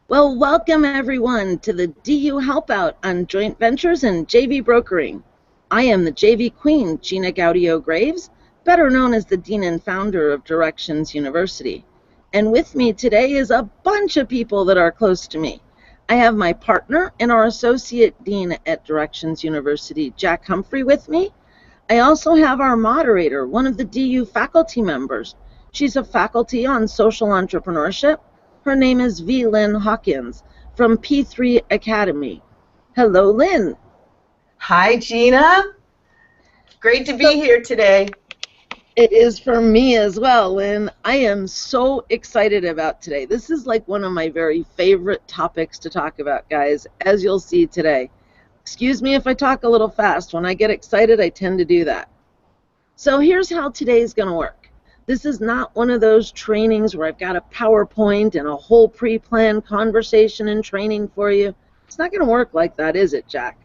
Well, welcome everyone to the DU Helpout on joint ventures and JV brokering. I am the JV Queen, Gina Gaudio-Graves, better known as the Dean and founder of Directions University. And with me today is a bunch of people that are close to me. I have my partner and our associate dean at Directions University, Jack Humphrey, with me. I also have our moderator, one of the DU faculty members. She's a faculty on social entrepreneurship. Her name is V. Lynn Hawkins from P3 Academy. Hello, Lynn. Hi, Gina. Great to be here today. It is for me as well, Lynn. I am so excited about today. This is like one of my very favorite topics to talk about, guys, as you'll see today. Excuse me if I talk a little fast. When I get excited, I tend to do that. So here's how today's going to work. This is not one of those trainings where I've got a PowerPoint and a whole pre-planned conversation and training for you. It's not going to work like that, is it, Jack?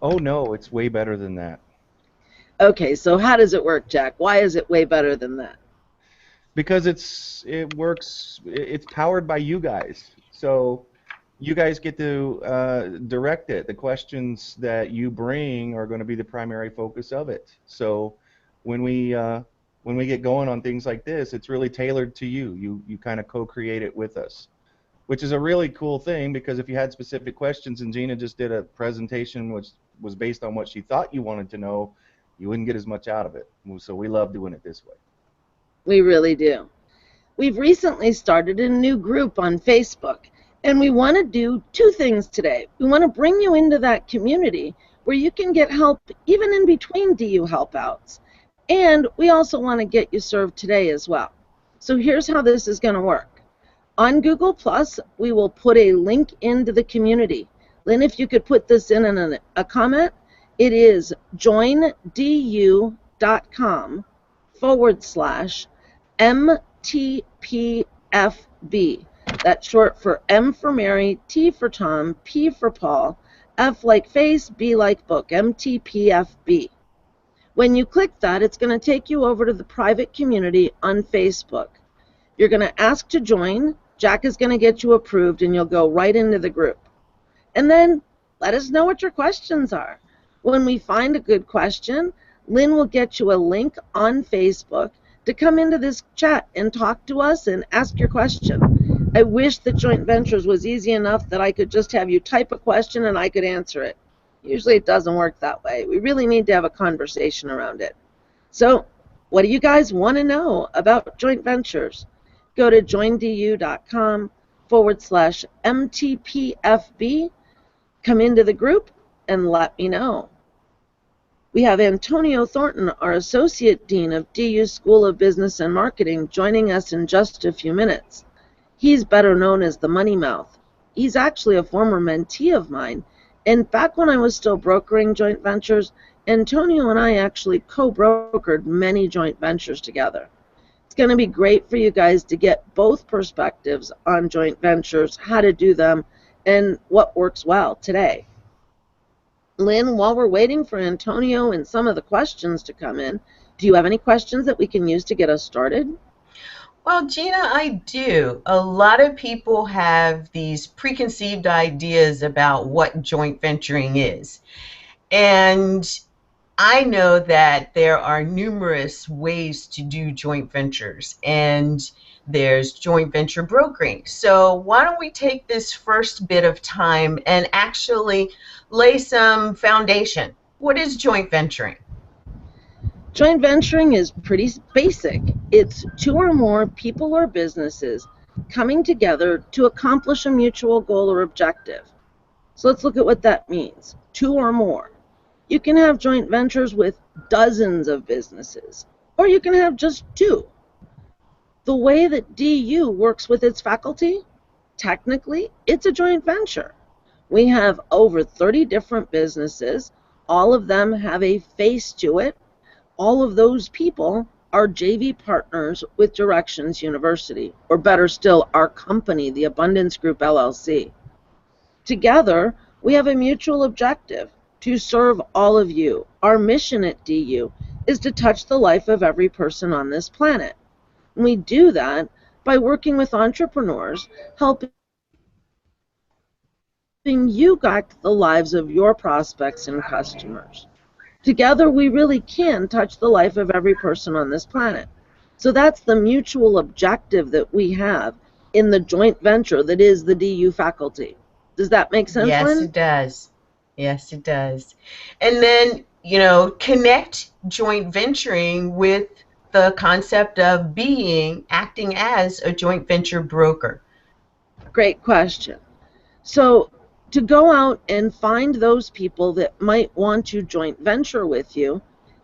Oh, no, it's way better than that. Okay, so how does it work, Jack? Why is it way better than that? Because it's powered by you guys. So you guys get to direct it. The questions that you bring are going to be the primary focus of it. So when we get going on things like this, it's really tailored to you. You kind of co-create it with us, which is a really cool thing, because if you had specific questions and Gina just did a presentation which was based on what she thought you wanted to know, you wouldn't get as much out of it. So we love doing it this way. We really do. We've recently started a new group on Facebook, and we want to do two things today. We want to bring you into that community where you can get help even in between DU Helpouts. And we also want to get you served today as well. So here's how this is going to work. On Google+, we will put a link into the community. Lynn, if you could put this in a comment, it is joindu.com/MTPFB. That's short for M for Mary, T for Tom, P for Paul, F like face, B like book, MTPFB. When you click that, it's going to take you over to the private community on Facebook. You're going to ask to join. Jack is going to get you approved, and you'll go right into the group. And then let us know what your questions are. When we find a good question, Lynn will get you a link on Facebook to come into this chat and talk to us and ask your question. I wish that joint ventures was easy enough that I could just have you type a question and I could answer it. Usually it doesn't work that way. We really need to have a conversation around it. So what do you guys want to know about joint ventures? Go to joindu.com/MTPFB, come into the group, and let me know. We have Antonio Thornton, our Associate Dean of DU School of Business and Marketing, joining us in just a few minutes. He's better known as the Money Mouth. He's actually a former mentee of mine, and back when I was still brokering joint ventures, Antonio and I actually co-brokered many joint ventures together. It's going to be great for you guys to get both perspectives on joint ventures, how to do them, and what works well today. Lynn, while we're waiting for Antonio and some of the questions to come in, do you have any questions that we can use to get us started? Well, Gina, I do. A lot of people have these preconceived ideas about what joint venturing is. And I know that there are numerous ways to do joint ventures, and there's joint venture brokering. So why don't we take this first bit of time and actually lay some foundation. What is joint venturing? Joint venturing is pretty basic. It's two or more people or businesses coming together to accomplish a mutual goal or objective. So let's look at what that means. Two or more. You can have joint ventures with dozens of businesses, or you can have just two. The way that DU works with its faculty, technically, it's a joint venture. We have over 30 different businesses. All of them have a face to it. All of those people are JV partners with Directions University, or better still, our company, the Abundance Group LLC. Together, we have a mutual objective to serve all of you. Our mission at DU is to touch the life of every person on this planet. And we do that by working with entrepreneurs, helping you guide the lives of your prospects and customers. Together, we really can touch the life of every person on this planet. So that's the mutual objective that we have in the joint venture that is the DU faculty. Does that make sense, Yes, Lynn? it does. Yes, it does. And then, connect joint venturing with the concept of acting as a joint venture broker. Great question. So, to go out and find those people that might want to joint venture with you,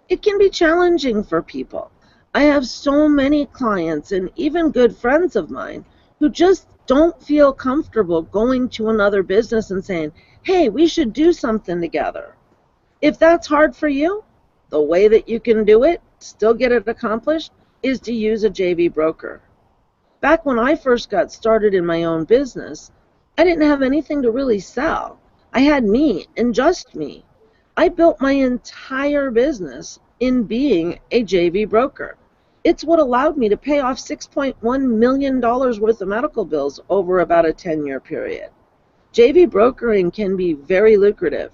it can be challenging for people. I have so many clients and even good friends of mine who just don't feel comfortable going to another business and saying, hey, we should do something together. If that's hard for you, the way that you can do it, still get it accomplished, is to use a JV broker. Back when I first got started in my own business, I didn't have anything to really sell. I had me and just me. I built my entire business in being a JV broker. It's what allowed me to pay off $6.1 million worth of medical bills over about a 10-year period. JV brokering can be very lucrative,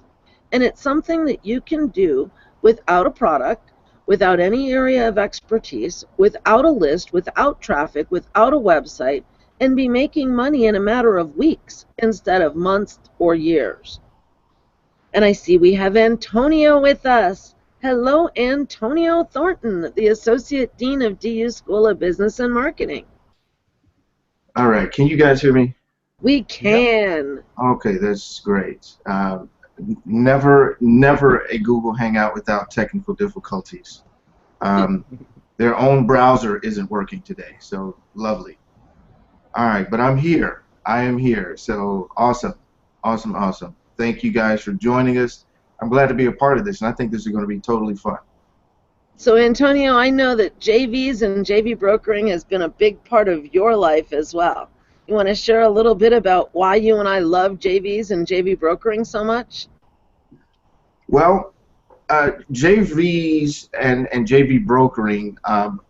and it's something that you can do without a product, without any area of expertise, without a list, without traffic, without a website, and be making money in a matter of weeks instead of months or years. And I see we have Antonio with us. Hello, Antonio Thornton, the Associate Dean of DU School of Business and Marketing. All right, can you guys hear me? We can. Yep. Okay, that's great. Never a Google Hangout without technical difficulties. Their own browser isn't working today, so lovely. All right, but I'm here. I am here, so awesome, awesome, awesome. Thank you guys for joining us. I'm glad to be a part of this, and I think this is going to be totally fun. So, Antonio, I know that JVs and JV brokering has been a big part of your life as well. You want to share a little bit about why you and I love JVs and JV brokering so much? Well, JVs and JV brokering,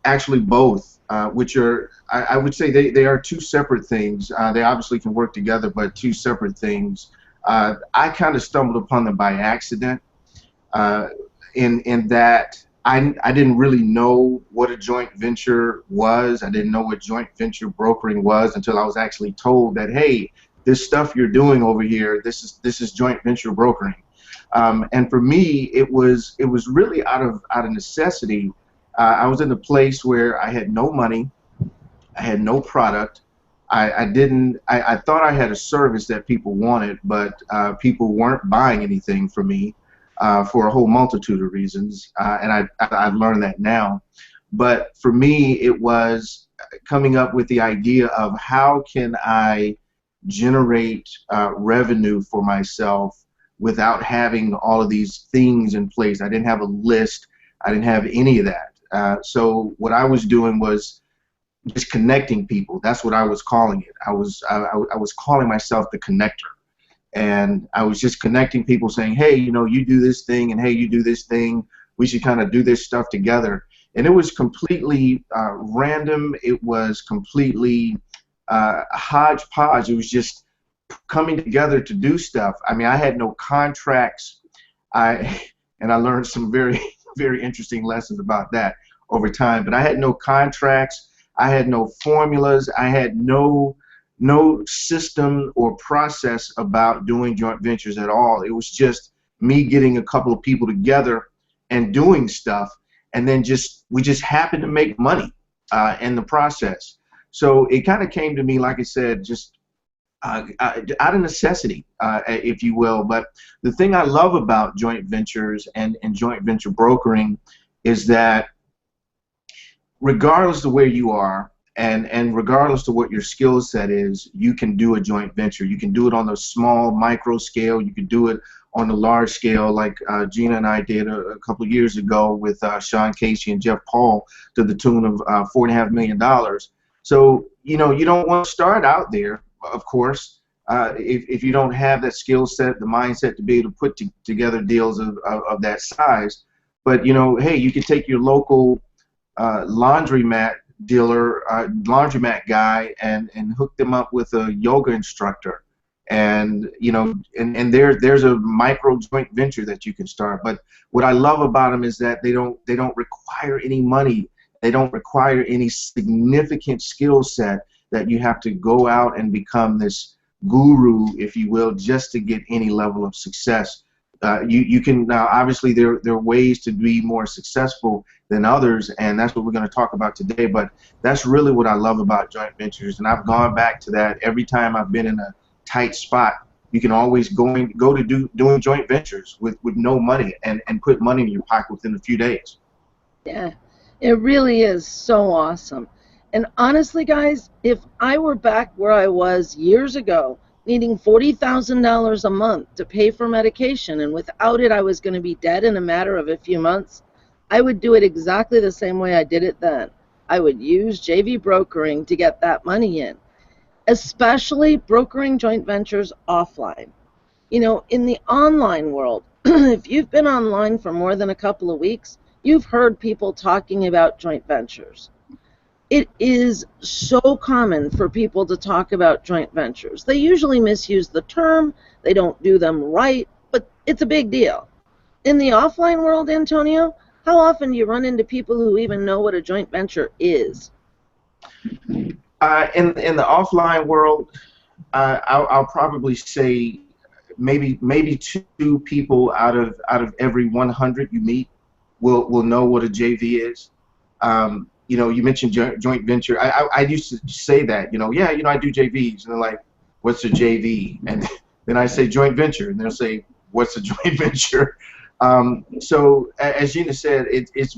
actually both, which are, I would say they are two separate things. They obviously can work together, but two separate things. I kind of stumbled upon them by accident in that I didn't really know what a joint venture was. I didn't know what joint venture brokering was until I was actually told that, hey, this stuff you're doing over here, this is joint venture brokering. And for me, it was really out of necessity. I was in a place where I had no money, I had no product. I thought I had a service that people wanted, but people weren't buying anything from me for a whole multitude of reasons, and I've learned that now. But for me, it was coming up with the idea of how can I generate revenue for myself without having all of these things in place. I didn't have a list. I didn't have any of that. So what I was doing was just connecting people. That's what I was calling it. I was calling myself the connector. And I was just connecting people saying, hey, you do this thing, and hey, you do this thing. We should kind of do this stuff together. And it was completely random. It was completely hodgepodge. It was just coming together to do stuff. I mean, I had no contracts. And I learned some very, very interesting lessons about that over time. But I had no contracts. I had no formulas. I had no system or process about doing joint ventures at all. It was just me getting a couple of people together and doing stuff, and then we just happened to make money in the process. So it kind of came to me, like I said, just out of necessity, if you will. But the thing I love about joint ventures and joint venture brokering is that regardless of where you are, and regardless of what your skill set is, you can do a joint venture. You can do it on the small micro scale. You can do it on the large scale, like Gina and I did a couple of years ago with Sean Casey and Jeff Paul, to the tune of $4.5 million. So you don't want to start out there, of course, if you don't have that skill set, the mindset to be able to put together deals of that size. But hey, you can take your local laundromat dealer, laundromat guy, and hook them up with a yoga instructor, And and there's a micro joint venture that you can start. But what I love about them is that they don't require any money. They don't require any significant skill set that you have to go out and become this guru, if you will, just to get any level of success. You can now, obviously there are ways to be more successful than others, and that's what we're going to talk about today. But that's really what I love about joint ventures, and I've gone back to that every time I've been in a tight spot. You can always go to doing joint ventures with no money and put money in your pocket within a few days. Yeah, it really is so awesome. And honestly, guys, if I were back where I was years ago, needing $40,000 a month to pay for medication, and without it I was going to be dead in a matter of a few months, I would do it exactly the same way I did it then. I would use JV Brokering to get that money in, especially brokering joint ventures offline. You know, in the online world, if you've been online for more than a couple of weeks, you've heard people talking about joint ventures. It is so common for people to talk about joint ventures. They usually misuse the term, they don't do them right, but it's a big deal. In the offline world, Antonio, how often do you run into people who even know what a joint venture is? In the offline world, I'll probably say maybe two people out of every 100 you meet will know what a JV is. You know, you mentioned joint venture. I used to say that, yeah, I do JVs, and they're like, what's a JV? And then I say joint venture, and they'll say, what's a joint venture? So as Gina said, it's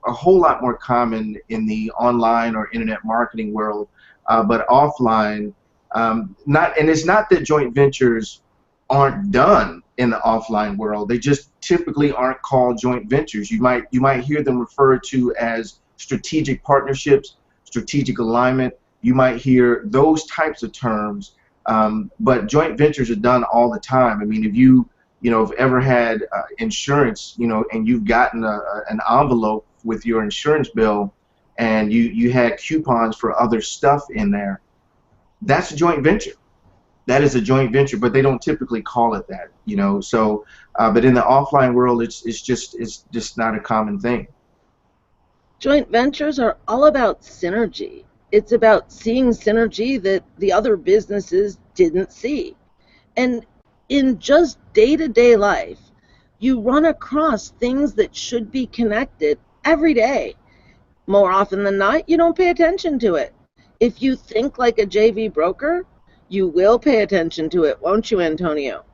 a whole lot more common in the online or internet marketing world, but offline, and it's not that joint ventures aren't done in the offline world. They just typically aren't called joint ventures. You might hear them referred to as strategic partnerships, strategic alignment. You might hear those types of terms, but joint ventures are done all the time. I mean, if you've ever had insurance, and you've gotten an envelope with your insurance bill, and you had coupons for other stuff in there, that's a joint venture. That is a joint venture, but they don't typically call it that, So, but in the offline world, it's just not a common thing. Joint ventures are all about synergy. It's about seeing synergy that the other businesses didn't see. And in just day-to-day life, you run across things that should be connected every day. More often than not, you don't pay attention to it. If you think like a JV broker, you will pay attention to it, won't you, Antonio?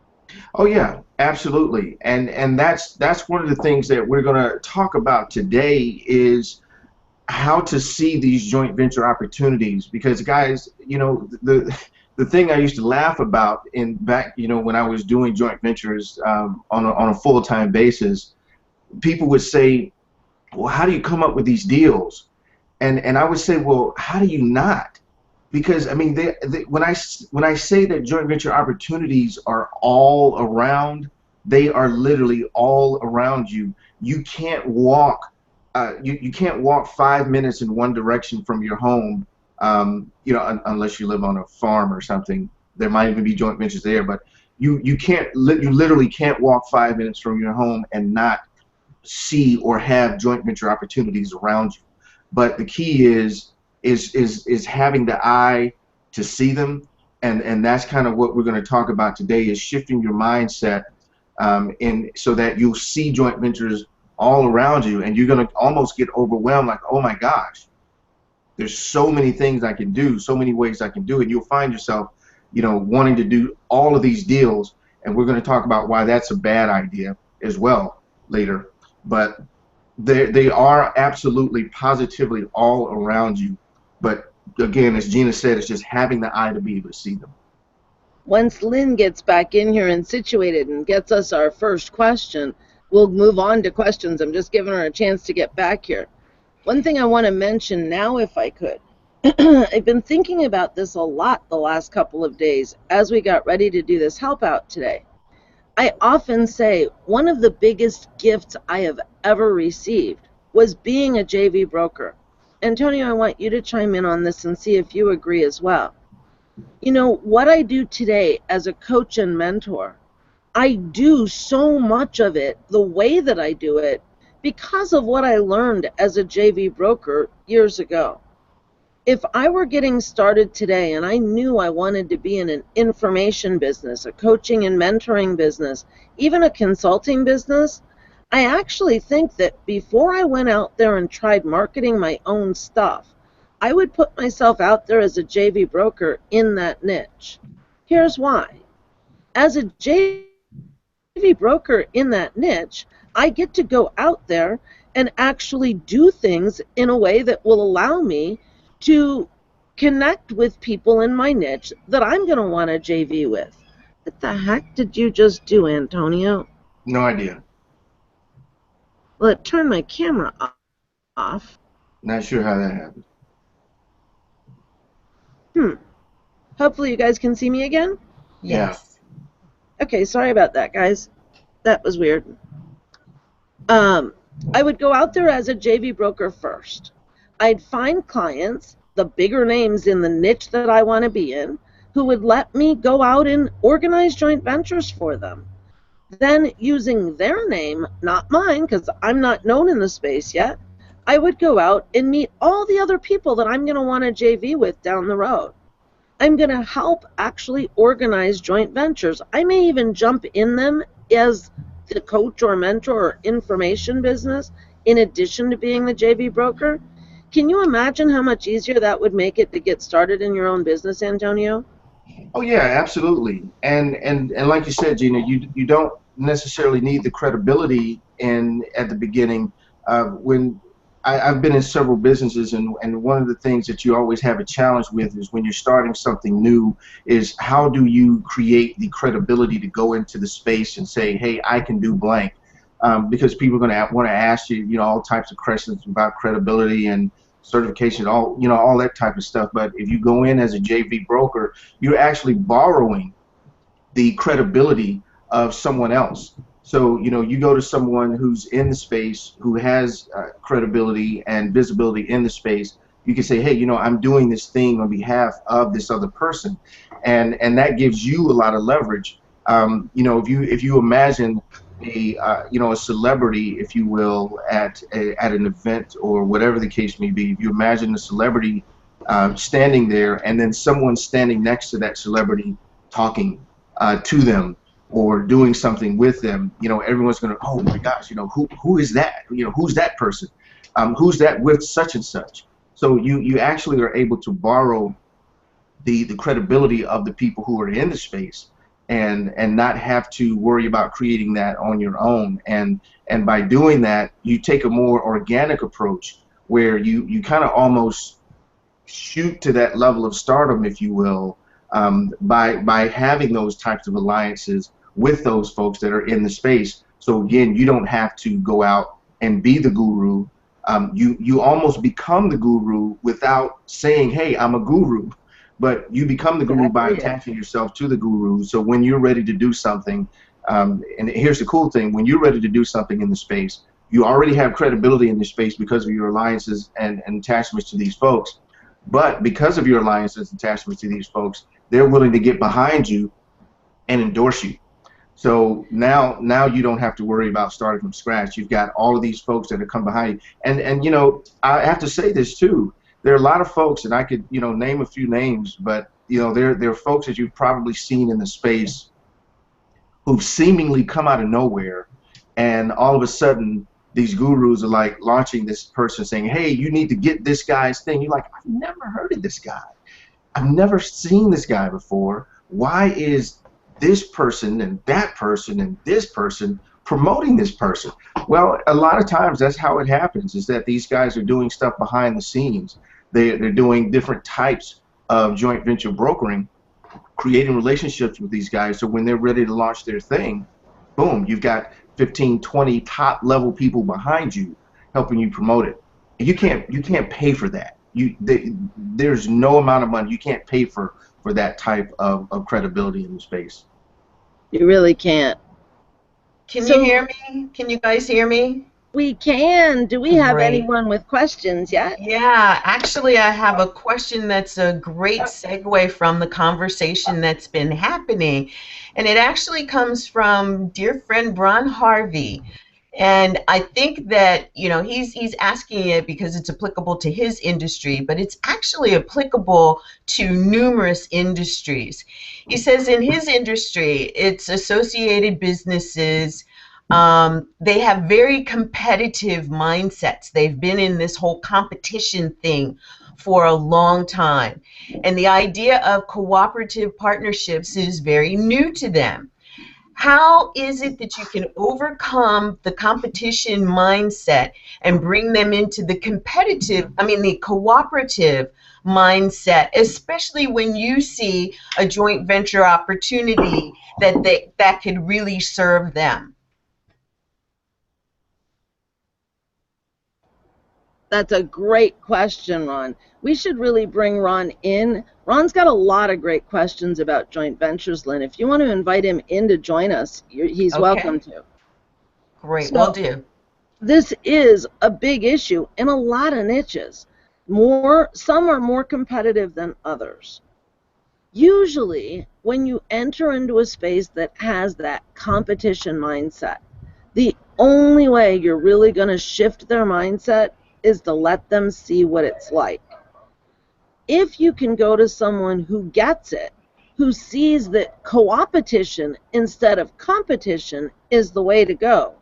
Oh yeah, absolutely. And that's one of the things that we're going to talk about today is how to see these joint venture opportunities. Because guys, the thing I used to laugh about back when I was doing joint ventures on a full-time basis, people would say, well, how do you come up with these deals? And I would say, well, how do you not? Because I mean, when I say that joint venture opportunities are all around, they are literally all around you. You can't walk. You can't walk 5 minutes in one direction from your home, unless you live on a farm or something. There might even be joint ventures there, but you literally can't walk 5 minutes from your home and not see or have joint venture opportunities around you. But the key is having the eye to see them, and that's kind of what we're going to talk about today, is shifting your mindset so that you'll see joint ventures all around you, and you're going to almost get overwhelmed, like, oh my gosh, there's so many things I can do, so many ways I can do it. You'll find yourself wanting to do all of these deals, and we're going to talk about why that's a bad idea as well later. But they are absolutely, positively all around you. But again, as Gina said, it's just having the eye to be able to see them. Once Lynn gets back in here and situated and gets us our first question, we'll move on to questions. I'm just giving her a chance to get back here. One thing I want to mention now, if I could, I've been thinking about this a lot the last couple of days as we got ready to do this Helpout today. I often say one of the biggest gifts I have ever received was being a JV broker. Antonio, I want you to chime in on this and see if you agree as well. You know, what I do today as a coach and mentor, I do so much of it the way that I do it because of what I learned as a JV broker years ago. If I were getting started today and I knew I wanted to be in an information business, a coaching and mentoring business, even a consulting business, I actually think that before I went out there and tried marketing my own stuff, I would put myself out there as a JV broker in that niche. Here's why. As a JV broker in that niche, I get to go out there and actually do things in a way that will allow me to connect with people in my niche that I'm going to want to JV with. What the heck did you just do, Antonio? No idea. Well, it turned my camera off. Not sure how that happened. Hopefully you guys can see me again. Yes. Okay, sorry about that, guys. That was weird. I would go out there as a JV broker first. I'd find clients, the bigger names in the niche that I want to be in, who would let me go out and organize joint ventures for them. Then, using their name, not mine, because I'm not known in the space yet, I would go out and meet all the other people that I'm going to want to JV with down the road. I'm going to help actually organize joint ventures. I may even jump in them as the coach or mentor or information business in addition to being the JV broker. Can you imagine how much easier that would make it to get started in your own business, Antonio? Oh yeah, absolutely. And like you said, Gina, you don't necessarily need the credibility in at the beginning. When I've been in several businesses, and one of the things that you always have a challenge with is when you're starting something new is how do you create the credibility to go into the space and say, hey, I can do blank. Because people are going to want to ask you, all types of questions about credibility and certification, all that type of stuff. But if you go in as a JV broker, you're actually borrowing the credibility of someone else. So, you go to someone who's in the space, who has credibility and visibility in the space. You can say, hey, I'm doing this thing on behalf of this other person, and that gives you a lot of leverage. If you imagine a celebrity, if you will, at an event or whatever the case may be, if you imagine a celebrity standing there, and then someone standing next to that celebrity talking to them or doing something with them, everyone's going to, oh my gosh, who is that? Who's that person? Who's that with such and such? So you actually are able to borrow the credibility of the people who are in the space and not have to worry about creating that on your own. And by doing that, you take a more organic approach where you kind of almost shoot to that level of stardom, if you will, by having those types of alliances with those folks that are in the space. So again, you don't have to go out and be the guru. You almost become the guru without saying, hey, I'm a guru. But you become the guru by attaching yourself to the guru. So when you're ready to do something, and here's the cool thing, when you're ready to do something in the space, you already have credibility in the space because of your alliances and attachments to these folks. But because of your alliances and attachments to these folks, they're willing to get behind you and endorse you. So now you don't have to worry about starting from scratch. You've got all of these folks that have come behind you. And I have to say this too. There are a lot of folks, and I could name a few names, but there are folks that you've probably seen in the space who've seemingly come out of nowhere, and all of a sudden these gurus are like launching this person saying, hey, you need to get this guy's thing. You're like, I've never heard of this guy. I've never seen this guy before. Why is this person and that person and this person promoting this person? Well, a lot of times that's how it happens, is that these guys are doing stuff behind the scenes. They're doing different types of joint venture brokering, creating relationships with these guys, so when they're ready to launch their thing, boom, you've got 15, 20 top level people behind you helping you promote it. And you can't pay for that. There's no amount of money you can't pay for that type of credibility in the space. You really can't. Can you hear me? Can you guys hear me? We can. Do we have Great. anyone with questions yet? Yeah, actually, I have a question that's a great segue from the conversation that's been happening. And it actually comes from dear friend Ron Harvey. And I think that, he's asking it because it's applicable to his industry, but it's actually applicable to numerous industries. He says in his industry, it's associated businesses. They have very competitive mindsets. They've been in this whole competition thing for a long time. And the idea of cooperative partnerships is very new to them. How is it that you can overcome the competition mindset and bring them into the the cooperative mindset, especially when you see a joint venture opportunity that could really serve them? That's a great question, Ron. We should really bring Ron in. Ron's got a lot of great questions about joint ventures, Lynn. If you want to invite him in to join us, he's welcome Okay, to. great. Will So do. this is a big issue in a lot of niches. Some are more competitive than others. Usually, when you enter into a space that has that competition mindset, the only way you're really going to shift their mindset is to let them see what it's like. If you can go to someone who gets it, who sees that co-opetition instead of competition is the way to go,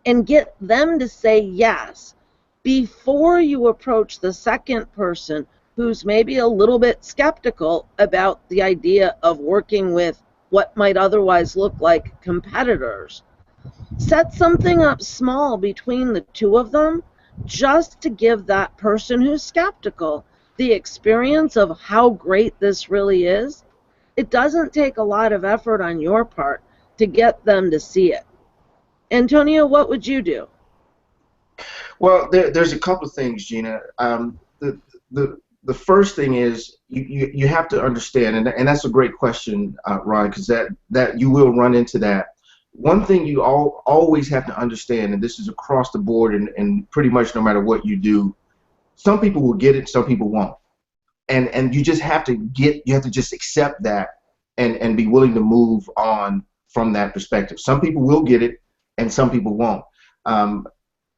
and get them to say yes before you approach the second person who's maybe a little bit skeptical about the idea of working with what might otherwise look like competitors. Set something up small between the two of them just to give that person who's skeptical the experience of how great this really is. It doesn't take a lot of effort on your part to get them to see it. Antonio, what would you do? Well, there's a couple of things, Gina. The first thing is you have to understand, and that's a great question, Ron, because that you will run into that. One thing you always have to understand, and this is across the board, and pretty much no matter what you do, some people will get it, some people won't, and you have to just accept that and be willing to move on from that perspective. Some people will get it, and some people won't. Um,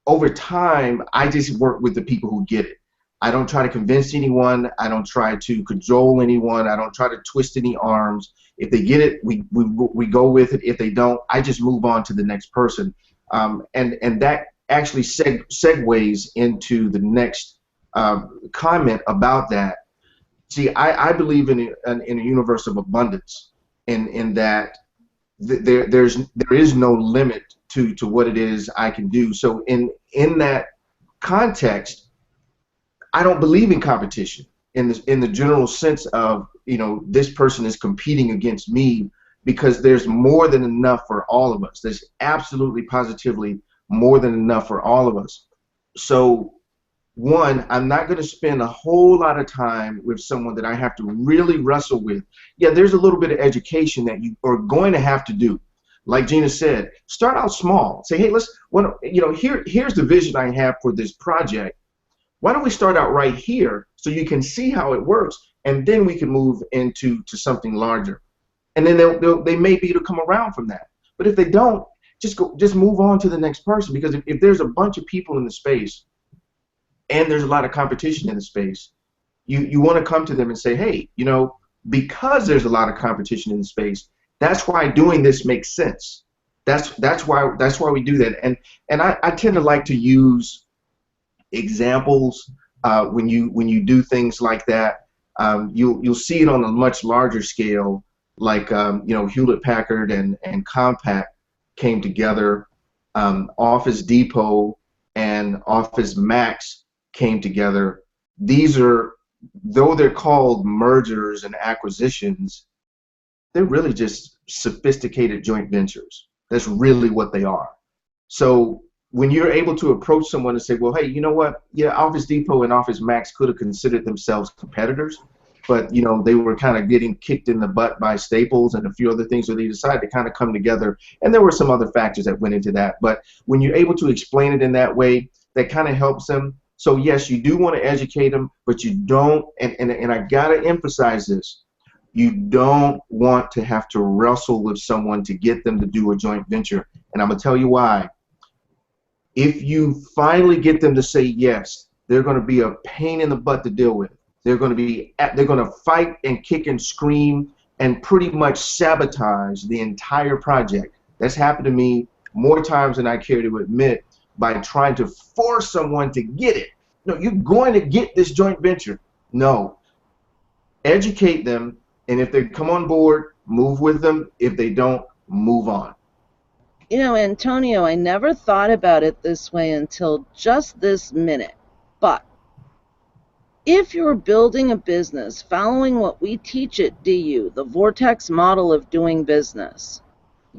Over time, I just work with the people who get it. I don't try to convince anyone. I don't try to cajole anyone. I don't try to twist any arms. If they get it, we go with it. If they don't, I just move on to the next person. And that actually segues into the next comment about that. See, I believe in a universe of abundance, in that there is no limit to what it is I can do. So in that context, I don't believe in competition in the general sense of, this person is competing against me, because there's more than enough for all of us. There's absolutely positively more than enough for all of us. So one, I'm not going to spend a whole lot of time with someone that I have to really wrestle with. Yeah, there's a little bit of education that you are going to have to do. Like Gina said, start out small. Say, hey, here's the vision I have for this project. Why don't we start out right here so you can see how it works, and then we can move into something larger. And then they may be to come around from that. But if they don't, just move on to the next person, because if there's a bunch of people in the space and there's a lot of competition in the space, you want to come to them and say, hey, because there's a lot of competition in the space, that's why doing this makes sense. That's why we do that. And I tend to like to use examples when you do things like that. You'll see it on a much larger scale, like Hewlett Packard and Compaq came together. Office Depot and Office Max came together. Though they're called mergers and acquisitions, they're really just sophisticated joint ventures. That's really what they are. So when you're able to approach someone and say, well, hey, you know what? Yeah, Office Depot and Office Max could have considered themselves competitors, but you know, they were kind of getting kicked in the butt by Staples and a few other things, so they decided to kind of come together. And there were some other factors that went into that, but when you're able to explain it in that way, that kind of helps them. So yes, you do want to educate them, but you don't, and I gotta emphasize this, you don't want to have to wrestle with someone to get them to do a joint venture. And I'm gonna tell you why. If you finally get them to say yes, they're going to be a pain in the butt to deal with. They're going to fight and kick and scream and pretty much sabotage the entire project. That's happened to me more times than I care to admit, by trying to force someone to get it. No, you're going to get this joint venture. No. Educate them, and if they come on board, move with them. If they don't, move on. You know, Antonio, I never thought about it this way until just this minute. But if you're building a business following what we teach at DU, the Vortex model of doing business,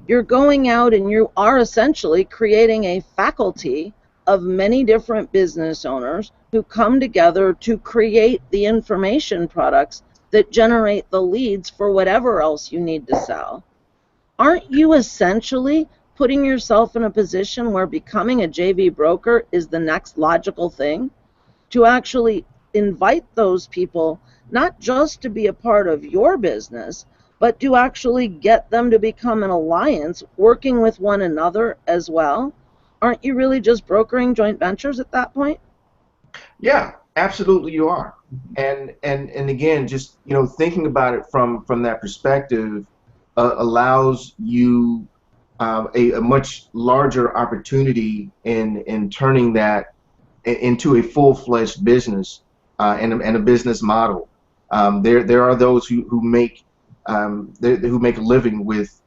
you're going out and you are essentially creating a faculty of many different business owners who come together to create the information products that generate the leads for whatever else you need to sell. Aren't you essentially putting yourself in a position where becoming a JV broker is the next logical thing? To actually invite those people, not just to be a part of your business, but to actually get them to become an alliance, working with one another as well? Aren't you really just brokering joint ventures at that point? Yeah, absolutely you are. And again, just, you know, thinking about it from that perspective allows you a much larger opportunity in turning that into a full-fledged business and a business model. There are those who make a living with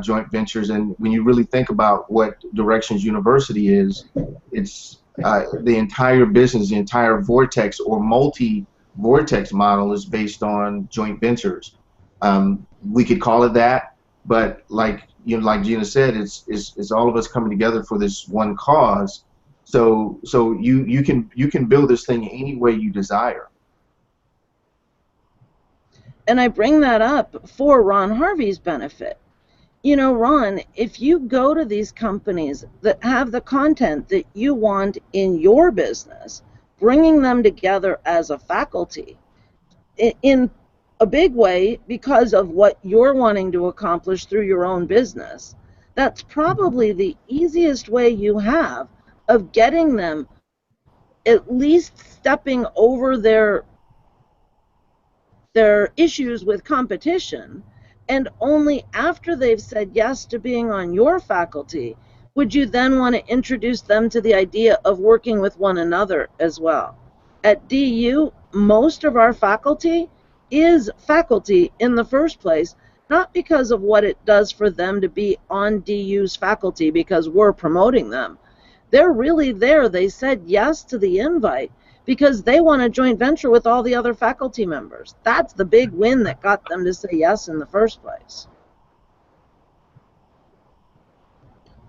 joint ventures, and when you really think about what Directions University is, it's the entire business, the entire vortex or multi-vortex model is based on joint ventures. We could call it that, but like Gina said, it's all of us coming together for this one cause. So you can build this thing any way you desire. And I bring that up for Ron Harvey's benefit. You know, Ron, if you go to these companies that have the content that you want in your business, bringing them together as a faculty in a big way because of what you're wanting to accomplish through your own business, that's probably the easiest way you have of getting them at least stepping over their issues with competition, and only after they've said yes to being on your faculty would you then want to introduce them to the idea of working with one another as well. At DU, most of our faculty is faculty in the first place, not because of what it does for them to be on DU's faculty because we're promoting them. They're really there. They said yes to the invite because they want a joint venture with all the other faculty members. That's the big win that got them to say yes in the first place.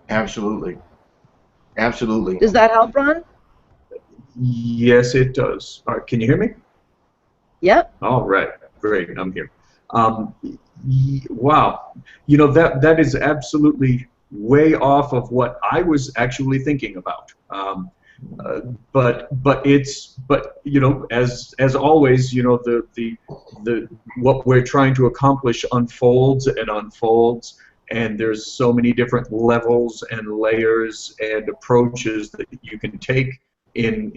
Absolutely. Absolutely. Does that help, Ron? Yes, it does. All right, can you hear me? Yep. All right, great, I'm here. Wow, you know, that is absolutely way off of what I was actually thinking about. But you know, as always, you know, the what we're trying to accomplish unfolds and unfolds, and there's so many different levels and layers and approaches that you can take in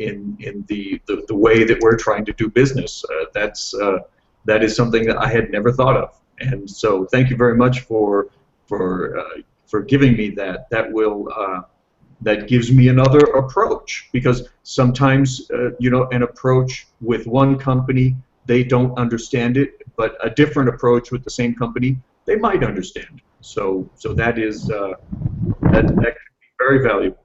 the way that we're trying to do business. That is something that I had never thought of, and so thank you very much for giving me that. That gives me another approach, because sometimes you know, an approach with one company, they don't understand it, but a different approach with the same company, they might understand. So that is that can be very valuable.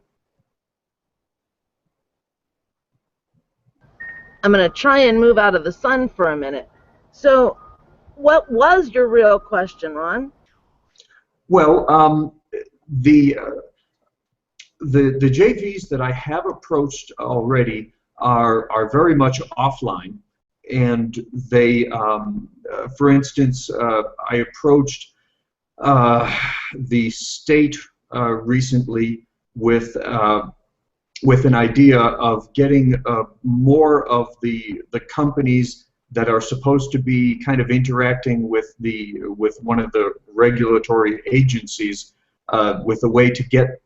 I'm going to try and move out of the sun for a minute. So what was your real question, Ron? Well, the JVs that I have approached already are very much offline, and they, for instance, I approached the state recently with an idea of getting more of the companies that are supposed to be kind of interacting with one of the regulatory agencies, with a way to get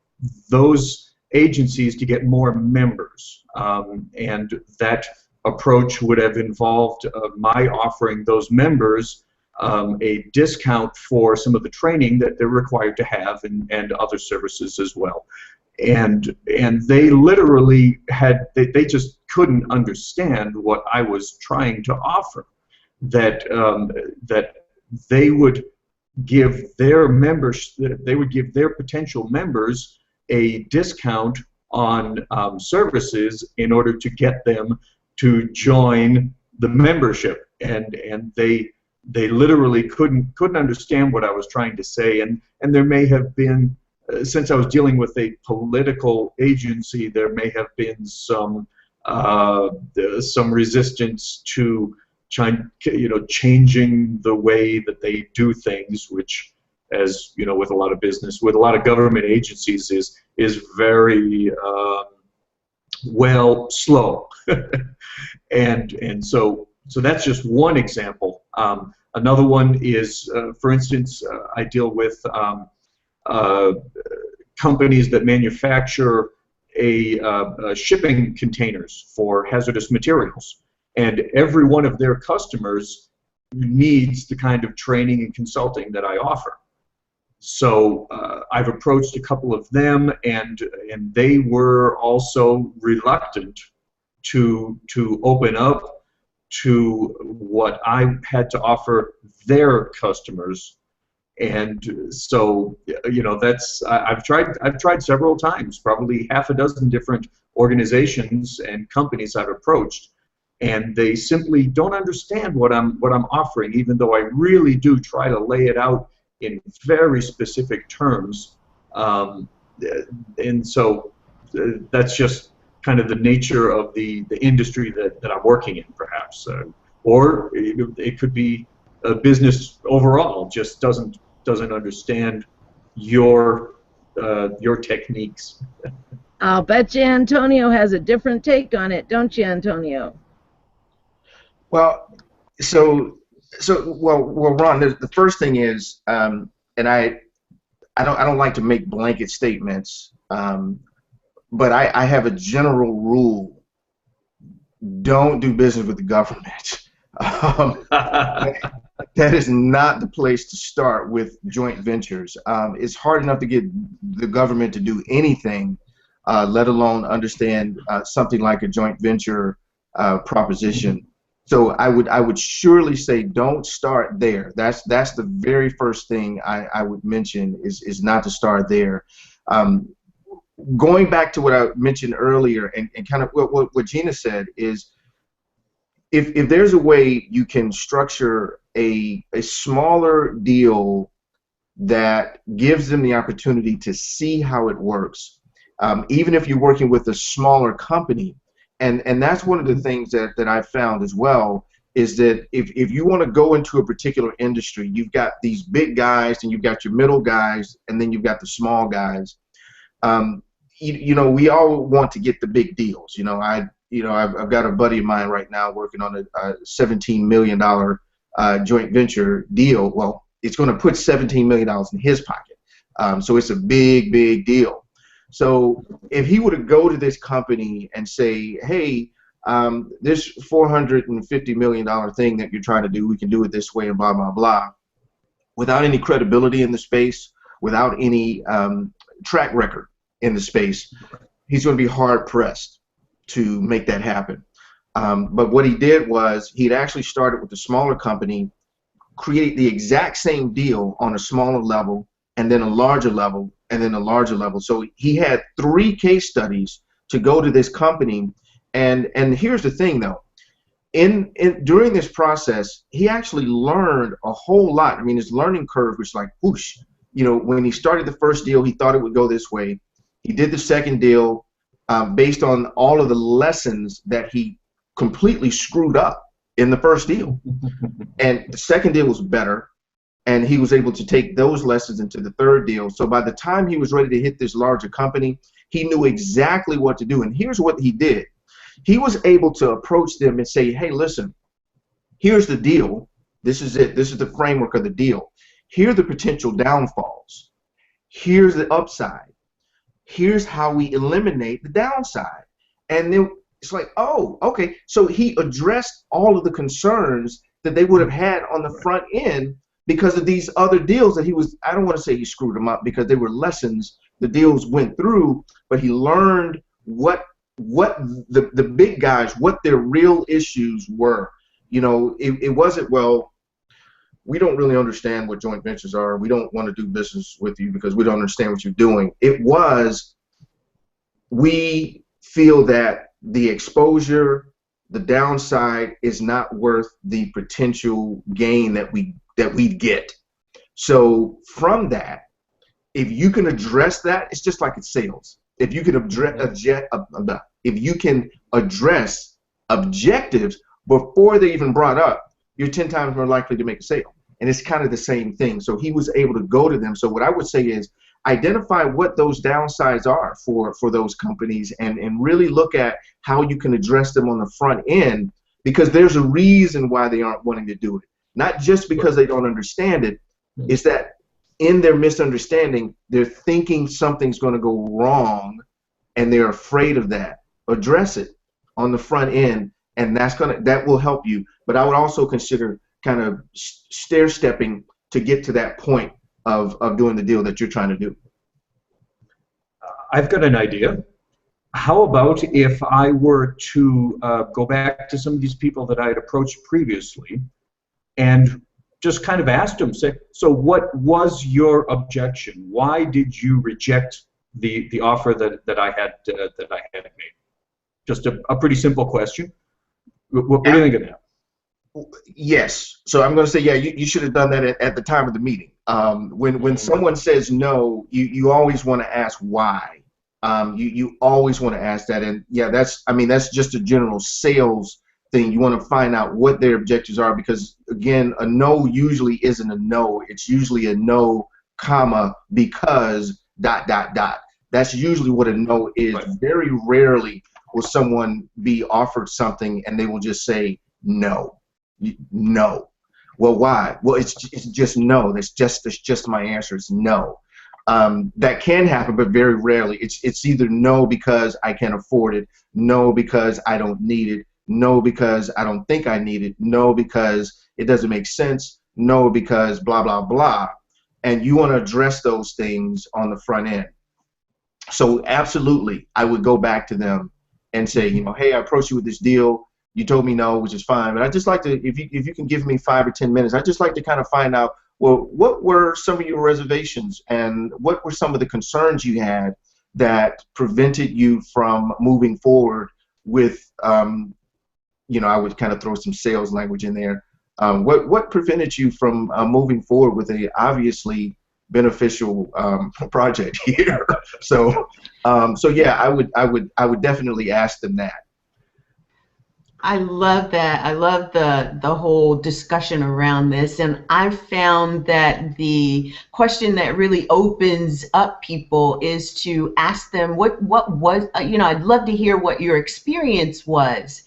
those agencies to get more members, and that approach would have involved my offering those members a discount for some of the training that they're required to have, and other services as well. And they literally they just couldn't understand what I was trying to offer, that that they would give their members, they would give their potential members a discount on services in order to get them to join the membership, and they literally couldn't understand what I was trying to say, and there may have been, since I was dealing with a political agency, there may have been some resistance to changing the way that they do things, which, as you know, with a lot of business, with a lot of government agencies, is very slow. and so that's just one example. Another one is, for instance, I deal with companies that manufacture shipping containers for hazardous materials, and every one of their customers needs the kind of training and consulting that I offer. So I've approached a couple of them, and they were also reluctant to open up to what I had to offer their customers. And so, that's, I've tried several times, probably half a dozen different organizations and companies I've approached, and they simply don't understand what I'm offering, even though I really do try to lay it out in very specific terms. And so that's just kind of the nature of the industry that I'm working in, perhaps. Or it could be a business overall just doesn't understand your techniques. I'll bet you Antonio has a different take on it, don't you, Antonio? Well, well, Ron, the first thing is, and I don't like to make blanket statements, but I have a general rule: don't do business with the government. That is not the place to start with joint ventures. It's hard enough to get the government to do anything, let alone understand something like a joint venture proposition. So I would surely say don't start there. That's the very first thing I would mention is not to start there. Going back to what I mentioned earlier, and kind of what Gina said is, if there's a way you can structure a smaller deal that gives them the opportunity to see how it works, even if you're working with a smaller company, and that's one of the things that I've found as well, is that if you want to go into a particular industry, you've got these big guys, and you've got your middle guys, and then you've got the small guys. We all want to get the big deals. I've got a buddy of mine right now working on a $17 million joint venture deal. Well, it's going to put $17 million in his pocket. So it's a big, big deal. So if he were to go to this company and say, hey, this $450 million thing that you're trying to do, we can do it this way and blah, blah, blah, without any credibility in the space, without any track record in the space, he's going to be hard-pressed to make that happen. But what he did was he'd actually started with a smaller company, create the exact same deal on a smaller level, and then a larger level, and then a larger level. So he had 3 case studies to go to this company. And here's the thing, though. During this process, he actually learned a whole lot. I mean, his learning curve was like whoosh. When he started the first deal, he thought it would go this way. He did the second deal based on all of the lessons that he completely screwed up in the first deal. And the second deal was better. And he was able to take those lessons into the third deal. So by the time he was ready to hit this larger company, he knew exactly what to do. And here's what he did. He was able to approach them and say, hey, listen, here's the deal. This is it. This is the framework of the deal. Here are the potential downfalls. Here's the upside. Here's how we eliminate the downside. And then it's like, oh, okay. So he addressed all of the concerns that they would have had on the front end because of these other deals that he was, I don't want to say he screwed them up because they were lessons the deals went through, but he learned what the big guys, what their real issues were. You know, it wasn't, well, we don't really understand what joint ventures are. We don't want to do business with you because we don't understand what you're doing. It was, we feel that the exposure, the downside is not worth the potential gain that we'd get. So from that, if you can address that, it's just like it's sales. If you can address objectives before they even brought up, you're 10 times more likely to make a sale. And it's kind of the same thing. So he was able to go to them. So what I would say is identify what those downsides are for those companies and really look at how you can address them on the front end, because there's a reason why they aren't wanting to do it. Not just because they don't understand it. It's that in their misunderstanding, they're thinking something's going to go wrong and they're afraid of that. Address it on the front end, and that will help you. But I would also consider kind of stair-stepping to get to that point of doing the deal that you're trying to do. I've got an idea. How about if I were to go back to some of these people that I had approached previously and just kind of asked them, say, so what was your objection? Why did you reject the offer that I had made? Just a pretty simple question. What do you think of that? Yes. So I'm going to say, yeah, you should have done that at the time of the meeting. When someone says no, you always want to ask why. You always want to ask that, and yeah, that's just a general sales thing. You want to find out what their objectives are, because again, a no usually isn't a no. It's usually a no, comma, because ... That's usually what a no is. Right. Very rarely will someone be offered something and they will just say no. No. Well, why? Well, it's just no. That's just my answer. It's no. That can happen, but very rarely. It's either no because I can't afford it, no because I don't need it, no because I don't think I need it, no because it doesn't make sense, no because blah blah blah. And you want to address those things on the front end. So absolutely, I would go back to them and say, you know, hey, I approached you with this deal. You told me no, which is fine, but I'd just like to, if you can give me 5 or 10 minutes, I'd just like to kind of find out, well, what were some of your reservations and what were some of the concerns you had that prevented you from moving forward with, you know, I would kind of throw some sales language in there. What prevented you from moving forward with a obviously beneficial project here? So yeah, I would definitely ask them that. I love that. I love the whole discussion around this, and I've found that the question that really opens up people is to ask them what was, you know, I'd love to hear what your experience was.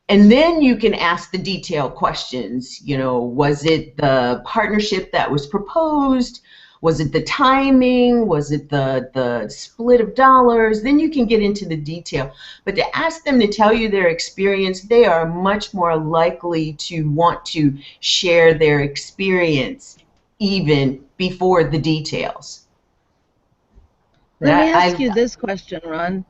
And then you can ask the detailed questions. You know, was it the partnership that was proposed? Was it the timing? Was it the split of dollars? Then you can get into the detail. But to ask them to tell you their experience, they are much more likely to want to share their experience even before the details. Let me ask you this question, Ron.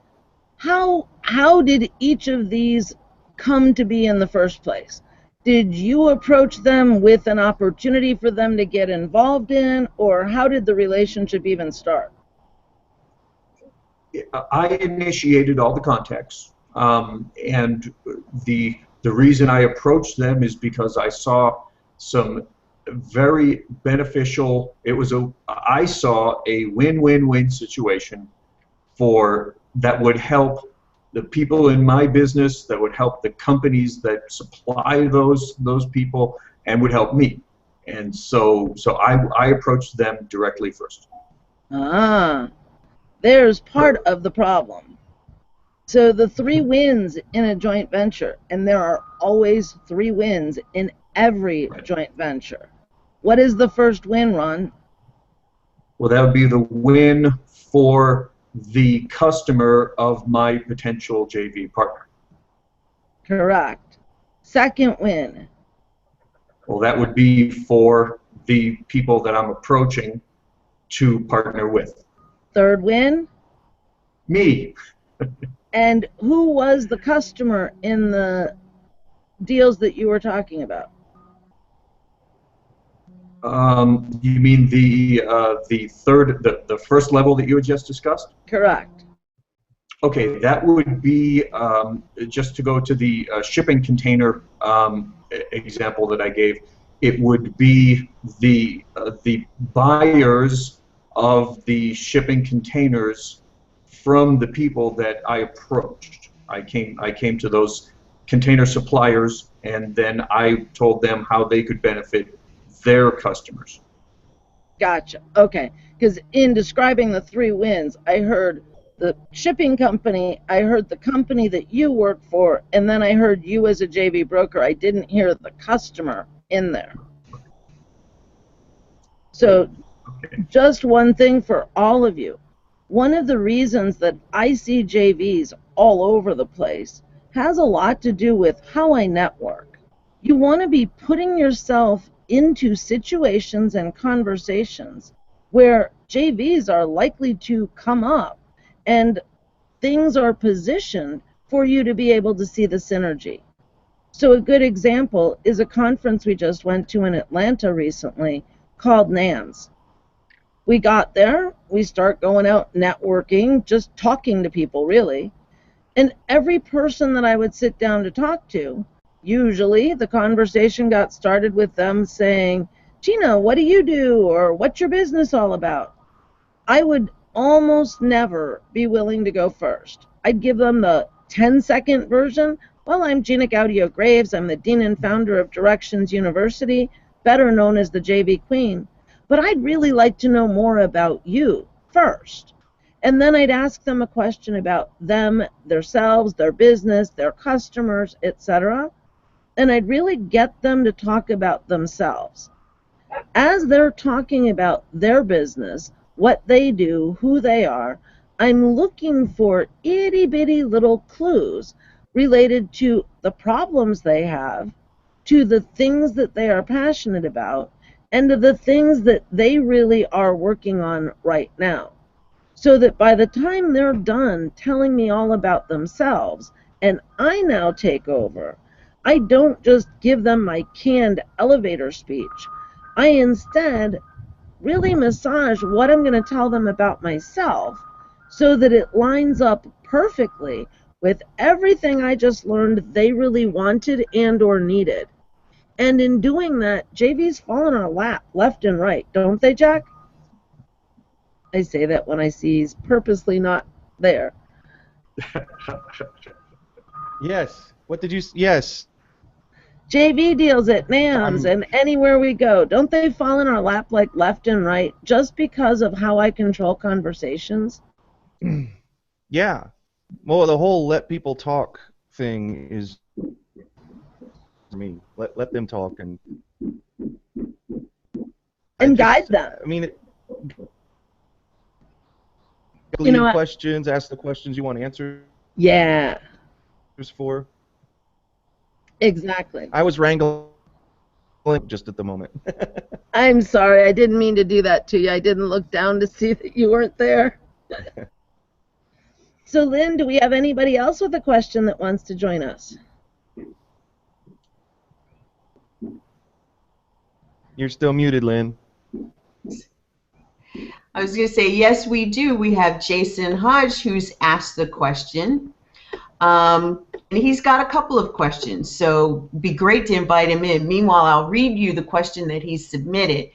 How did each of these come to be in the first place? Did you approach them with an opportunity for them to get involved in, or how did the relationship even start? I initiated all the contacts, and the reason I approached them is because I saw some very beneficial. I saw a win-win-win situation that would help the people in my business, that would help the companies that supply those people, and would help me. And so I approached them directly first. Ah, there's part of the problem. So the 3 wins in a joint venture, and there are always 3 wins in every joint venture. What is the first win, Ron? Well, that would be the win for the customer of my potential JV partner. Correct. Second win. Well, that would be for the people that I'm approaching to partner with. Third win. Me. And who was the customer in the deals that you were talking about? You mean the first level that you had just discussed? Correct. Okay, that would be, just to go to the shipping container example that I gave, it would be the buyers of the shipping containers from the people that I approached. I came to those container suppliers, and then I told them how they could benefit their customers. Gotcha. Okay. Because in describing the 3 wins, I heard the shipping company, I heard the company that you work for, and then I heard you as a JV broker. I didn't hear the customer in there. So just one thing for all of you. One of the reasons that I see JVs all over the place has a lot to do with how I network. You want to be putting yourself into situations and conversations where JVs are likely to come up and things are positioned for you to be able to see the synergy. So a good example is a conference we just went to in Atlanta recently called NANS. We got there, we start going out networking, just talking to people really, and every person that I would sit down to talk to, usually the conversation got started with them saying, Gina, what do you do? Or what's your business all about? I would almost never be willing to go first. I'd give them the 10-second version. Well, I'm Gina Gaudio-Graves. I'm the dean and founder of Directions University, better known as the JV Queen. But I'd really like to know more about you first. And then I'd ask them a question about them, themselves, their business, their customers, etc. And I'd really get them to talk about themselves. As they're talking about their business, what they do, who they are, I'm looking for itty-bitty little clues related to the problems they have, to the things that they are passionate about, and to the things that they really are working on right now. So that by the time they're done telling me all about themselves, and I now take over, I don't just give them my canned elevator speech. I instead really massage what I'm going to tell them about myself so that it lines up perfectly with everything I just learned they really wanted and or needed. And in doing that, JVs fall in our lap left and right, don't they, Jack? I say that when I see he's purposely not there. Yes. What did you? Yes. JV deals at NAMS and anywhere we go, don't they fall in our lap like left and right just because of how I control conversations? Yeah. Well, the whole let people talk thing is for me. Let them talk and guide them. I mean, You know what? questions, ask the questions you want answers Yeah, for. exactly. I was wrangling just at the moment. I'm sorry, I didn't mean to do that to you. I didn't look down to see that you weren't there. So, Lynn, do we have anybody else with a question that wants to join us? You're still muted, Lynn. I was going to say, yes, we do. We have Jason Hodge who's asked the question. And he's got a couple of questions, so it'd be great to invite him in. Meanwhile, I'll read you the question that he submitted.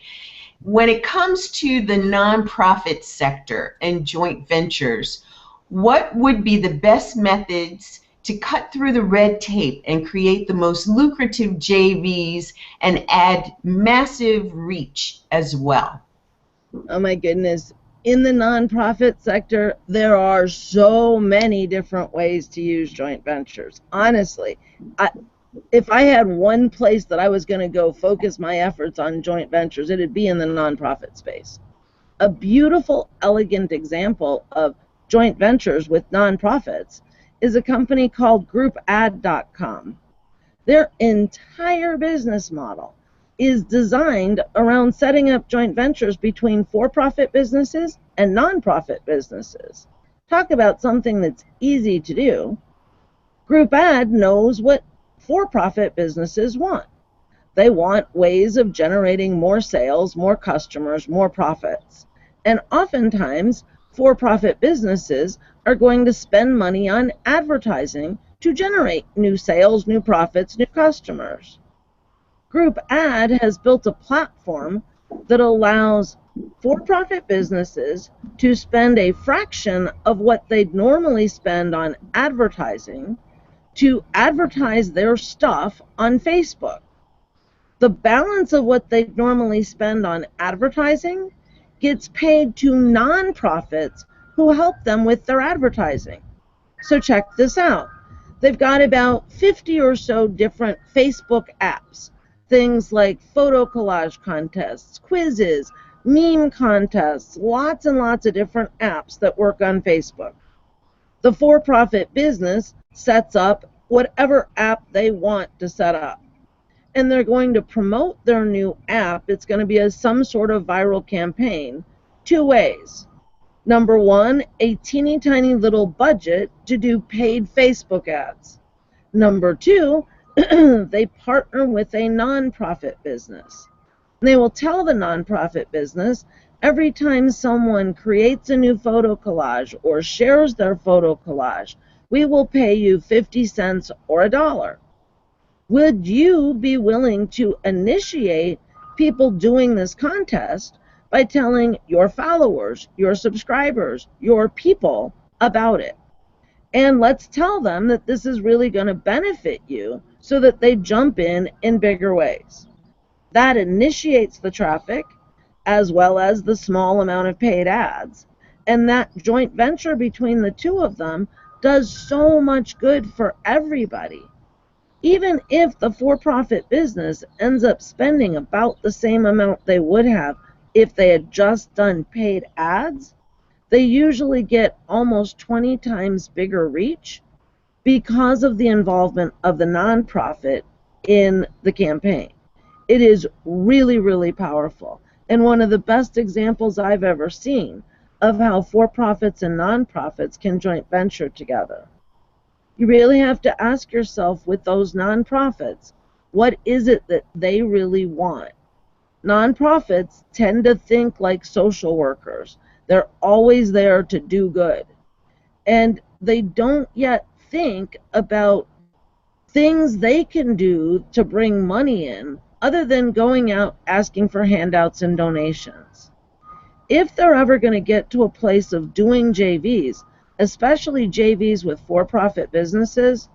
When it comes to the nonprofit sector and joint ventures, what would be the best methods to cut through the red tape and create the most lucrative JVs and add massive reach as well? Oh my goodness. In the nonprofit sector, there are so many different ways to use joint ventures. Honestly, if I had one place that I was going to go focus my efforts on joint ventures, it'd be in the nonprofit space. A beautiful, elegant example of joint ventures with nonprofits is a company called GroupAd.com. Their entire business model is designed around setting up joint ventures between for-profit businesses and nonprofit businesses. Talk about something that's easy to do. GroupAd knows what for-profit businesses want. They want ways of generating more sales, more customers, more profits. And oftentimes, for-profit businesses are going to spend money on advertising to generate new sales, new profits, new customers. GroupAd has built a platform that allows for-profit businesses to spend a fraction of what they'd normally spend on advertising to advertise their stuff on Facebook. The balance of what they normally spend on advertising gets paid to nonprofits who help them with their advertising. So check this out. They've got about 50 or so different Facebook apps. Things like photo collage contests, quizzes, meme contests, lots and lots of different apps that work on Facebook. The for-profit business sets up whatever app they want to set up. And they're going to promote their new app. It's going to be some sort of viral campaign, two ways. Number one, a teeny tiny little budget to do paid Facebook ads. Number two, they partner with a nonprofit business. They will tell the nonprofit business every time someone creates a new photo collage or shares their photo collage, we will pay you 50 cents or $1. Would you be willing to initiate people doing this contest by telling your followers, your subscribers, your people about it? And let's tell them that this is really going to benefit you so that they jump in bigger ways. That initiates the traffic as well as the small amount of paid ads. And that joint venture between the two of them does so much good for everybody. Even if the for-profit business ends up spending about the same amount they would have if they had just done paid ads, they usually get almost 20 times bigger reach because of the involvement of the nonprofit in the campaign. It is really, really powerful, and one of the best examples I've ever seen of how for-profits and nonprofits can joint venture together. You really have to ask yourself with those nonprofits, what is it that they really want? Nonprofits tend to think like social workers. They're always there to do good. And they don't yet think about things they can do to bring money in other than going out asking for handouts and donations. If they're ever going to get to a place of doing JVs, especially JVs with for-profit businesses,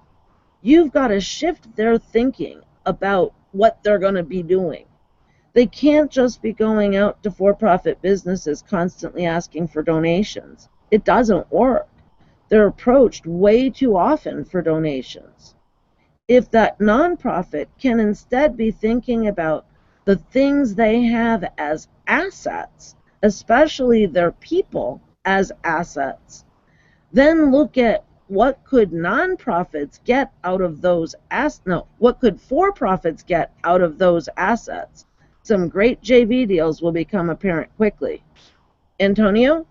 you've got to shift their thinking about what they're going to be doing. They can't just be going out to for-profit businesses constantly asking for donations. It doesn't work. They're approached way too often for donations. If that nonprofit can instead be thinking about the things they have as assets, especially their people as assets, then look at what could nonprofits get out of those what could for-profits get out of those assets. Some great JV deals will become apparent quickly. Antonio?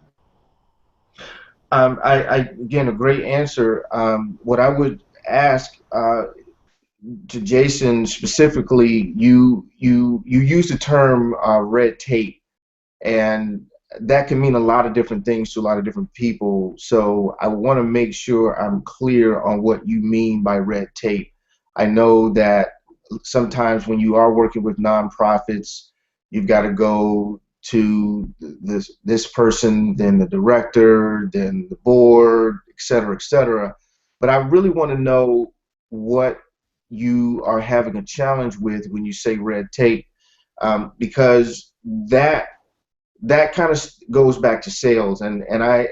Again, a great answer. What I would ask to Jason specifically, you use the term red tape, and that can mean a lot of different things to a lot of different people. So I want to make sure I'm clear on what you mean by red tape. I know that sometimes when you are working with nonprofits, you've got to go to this person, then the director, then the board, et cetera, et cetera. But I really want to know what you are having a challenge with when you say red tape, because that kind of goes back to sales, and I,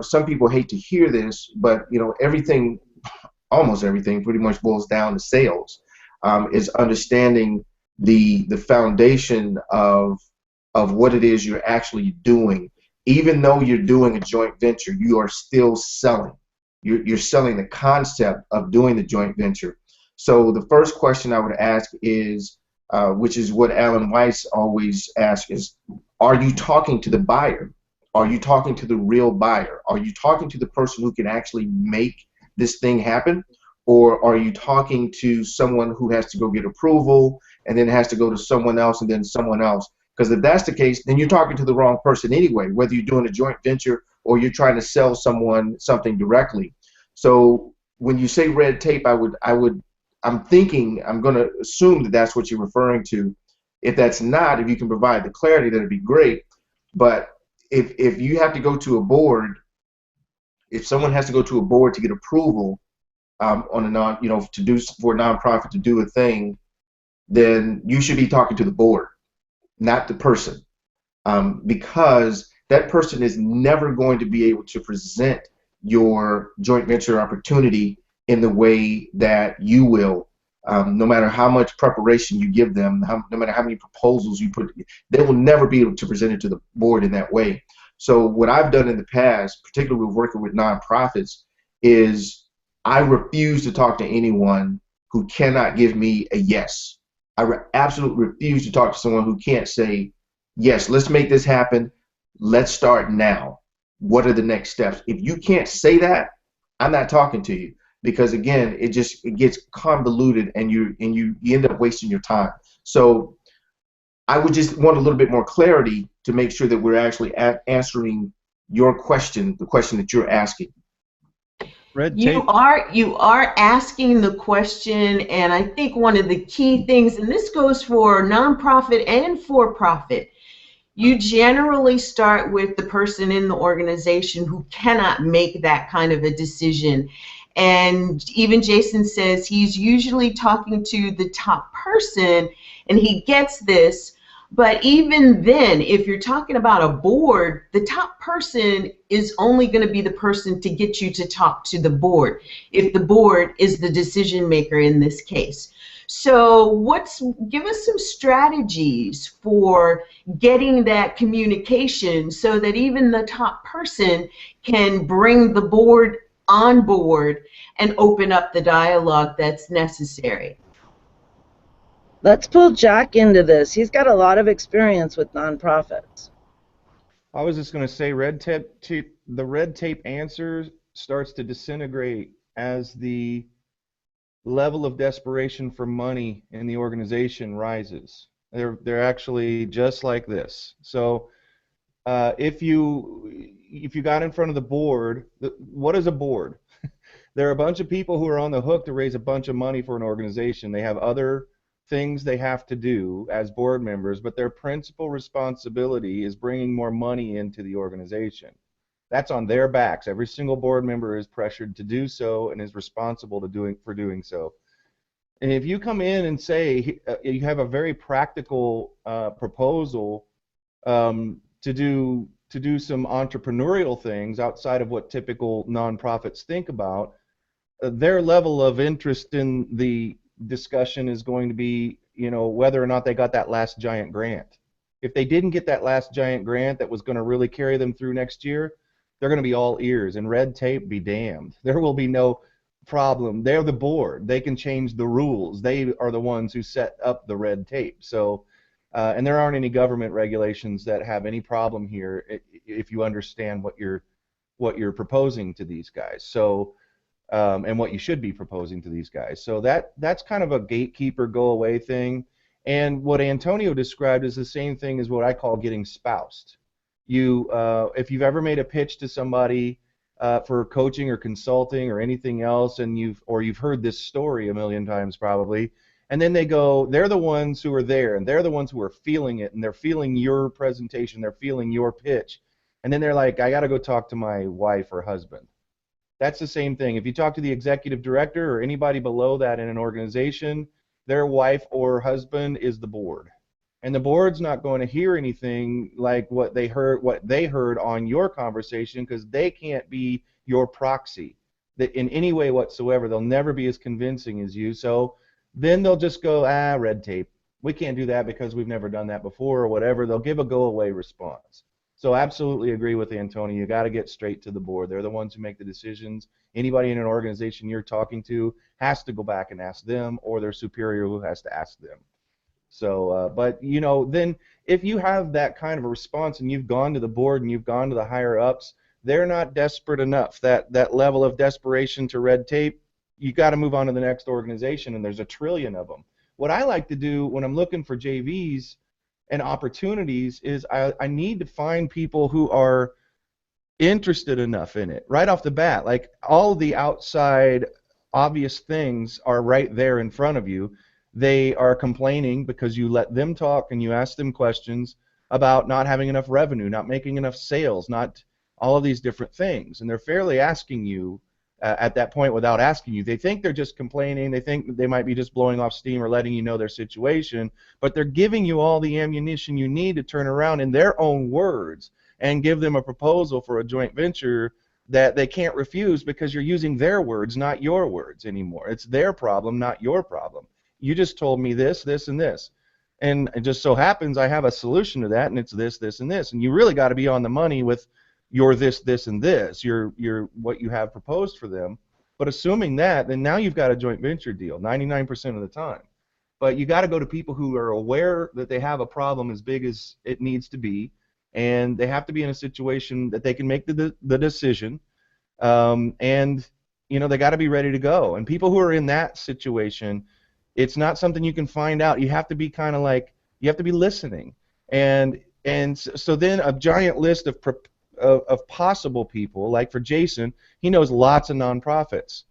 some people hate to hear this, but everything, almost everything, pretty much boils down to sales. Is understanding the foundation of what it is you're actually doing. Even though you're doing a joint venture, you are still selling. You're selling the concept of doing the joint venture. So the first question I would ask is, which is what Alan Weiss always asks, is, are you talking to the buyer? Are you talking to the real buyer? Are you talking to the person who can actually make this thing happen? Or are you talking to someone who has to go get approval and then has to go to someone else and then someone else? Because if that's the case, then you're talking to the wrong person anyway, whether you're doing a joint venture or you're trying to sell someone something directly. So when you say red tape, I'm going to assume that that's what you're referring to. If that's not, if you can provide the clarity, that'd be great. But if you have to go to a board, if someone has to go to a board to get approval, on a to do for a nonprofit to do a thing, then you should be talking to the board, not the person, because that person is never going to be able to present your joint venture opportunity in the way that you will. No matter how much preparation you give them, no matter how many proposals you put, they will never be able to present it to the board in that way. So what I've done in the past, particularly with working with nonprofits, is I refuse to talk to anyone who cannot give me a yes. I absolutely refuse to talk to someone who can't say, yes, let's make this happen. Let's start now. What are the next steps? If you can't say that, I'm not talking to you, because again, it gets convoluted and you end up wasting your time. So I would just want a little bit more clarity to make sure that we're actually answering your question, the question that you're asking. Red tape. You are asking the question, and I think one of the key things, and this goes for nonprofit and for-profit, you generally start with the person in the organization who cannot make that kind of a decision. And even Jason says he's usually talking to the top person, and he gets this. But even then, if you're talking about a board, the top person is only going to be the person to get you to talk to the board, if the board is the decision maker in this case. So give us some strategies for getting that communication so that even the top person can bring the board on board and open up the dialogue that's necessary. Let's pull Jack into this. He's got a lot of experience with nonprofits. I was just going to say, the red tape answer starts to disintegrate as the level of desperation for money in the organization rises. They're actually just like this. So if you got in front of the board, what is a board? There are a bunch of people who are on the hook to raise a bunch of money for an organization. They have other things they have to do as board members, but their principal responsibility is bringing more money into the organization. That's on their backs. Every single board member is pressured to do so and is responsible for doing so. And if you come in and say you have a very practical proposal to do some entrepreneurial things outside of what typical nonprofits think about, their level of interest in the discussion is going to be, whether or not they got that last giant grant. If they didn't get that last giant grant that was going to really carry them through next year, they're going to be all ears, and red tape be damned. There will be no problem. They're the board. They can change the rules. They are the ones who set up the red tape. So, and there aren't any government regulations that have any problem here if you understand what you're proposing to these guys. So, and what you should be proposing to these guys. So that's kind of a gatekeeper go away thing. And what Antonio described is the same thing as what I call getting spoused. If you've ever made a pitch to somebody for coaching or consulting or anything else, and you've heard this story a million times probably, And then they go, they're the ones who are there, and they're the ones who are feeling it, and they're feeling your presentation, they're feeling your pitch. And then they're like, I got to go talk to my wife or husband. That's the same thing. If you talk to the executive director or anybody below that in an organization, their wife or husband is the board. And the board's not going to hear anything like what they heard on your conversation, because they can't be your proxy that in any way whatsoever. They'll never be as convincing as you. So then they'll just go, red tape. We can't do that because we've never done that before or whatever. They'll give a go-away response. So absolutely agree with Antonio. You got to get straight to the board. They're the ones who make the decisions. Anybody in an organization you're talking to has to go back and ask them, or their superior who has to ask them. So, but you know, then if you have that kind of a response and you've gone to the board and you've gone to the higher ups, they're not desperate enough. That level of desperation to red tape, you got to move on to the next organization, and there's a trillion of them. What I like to do when I'm looking for JVs and opportunities is I need to find people who are interested enough in it right off the bat. Like, all the outside obvious things are right there in front of you. They are complaining because you let them talk and you ask them questions about not having enough revenue, not making enough sales, not all of these different things. And they're fairly asking you at that point without asking you. They think they're just complaining. They think they might be just blowing off steam or letting you know their situation, but they're giving you all the ammunition you need to turn around in their own words and give them a proposal for a joint venture that they can't refuse, because you're using their words, not your words anymore. It's their problem, not your problem. You just told me this, this, and this. And it just so happens I have a solution to that, and it's this, this, and this. And you really got to be on the money with your this, this, and this, your what you have proposed for them. But assuming that, then now you've got a joint venture deal 99% of the time. But you got to go to people who are aware that they have a problem as big as it needs to be, and they have to be in a situation that they can make the decision, and you know, they got to be ready to go. And people who are in that situation, it's not something you can find out. You have to be kind of like, you have to be listening. And so then a giant list of possible people, like for Jason, he knows lots of nonprofits,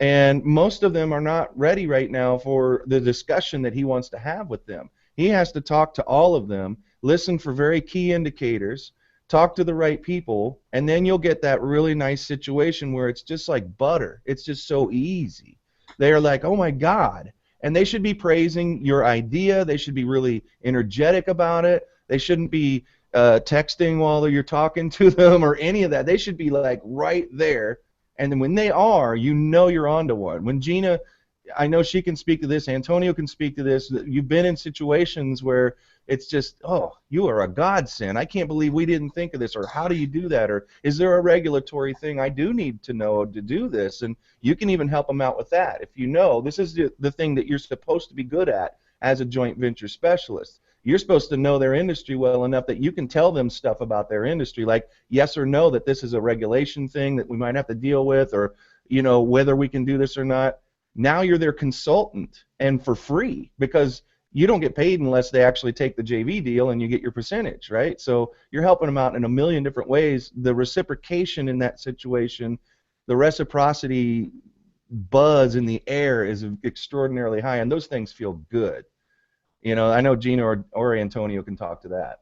and most of them are not ready right now for the discussion that he wants to have with them. He has to talk to all of them, listen for very key indicators, talk to the right people, and then you'll get that really nice situation where it's just like butter. It's just so easy. They're like, oh my God. And they should be praising your idea. They should be really energetic about it. They shouldn't be texting while you're talking to them or any of that. They should be like right there. And then when they are, you know you're onto one. When Gina, I know she can speak to this, Antonio can speak to this, you've been in situations where it's just, oh, you are a godsend. I can't believe we didn't think of this, or how do you do that, or is there a regulatory thing I do need to know to do this? And you can even help them out with that. If you know this is the thing that you're supposed to be good at as a joint venture specialist. You're supposed to know their industry well enough that you can tell them stuff about their industry, like yes or no, that this is a regulation thing that we might have to deal with, or you know, whether we can do this or not. Now you're their consultant, and for free, because you don't get paid unless they actually take the JV deal and you get your percentage, right? So you're helping them out in a million different ways. The reciprocation in that situation, the reciprocity buzz in the air is extraordinarily high, and those things feel good. You know, I know Gina or Antonio can talk to that.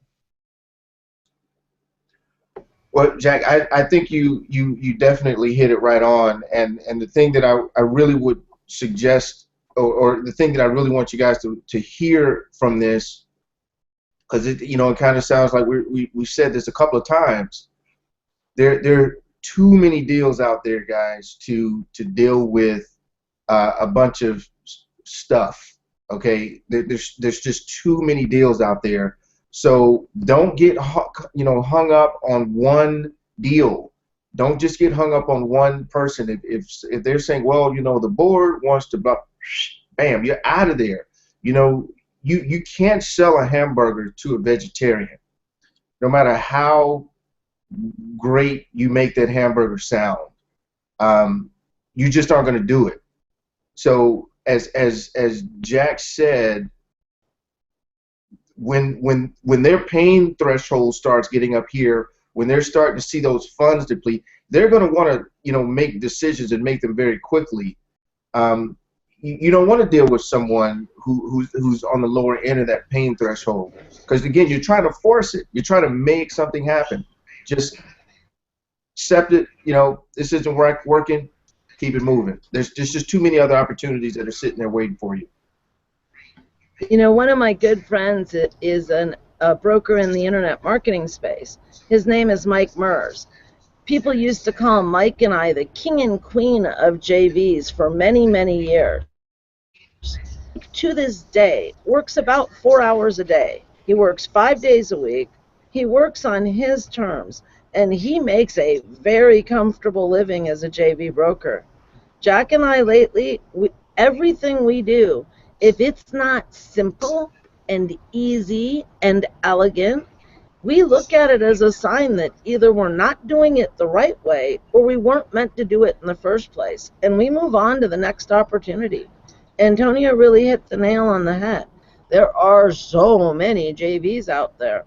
Well, Jack, I think you definitely hit it right on, and the thing that I really would suggest, or the thing that I really want you guys to hear from this, because it, you know, it kind of sounds like we said this a couple of times. There are too many deals out there, guys, to deal with a bunch of stuff. Okay, there's just too many deals out there. So don't get hung up on one deal. Don't just get hung up on one person. If they're saying, well, you know, the board wants to, blah, bam, you're out of there. You know, you can't sell a hamburger to a vegetarian, no matter how great you make that hamburger sound. You just aren't going to do it. So as Jack said, when their pain threshold starts getting up here, when they're starting to see those funds deplete, they're going to want to, you know, make decisions and make them very quickly. you don't want to deal with someone who's on the lower end of that pain threshold, because again, you're trying to force it. You're trying to make something happen. Just accept it. This isn't working. Keep it moving. There's just too many other opportunities that are sitting there waiting for you. One of my good friends is a broker in the internet marketing space. His name is Mike Mers. People used to call Mike and I the king and queen of JVs for many, many years. To this day, works about 4 hours a day. He works 5 days a week. He works on his terms, and he makes a very comfortable living as a JV broker. Jack and I lately, everything we do, if it's not simple and easy and elegant, we look at it as a sign that either we're not doing it the right way or we weren't meant to do it in the first place, and we move on to the next opportunity. Antonio really hit the nail on the head. There are so many JVs out there.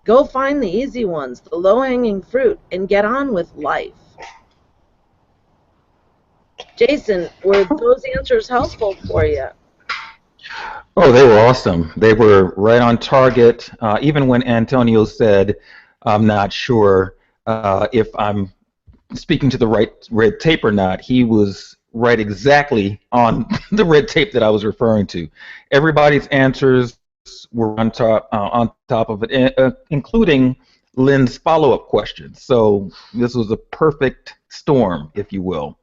Go find the easy ones, the low-hanging fruit, and get on with life. Jason, were those answers helpful for you? Oh, they were awesome. They were right on target. Even when Antonio said, I'm not sure if I'm speaking to the right red tape or not, he was right exactly on the red tape that I was referring to. Everybody's answers were on top of it, including Lynn's follow-up question. So this was a perfect storm, if you will.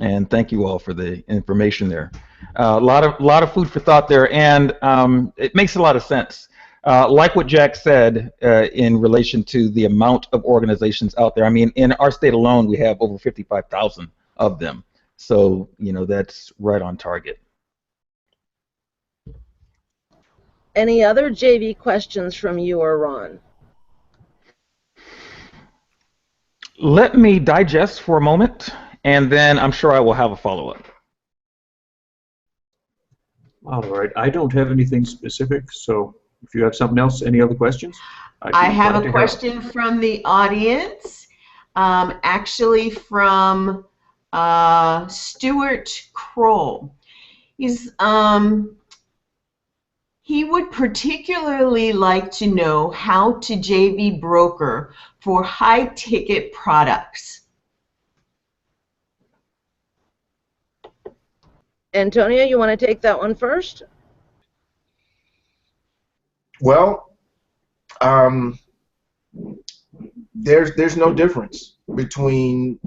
And thank you all for the information there. A lot of food for thought there, and it makes a lot of sense. Like what Jack said in relation to the amount of organizations out there. I mean, in our state alone, we have over 55,000 of them. So, that's right on target. Any other JV questions from you or Ron? Let me digest for a moment, and then I'm sure I will have a follow-up. All right. I don't have anything specific, so if you have something else, any other questions? I have a question from the audience, actually from Stuart Kroll. He would particularly like to know how to JV broker for high-ticket products. Antonio, you want to take that one first? Well, there's no difference between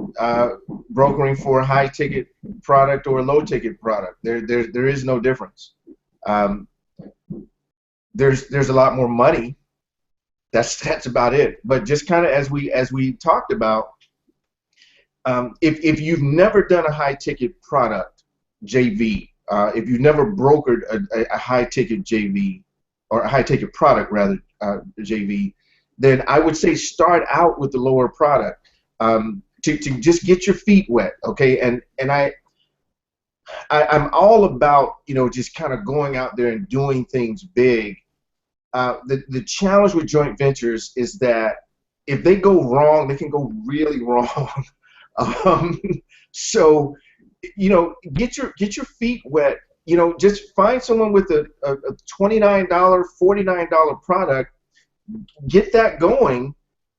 brokering for a high-ticket product or a low-ticket product. There is no difference. There's a lot more money. That's about it. But just kind of as we talked about, if you've never done a high-ticket product JV, if you've never brokered a high-ticket JV or a high-ticket product rather JV, then I would say start out with the lower product to just get your feet wet, okay? And I'm all about just kind of going out there and doing things big. The challenge with joint ventures is that if they go wrong, they can go really wrong. So get your feet wet. Just find someone with a $29, $49 product, get that going,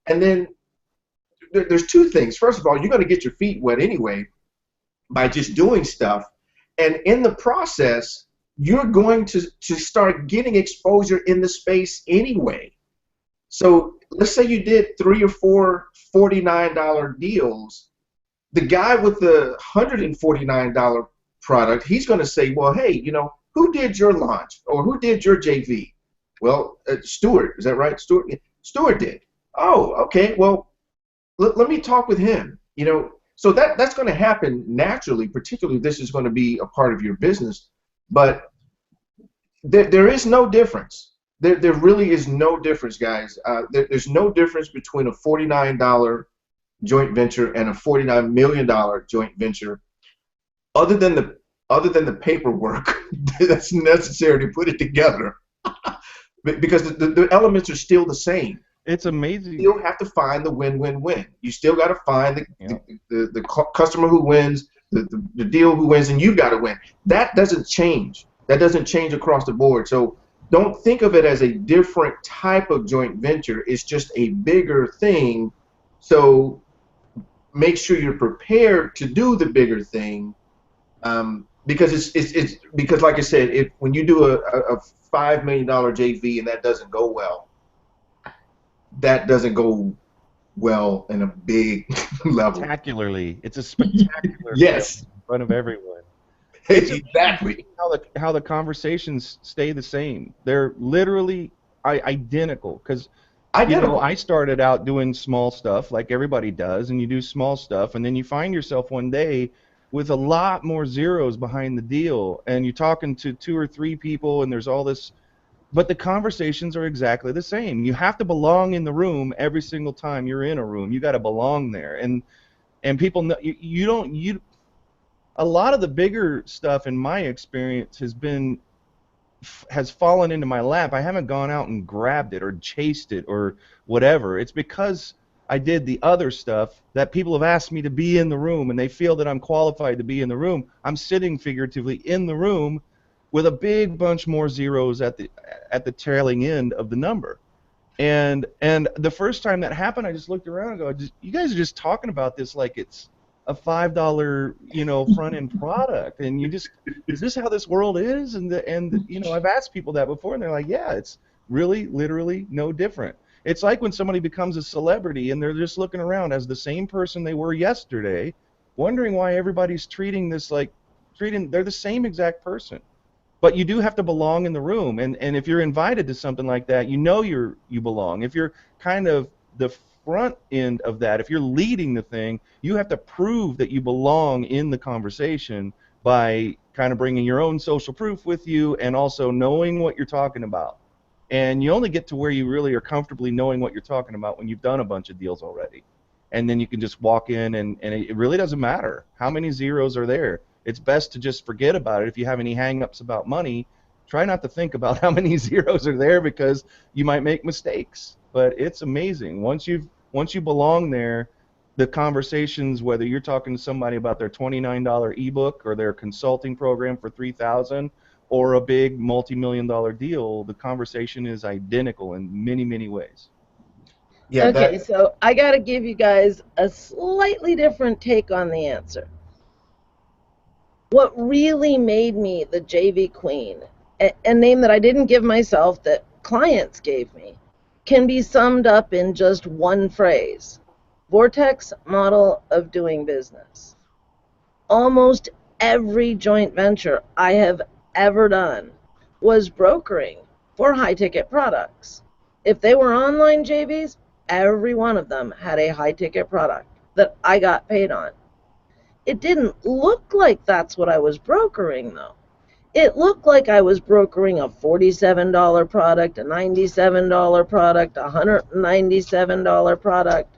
and then there's two things. First of all, you're going to get your feet wet anyway by just doing stuff, and in the process, you're going to start getting exposure in the space anyway. So let's say you did 3 or 4 $49 deals. The guy with the $149 product, he's going to say, well, hey, who did your launch or who did your JV? Well, Stuart, is that right? Stuart did. Oh, okay. Well, let me talk with him. So that's going to happen naturally, particularly if this is going to be a part of your business. But there is no difference. There really is no difference, guys. There's no difference between a $49 joint venture and a $49 million joint venture, other than the paperwork that's necessary to put it together, because the elements are still the same. It's amazing. You still have to find the win-win-win. You still got to find the customer who wins, the deal who wins, and you've got to win. That doesn't change. That doesn't change across the board. So don't think of it as a different type of joint venture. It's just a bigger thing. So make sure you're prepared to do the bigger thing, because it's because, like I said, if when you do a $5 million JV and that doesn't go well, that doesn't go well in a big level. Spectacularly, it's a spectacular Yes, in front of everyone. exactly. How the conversations stay the same. They're literally identical, because Identical. I started out doing small stuff like everybody does, and you do small stuff, and then you find yourself one day with a lot more zeros behind the deal, and you're talking to 2 or 3 people, and there's all this, but the conversations are exactly the same. You have to belong in the room every single time you're in a room. You got to belong there, and people know you don't. A lot of the bigger stuff, in my experience, has fallen into my lap. I haven't gone out and grabbed it or chased it or whatever. It's because I did the other stuff that people have asked me to be in the room, and they feel that I'm qualified to be in the room. I'm sitting figuratively in the room with a big bunch more zeros at the trailing end of the number. And the first time that happened, I just looked around and go, you guys are just talking about this like it's a $5, front end product, and is this how this world is? And I've asked people that before, and they're like, yeah, it's really literally no different. It's like when somebody becomes a celebrity and they're just looking around as the same person they were yesterday, wondering why everybody's treating they're the same exact person. But you do have to belong in the room, and if you're invited to something like that, you belong. If you're kind of the front end of that, if you're leading the thing, you have to prove that you belong in the conversation by kind of bringing your own social proof with you and also knowing what you're talking about. And you only get to where you really are comfortably knowing what you're talking about when you've done a bunch of deals already. And then you can just walk in, and it really doesn't matter how many zeros are there. It's best to just forget about it. If you have any hang-ups about money, try not to think about how many zeros are there, because you might make mistakes. But it's amazing. Once you belong there, the conversations, whether you're talking to somebody about their $29 ebook or their consulting program for $3,000 or a big multi-million-dollar deal, the conversation is identical in many, many ways. Yeah. Okay, so I got to give you guys a slightly different take on the answer. What really made me the JV queen, a name that I didn't give myself that clients gave me, can be summed up in just one phrase: vortex model of doing business. Almost every joint venture I have ever done was brokering for high-ticket products. If they were online JVs, every one of them had a high-ticket product that I got paid on. It didn't look like that's what I was brokering, though. It looked like I was brokering a $47 product, a $97 product, a $197 product.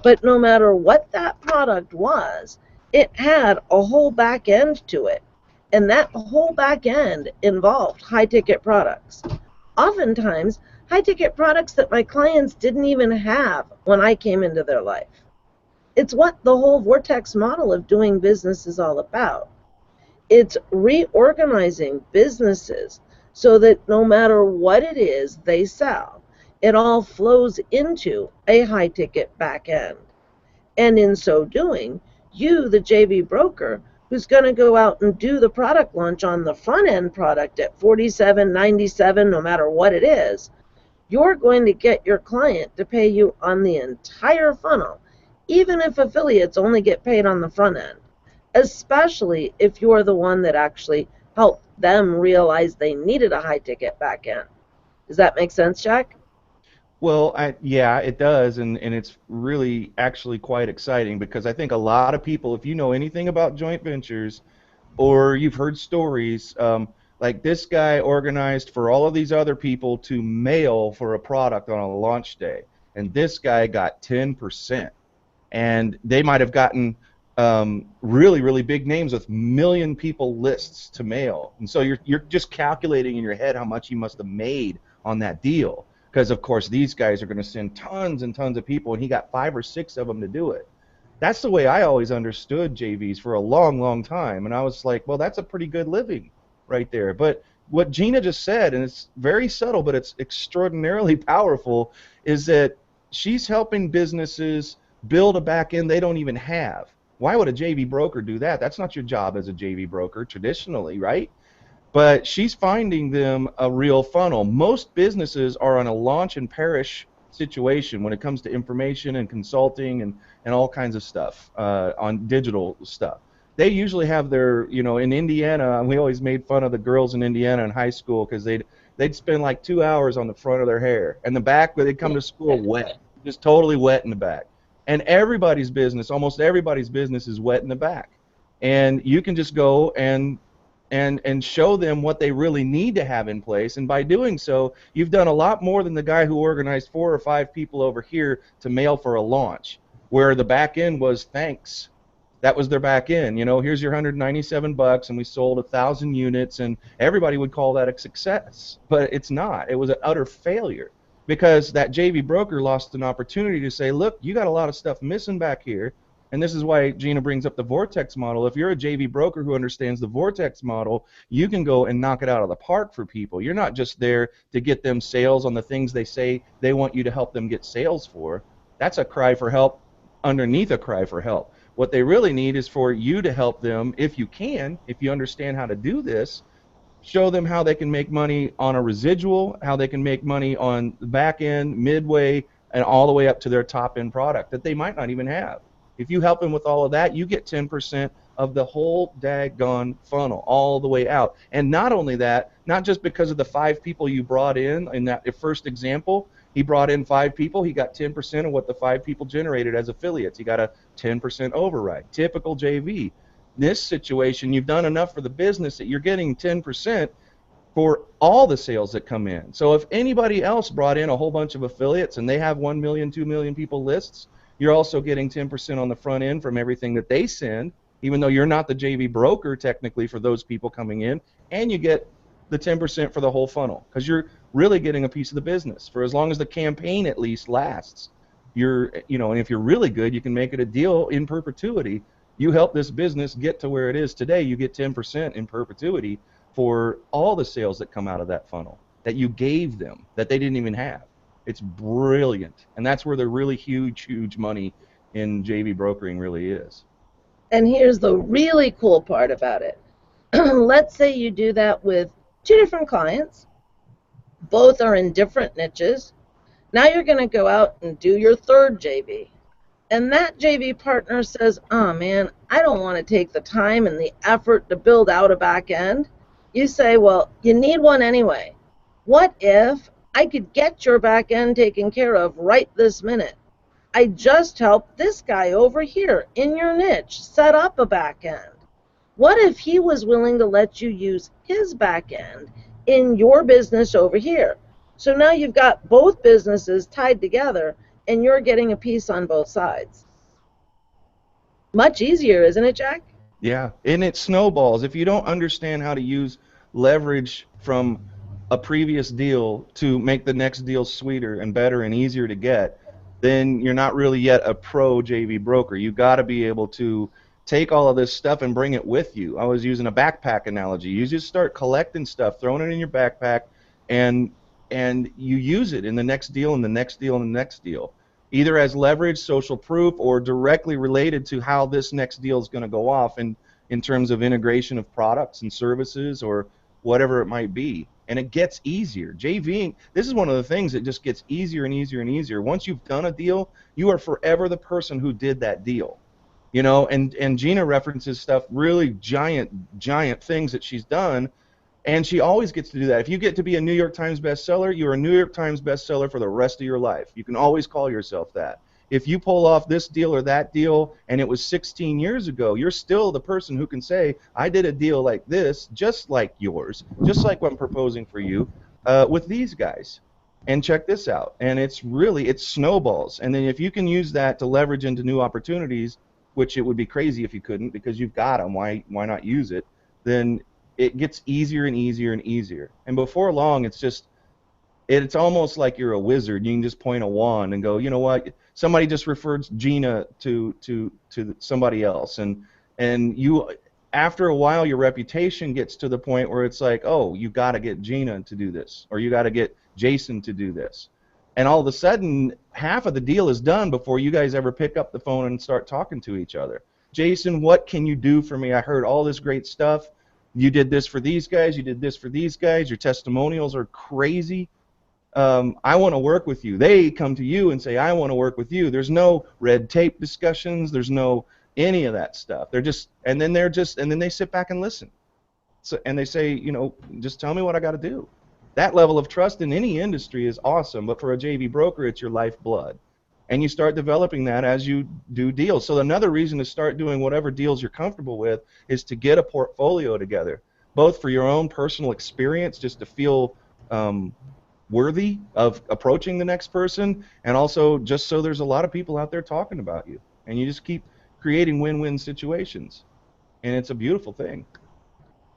But no matter what that product was, it had a whole back end to it. And that whole back end involved high-ticket products. Oftentimes, high-ticket products that my clients didn't even have when I came into their life. It's what the whole vortex model of doing business is all about. It's reorganizing businesses so that no matter what it is they sell, it all flows into a high-ticket back end. And in so doing, you, the JV broker, who's going to go out and do the product launch on the front-end product at $47.97, no matter what it is, you're going to get your client to pay you on the entire funnel, even if affiliates only get paid on the front end, especially if you're the one that actually helped them realize they needed a high-ticket back end. Does that make sense, Jack? Well, yeah, it does, and it's really actually quite exciting, because I think a lot of people, if you know anything about joint ventures or you've heard stories, like this guy organized for all of these other people to mail for a product on a launch day, and this guy got 10%. And they might have gotten really, really big names with million people lists to mail. And so you're just calculating in your head how much you must have made on that deal. Because, of course, these guys are going to send tons and tons of people, and he got 5 or 6 of them to do it. That's the way I always understood JVs for a long, long time. And I was like, well, that's a pretty good living right there. But what Gina just said, and it's very subtle, but it's extraordinarily powerful, is that she's helping businesses build a back end they don't even have. Why would a JV broker do that? That's not your job as a JV broker traditionally, right? But she's finding them a real funnel. Most businesses are on a launch and perish situation when it comes to information and consulting and all kinds of stuff on digital stuff. They usually have their, in Indiana, we always made fun of the girls in Indiana in high school because they'd spend like 2 hours on the front of their hair, and the back, where they'd come to school wet, just totally wet in the back. And everybody's business, almost everybody's business, is wet in the back. And you can just go and show them what they really need to have in place, and by doing so, you've done a lot more than the guy who organized 4 or 5 people over here to mail for a launch, where the back end was thanks. That was their back end. Here's your $197, and we sold 1,000 units, and everybody would call that a success, but it's not. It was an utter failure because that JV broker lost an opportunity to say, look, you got a lot of stuff missing back here. And this is why Gina brings up the vortex model. If you're a JV broker who understands the vortex model, you can go and knock it out of the park for people. You're not just there to get them sales on the things they say they want you to help them get sales for. That's a cry for help underneath a cry for help. What they really need is for you to help them, if you can, if you understand how to do this, show them how they can make money on a residual, how they can make money on the back end, midway, and all the way up to their top end product that they might not even have. If you help them with all of that, you get 10% of the whole daggone funnel all the way out. And not only that, not just because of the 5 people you brought in that first example, he brought in 5 people, he got 10% of what the 5 people generated as affiliates. He got a 10% override. Typical JV. In this situation, you've done enough for the business that you're getting 10% for all the sales that come in. So if anybody else brought in a whole bunch of affiliates and they have 1 million, 2 million people lists, you're also getting 10% on the front end from everything that they send, even though you're not the JV broker technically for those people coming in, and you get the 10% for the whole funnel because you're really getting a piece of the business for as long as the campaign at least lasts. And if you're really good, you can make it a deal in perpetuity. You help this business get to where it is today, you get 10% in perpetuity for all the sales that come out of that funnel that you gave them that they didn't even have. It's brilliant, and that's where the really huge money in JV brokering really is. And here's the really cool part about it. Let's say you do that with 2 different clients. Both are in different niches. Now you're going to go out and do your 3rd JV. And that JV partner says, oh man, I don't want to take the time and the effort to build out a back end. You say, well, you need one anyway. What if I could get your back end taken care of right this minute? I just helped this guy over here in your niche set up a back end. What if he was willing to let you use his back end in your business over here? So now you've got both businesses tied together and you're getting a piece on both sides. Much easier, isn't it, Jack? Yeah, and it snowballs. If you don't understand how to use leverage from a previous deal to make the next deal sweeter and better and easier to get, then you're not really yet a pro JV broker. You got to be able to take all of this stuff and bring it with you. I was using a backpack analogy. You just start collecting stuff, throwing it in your backpack, and you use it in the next deal and the next deal and the next deal, either as leverage, social proof, or directly related to how this next deal is going to go off in terms of integration of products and services or whatever it might be. And it gets easier. JVing, this is one of the things that just gets easier and easier and easier. Once you've done a deal, you are forever the person who did that deal. And Gina references stuff, really giant things that she's done, and she always gets to do that. If you get to be a New York Times bestseller, you're a New York Times bestseller for the rest of your life. You can always call yourself that. If you pull off this deal or that deal and it was 16 years ago, you're still the person who can say, I did a deal like this, just like yours, just like what I'm proposing for you, with these guys. And check this out. And it snowballs. And then if you can use that to leverage into new opportunities, which it would be crazy if you couldn't because you've got them, why not use it, then it gets easier and easier and easier. And before long, it's it's almost like you're a wizard. You can just point a wand and go, you know what? Somebody just referred Gina to somebody else, and you, after a while, your reputation gets to the point where it's like, oh, you got to get Gina to do this, or you got to get Jason to do this, and all of a sudden, half of the deal is done before you guys ever pick up the phone and start talking to each other. Jason, what can you do for me? I heard all this great stuff. You did this for these guys. You did this for these guys. Your testimonials are crazy. I want to work with you. They come to you and say, I want to work with you. There's no red tape discussions. There's no any of that stuff. And then they sit back and listen. So, and they say, you know, just tell me what I got to do. That level of trust in any industry is awesome, but for a JV broker, it's your lifeblood. And you start developing that as you do deals. So another reason to start doing whatever deals you're comfortable with is to get a portfolio together, both for your own personal experience, just to feel worthy of approaching the next person, and also just so there's a lot of people out there talking about you. And you just keep creating win-win situations. And it's a beautiful thing.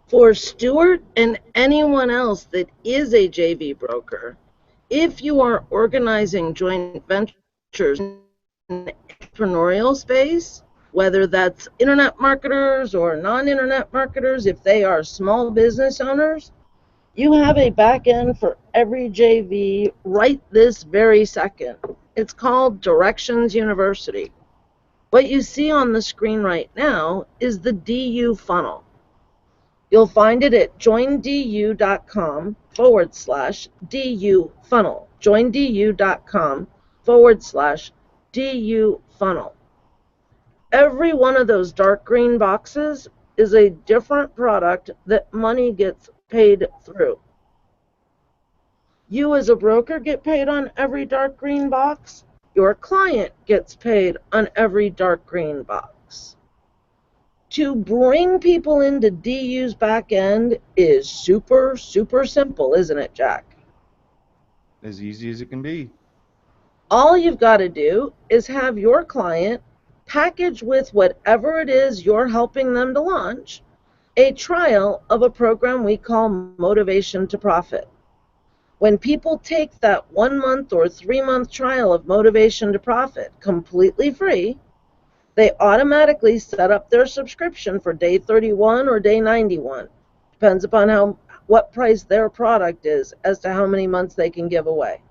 For Stuart and anyone else that is a JV broker, if you are organizing joint ventures in the entrepreneurial space, whether that's internet marketers or non-internet marketers, if they are small business owners, you have a back end for every JV right this very second. It's called Directions University. What you see on the screen right now is the DU funnel. You'll find it at joindu.com/DU funnel. joindu.com/DU funnel. Every one of those dark green boxes is a different product that money gets paid through. You as a broker get paid on every dark green box. Your client gets paid on every dark green box. To bring people into DU's back end is super, super simple, isn't it, Jack? As easy as it can be. All you've got to do is have your client package with whatever it is you're helping them to launch a trial of a program we call Motivation to Profit. When people take that 1 month or 3 month trial of Motivation to Profit completely free, they automatically set up their subscription for day 31 or day 91. Depends upon what price their product is as to how many months they can give away.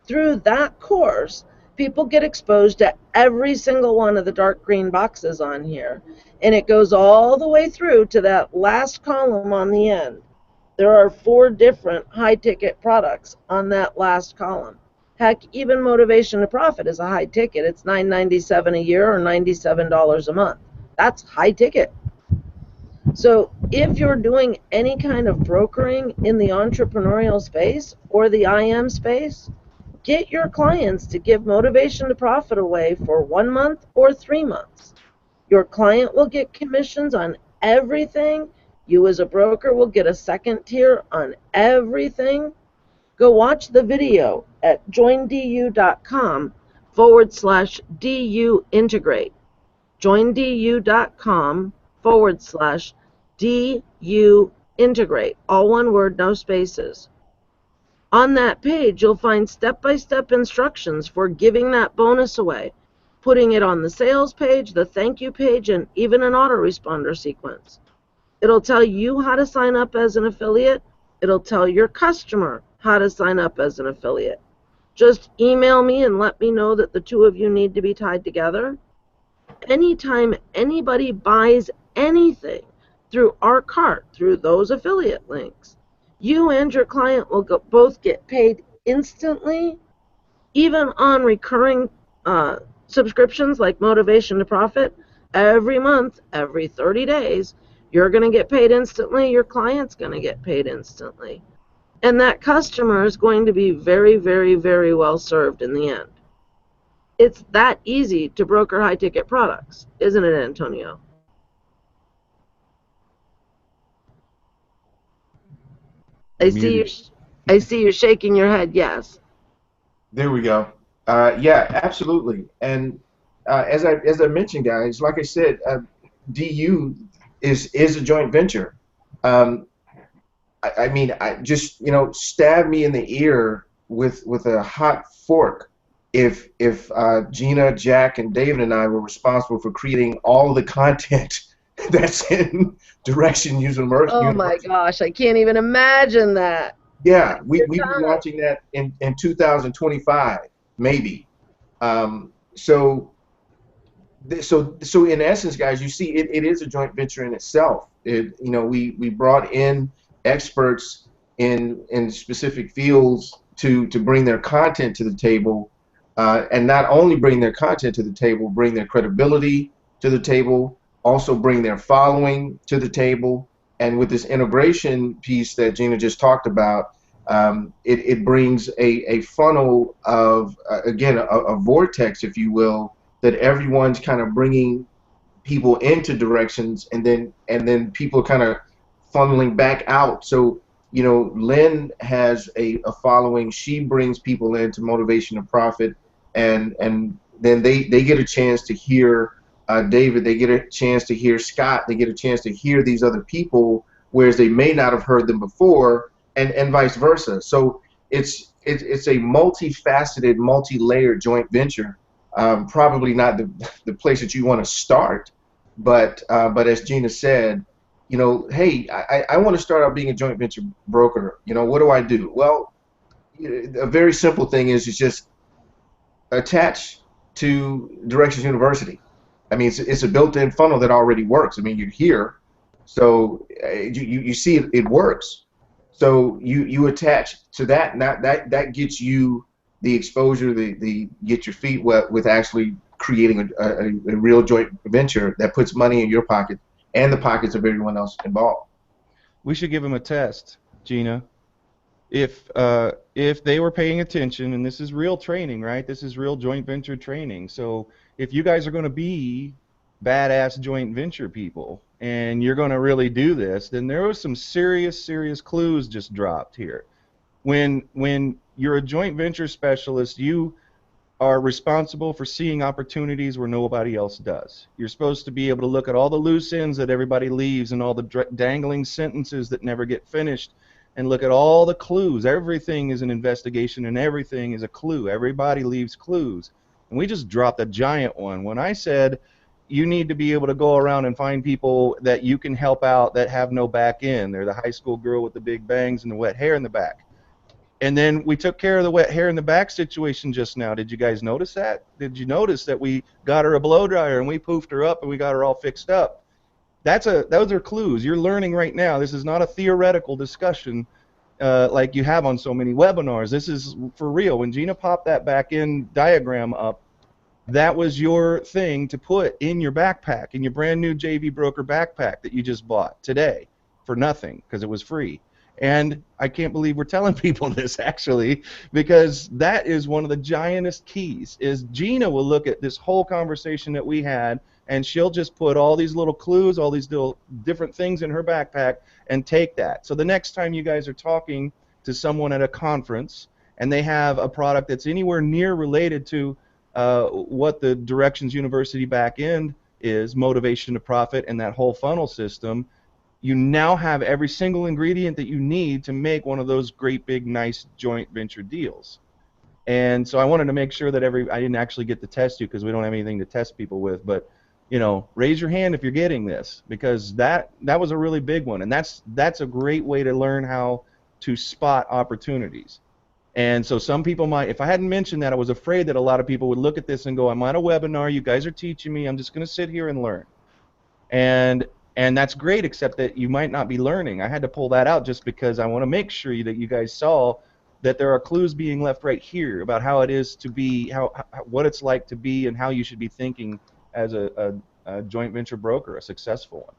Through that course, people get exposed to every single one of the dark green boxes on here, and it goes all the way through to that last column on the end. There are 4 different high-ticket products on that last column. Heck, even Motivation to Profit is a high ticket. It's $9.97 a year or $97 a month. That's high ticket. So if you're doing any kind of brokering in the entrepreneurial space or the IM space, get your clients to give Motivation to Profit away for 1 month or 3 months. Your client will get commissions on everything. You as a broker will get a second tier on everything. Go watch the video at joindu.com/DU integrate. joindu.com/DU integrate. All one word, no spaces. On that page, you'll find step-by-step instructions for giving that bonus away, putting it on the sales page, the thank you page, and even an autoresponder sequence. It'll tell you how to sign up as an affiliate. It'll tell your customer how to sign up as an affiliate. Just email me and let me know that the two of you need to be tied together. Anytime anybody buys anything through our cart, through those affiliate links, you and your client will both get paid instantly, even on recurring subscriptions like Motivation to Profit. Every month, every 30 days, you're going to get paid instantly. Your client's going to get paid instantly. And that customer is going to be very, very, very well served in the end. It's that easy to broker high-ticket products, isn't it, Antonio? I see you shaking your head, yes. There we go. Yeah, absolutely. And as I mentioned, guys, like I said, DU is a joint venture. I mean, I just, stab me in the ear with a hot fork if Gina, Jack, and David and I were responsible for creating all the content that's in Directions Oh my University. gosh, I can't even imagine that. Yeah, we'd Good be time. launching that in 2025, maybe. So in essence, guys, you see, it is a joint venture in itself. We brought in experts in specific fields to bring their content to the table, and not only bring their content to the table, bring their credibility to the table, also bring their following to the table. And with this integration piece that Gina just talked about, it brings a funnel of, again, a vortex, if you will, that everyone's kind of bringing people into Directions, and then people kind of funneling back out. So Lynn has a following. She brings people into Motivation to Profit, and then they get a chance to hear David. They get a chance to hear Scott. They get a chance to hear these other people, whereas they may not have heard them before, and vice versa. So it's a multifaceted, multi-layered joint venture. Probably not the place that you want to start, but as Gina said, hey, I want to start out being a joint venture broker. What do I do? Well, a very simple thing is just attach to Directions University. I mean, it's a built-in funnel that already works. I mean, you're here, so you see it works. So you attach to that, and that gets you the exposure, the get your feet wet with actually creating a real joint venture that puts money in your pocket and the pockets of everyone else involved. We should give them a test, Gina. If they were paying attention, and this is real training, right? This is real joint venture training. So if you guys are going to be badass joint venture people and you're going to really do this, then there was some serious clues just dropped here. When you're a joint venture specialist, you are responsible for seeing opportunities where nobody else does. You're supposed to be able to look at all the loose ends that everybody leaves and all the dangling sentences that never get finished, and look at all the clues. Everything is an investigation and everything is a clue. Everybody leaves clues. And we just dropped a giant one. When I said you need to be able to go around and find people that you can help out that have no back end. They're the high school girl with the big bangs and the wet hair in the back. And then we took care of the wet hair in the back situation just now. Did you guys notice that? Did you notice that we got her a blow dryer and we poofed her up and we got her all fixed up? Those are clues. You're learning right now. This is not a theoretical discussion like you have on so many webinars. This is for real. When Gina popped that back end diagram up, that was your thing to put in your backpack, in your brand new JV Broker backpack that you just bought today for nothing because it was free. And I can't believe we're telling people this, actually, because that is one of the giantest keys. Is Gina will look at this whole conversation that we had, and she'll just put all these little clues, all these little different things in her backpack and take that. So the next time you guys are talking to someone at a conference and they have a product that's anywhere near related to what the Directions University back end is, Motivation to Profit, and that whole funnel system, you now have every single ingredient that you need to make one of those great big nice joint venture deals. And so I wanted to make sure that I didn't actually get to test you because we don't have anything to test people with, but raise your hand if you're getting this, because that was a really big one, and that's a great way to learn how to spot opportunities. And so some people might, if I hadn't mentioned that, I was afraid that a lot of people would look at this and go, I'm on a webinar, you guys are teaching me, I'm just going to sit here and learn. And that's great, except that you might not be learning. I had to pull that out just because I want to make sure that you guys saw that there are clues being left right here about how it is to be, what it's like to be, and how you should be thinking as a joint venture broker, a successful one.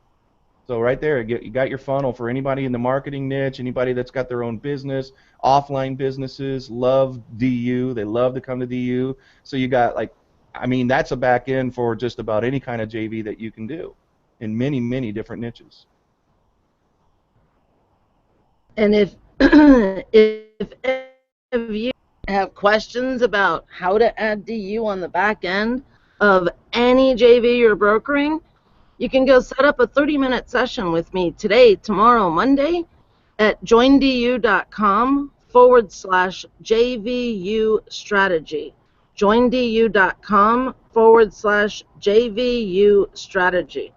So right there, you got your funnel for anybody in the marketing niche, anybody that's got their own business, offline businesses, love DU, they love to come to DU. So you got, like, I mean, that's a back end for just about any kind of JV that you can do in many, many different niches. And if you have questions about how to add DU on the back end of any JV you're brokering, you can go set up a 30-minute session with me today, tomorrow, Monday, at joindu.com/JVU strategy. joindu.com/JVU strategy.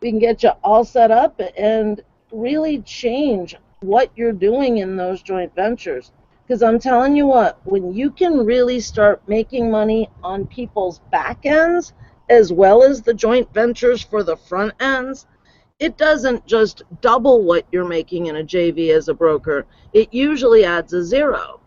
We can get you all set up and really change what you're doing in those joint ventures. Because I'm telling you what, when you can really start making money on people's back ends as well as the joint ventures for the front ends, it doesn't just double what you're making in a JV as a broker. It usually adds a zero.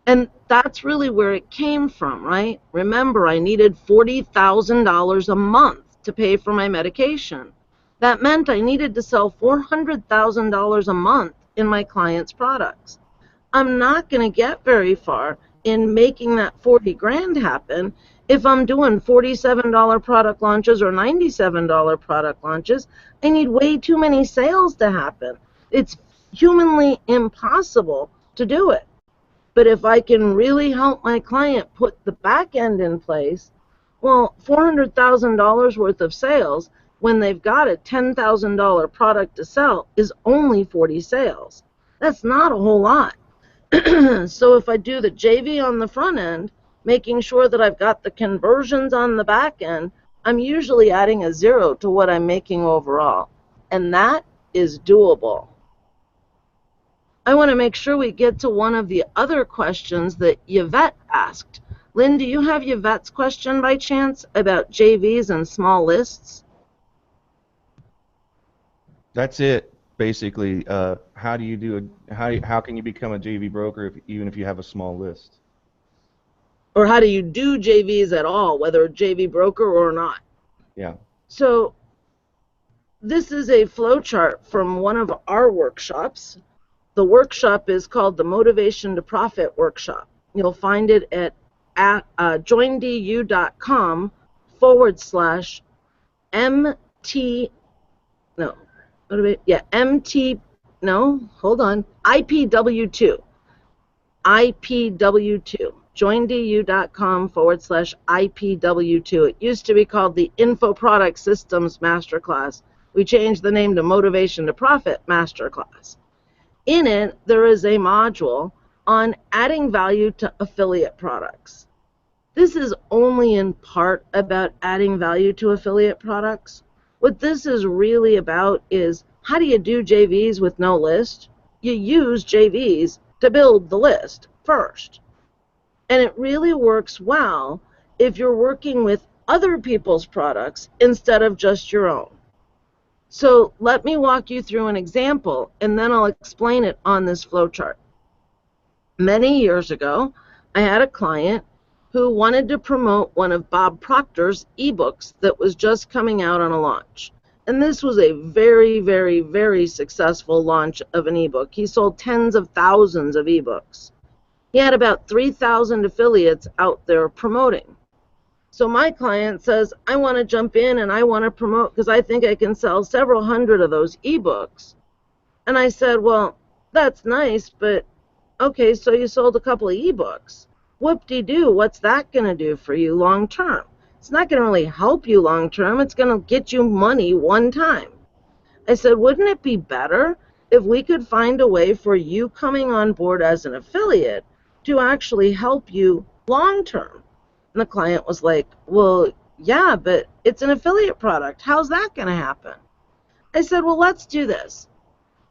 And that's really where it came from, right? Remember, I needed $40,000 a month to pay for my medication. That meant I needed to sell $400,000 a month in my clients' products. I'm not going to get very far in making that 40 grand happen if I'm doing $47 product launches or $97 product launches. I need way too many sales to happen. It's humanly impossible to do it. But if I can really help my client put the back end in place, well, $400,000 worth of sales when they've got a $10,000 product to sell is only 40 sales. That's not a whole lot. So if I do the JV on the front end, making sure that I've got the conversions on the back end, I'm usually adding a zero to what I'm making overall. And that is doable. I want to make sure we get to one of the other questions that Yvette asked. Lynn, do you have Yvette's question by chance about JVs and small lists? That's it, basically. How do you do how can you become a JV broker even if you have a small list? Or how do you do JVs at all, whether a JV broker or not? Yeah. So this is a flow chart from one of our workshops. The workshop is called the Motivation to Profit Workshop. You'll find it at joindu.com/MT, no, MT, no, hold on, IPW2. IPW2. joindu.com/IPW2. It used to be called the Info Product Systems Masterclass. We changed the name to Motivation to Profit Masterclass. In it, there is a module on adding value to affiliate products. This is only in part about adding value to affiliate products. What this is really about is, how do you do JVs with no list? You use JVs to build the list first. And it really works well if you're working with other people's products instead of just your own. So let me walk you through an example, and then I'll explain it on this flowchart. Many years ago, I had a client who wanted to promote one of Bob Proctor's ebooks that was just coming out on a launch. And this was a very, very, very successful launch of an ebook. He sold tens of thousands of ebooks. He had about 3,000 affiliates out there promoting. So my client says, I want to jump in and I want to promote because I think I can sell several hundred of those ebooks. And I said, well, that's nice, but okay, so you sold a couple of ebooks. Whoop-de-doo, what's that going to do for you long term? It's not going to really help you long term. It's going to get you money one time. I said, wouldn't it be better if we could find a way for you coming on board as an affiliate to actually help you long term? And the client was like, well, yeah, but it's an affiliate product. How's that going to happen? I said, well, let's do this.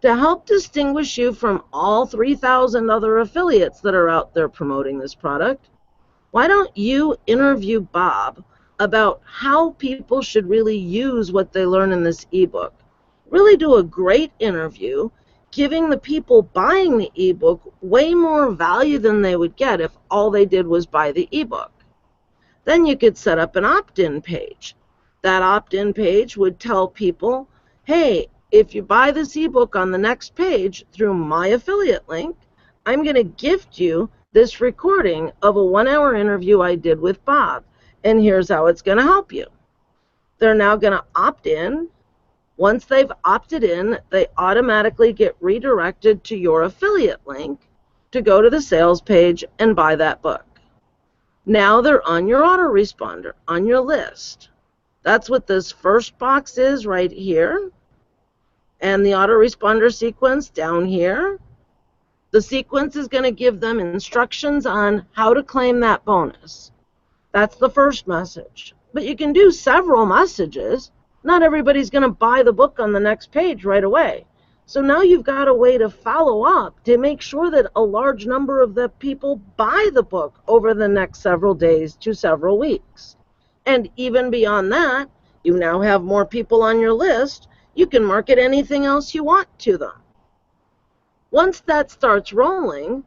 To help distinguish you from all 3,000 other affiliates that are out there promoting this product, why don't you interview Bob about how people should really use what they learn in this ebook? Really do a great interview, giving the people buying the ebook way more value than they would get if all they did was buy the ebook. Then you could set up an opt-in page. That opt-in page would tell people, hey, if you buy this ebook on the next page through my affiliate link, I'm going to gift you this recording of a 1-hour interview I did with Bob, and here's how it's going to help you. They're now going to opt in. Once they've opted in, they automatically get redirected to your affiliate link to go to the sales page and buy that book. Now they're on your autoresponder, on your list. That's what this first box is right here. And the autoresponder sequence down here, the sequence is going to give them instructions on how to claim that bonus. That's the first message. But you can do several messages. Not everybody's going to buy the book on the next page right away. So now you've got a way to follow up to make sure that a large number of the people buy the book over the next several days to several weeks. And even beyond that, you now have more people on your list. You can market anything else you want to them. Once that starts rolling,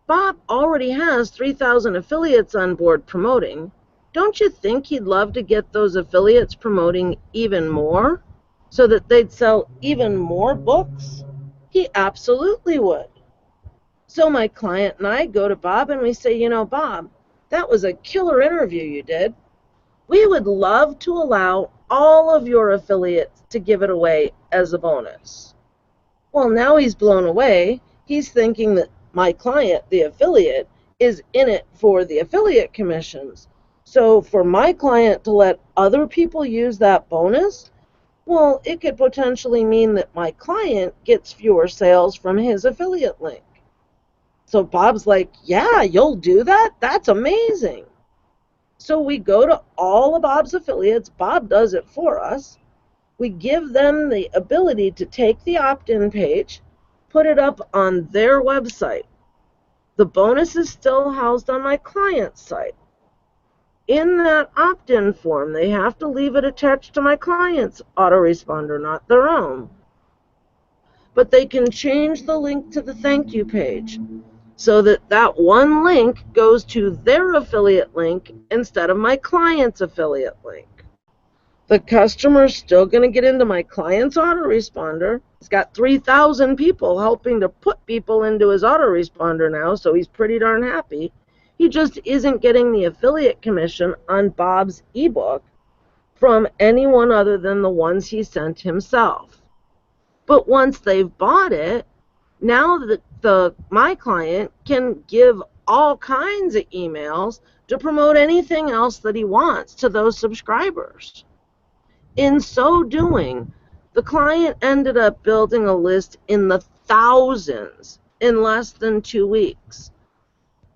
Bob already has 3,000 affiliates on board promoting. Don't you think he'd love to get those affiliates promoting even more so that they'd sell even more books? He absolutely would. So my client and I go to Bob and we say, you know, Bob, that was a killer interview you did. We would love to allow all of your affiliates to give it away as a bonus. Well, now he's blown away. He's thinking that my client, the affiliate, is in it for the affiliate commissions. So for my client to let other people use that bonus, well, it could potentially mean that my client gets fewer sales from his affiliate link. So Bob's like, yeah, you'll do that? That's amazing. So we go to all of Bob's affiliates. Bob does it for us. We give them the ability to take the opt-in page, put it up on their website. The bonus is still housed on my client's site. In that opt-in form, they have to leave it attached to my client's autoresponder, not their own. But they can change the link to the thank you page so that that one link goes to their affiliate link instead of my client's affiliate link. The customer's still going to get into my client's autoresponder. He's got 3,000 people helping to put people into his autoresponder now, so he's pretty darn happy. He just isn't getting the affiliate commission on Bob's ebook from anyone other than the ones he sent himself. But once they've bought it, now my client can give all kinds of emails to promote anything else that he wants to those subscribers. In so doing, the client ended up building a list in the thousands in less than 2 weeks.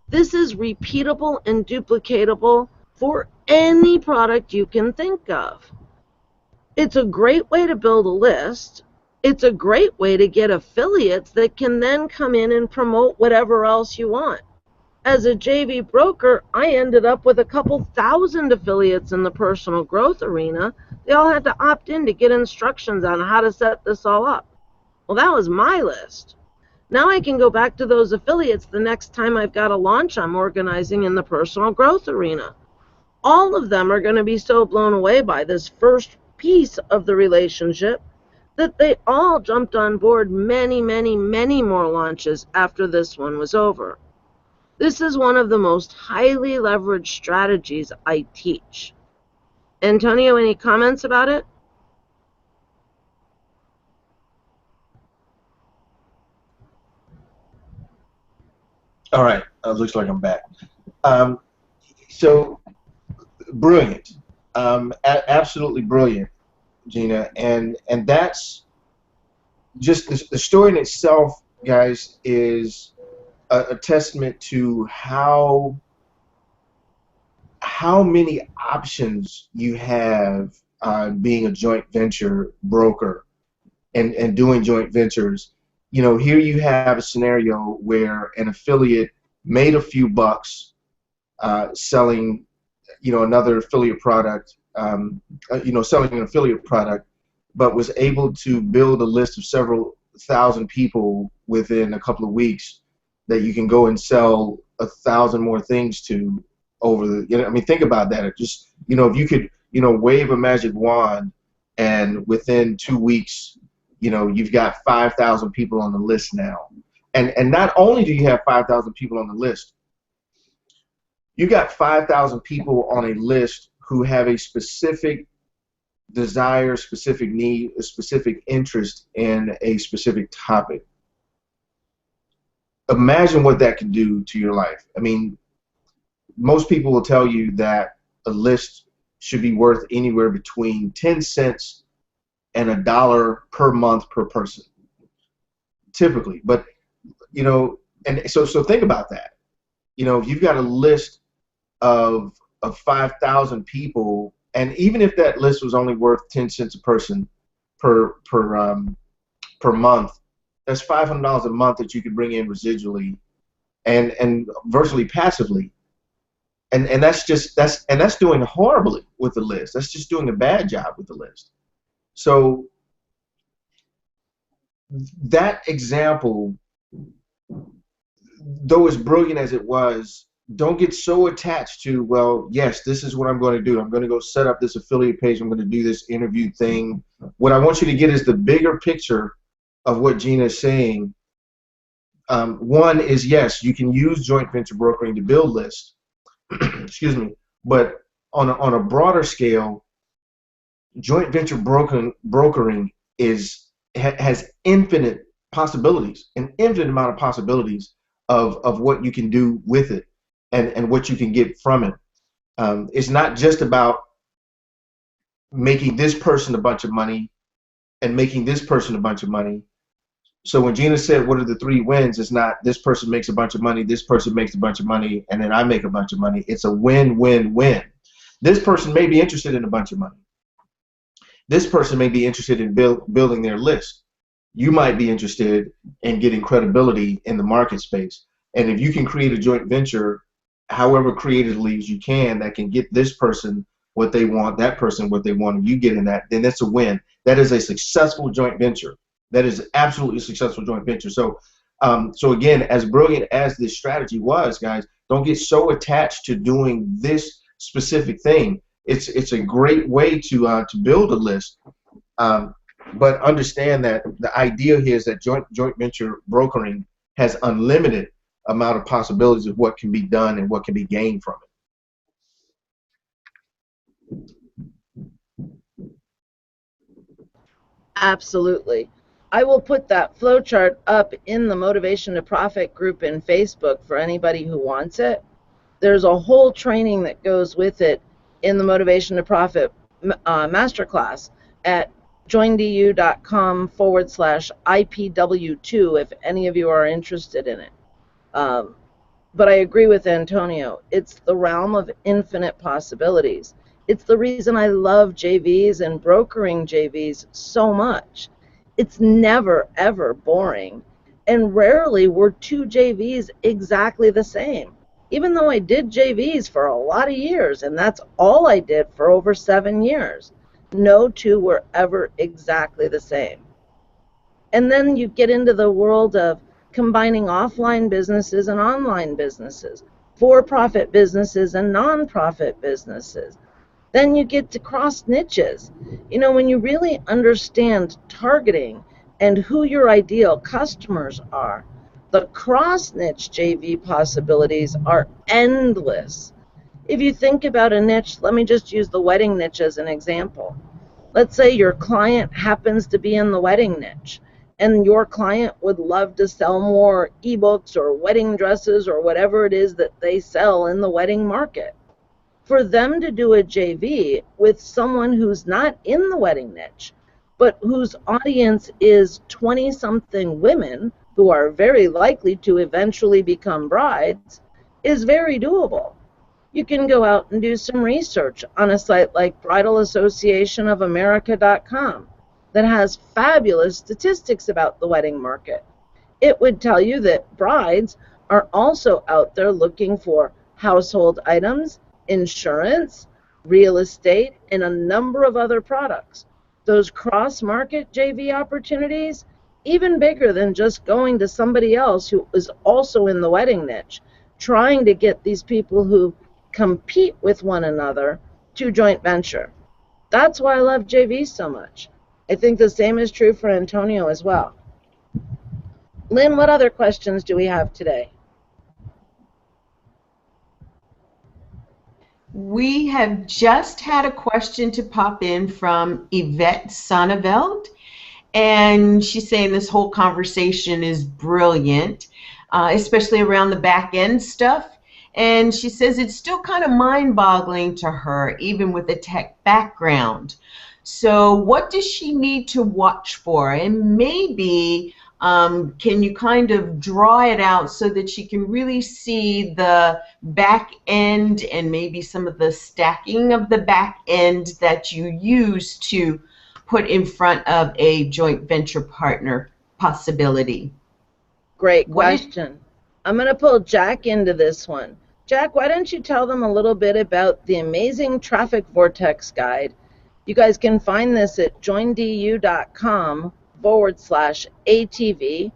This is repeatable and duplicatable for any product you can think of. It's a great way to build a list. It's a great way to get affiliates that can then come in and promote whatever else you want. As a JV broker, I ended up with a couple thousand affiliates in the personal growth arena. They all had to opt in to get instructions on how to set this all up. Well, that was my list. Now I can go back to those affiliates the next time I've got a launch I'm organizing in the personal growth arena. All of them are going to be so blown away by this first piece of the relationship that they all jumped on board many, many, many more launches after this one was over. This is one of the most highly leveraged strategies I teach. Antonio, any comments about it? All right, looks like I'm back. So brilliant, absolutely brilliant, Gina, and that's just the story in itself, guys, is a testament to how many options you have being a joint venture broker and doing joint ventures. You know, here you have a scenario where an affiliate made a few bucks selling, you know, another affiliate product, selling an affiliate product, but was able to build a list of several thousand people within a couple of weeks that you can go and sell 1,000 more things to over the, you know, I mean, think about that. It just, you know, if you could, you know, wave a magic wand and within 2 weeks, you know, you've got 5,000 people on the list now. And not only do you have 5,000 people on the list, you got 5,000 people on a list who have a specific desire, specific need, a specific interest in a specific topic. Imagine what that could do to your life. I mean, most people will tell you that a list should be worth anywhere between 10 cents and $1 per month per person, typically. But you know, and so think about that. You know, if you've got a list of 5,000 people, and even if that list was only worth 10 cents a person per month, that's $500 a month that you could bring in residually and virtually passively. And that's doing horribly with the list. That's just doing a bad job with the list. So that example, though as brilliant as it was, don't get so attached to, well, yes, this is what I'm going to do. I'm going to go set up this affiliate page. I'm going to do this interview thing. What I want you to get is the bigger picture of what Gina is saying. One is, yes, you can use joint venture brokering to build lists, excuse me, but on a broader scale, joint venture brokering has infinite possibilities, an infinite amount of possibilities of what you can do with it and what you can get from it. It's not just about making this person a bunch of money and making this person a bunch of money. So when Gina said, what are the 3 wins? It's not this person makes a bunch of money, this person makes a bunch of money, and then I make a bunch of money. It's a win-win-win. This person may be interested in a bunch of money. This person may be interested in building their list. You might be interested in getting credibility in the market space. And if you can create a joint venture, however creatively as you can, that can get this person what they want, that person what they want, and you get in that, then that's a win. That is a successful joint venture. That is absolutely a successful joint venture. So, so again, as brilliant as this strategy was, guys, don't get so attached to doing this specific thing. It's a great way to build a list, but understand that the idea here is that joint venture brokering has unlimited amount of possibilities of what can be done and what can be gained from it. Absolutely. I will put that flowchart up in the Motivation to Profit group in Facebook for anybody who wants it. There's a whole training that goes with it in the Motivation to Profit masterclass at joindu.com/IPW2 if any of you are interested in it. But I agree with Antonio. It's the realm of infinite possibilities. It's the reason I love JVs and brokering JVs so much. It's never, ever boring. And rarely were 2 JVs exactly the same. Even though I did JVs for a lot of years, and that's all I did for over 7 years, no 2 were ever exactly the same. And then you get into the world of combining offline businesses and online businesses, for-profit businesses and non-profit businesses. Then you get to cross niches. You know, when you really understand targeting and who your ideal customers are, the cross niche JV possibilities are endless. If you think about a niche, let me just use the wedding niche as an example. Let's say your client happens to be in the wedding niche, and your client would love to sell more ebooks or wedding dresses or whatever it is that they sell in the wedding market. For them to do a JV with someone who's not in the wedding niche, but whose audience is 20-something women who are very likely to eventually become brides, is very doable. You can go out and do some research on a site like bridalassociationofamerica.com that has fabulous statistics about the wedding market. It would tell you that brides are also out there looking for household items, insurance, real estate, and a number of other products. Those cross-market JV opportunities, even bigger than just going to somebody else who is also in the wedding niche, trying to get these people who compete with one another to joint venture. That's why I love JV so much. I think the same is true for Antonio as well. Lynn, what other questions do we have today? We have just had a question to pop in from Yvette Sonneveld, and she's saying this whole conversation is brilliant, especially around the back end stuff. And she says it's still kind of mind-boggling to her, even with a tech background. So what does she need to watch for? And maybe can you kind of draw it out so that she can really see the back end and maybe some of the stacking of the back end that you use to put in front of a joint venture partner possibility? Great What is question. I'm going to pull Jack into this one. Jack, why don't you tell them a little bit about the amazing Traffic Vortex Guide? You guys can find this at joindu.com/ATV,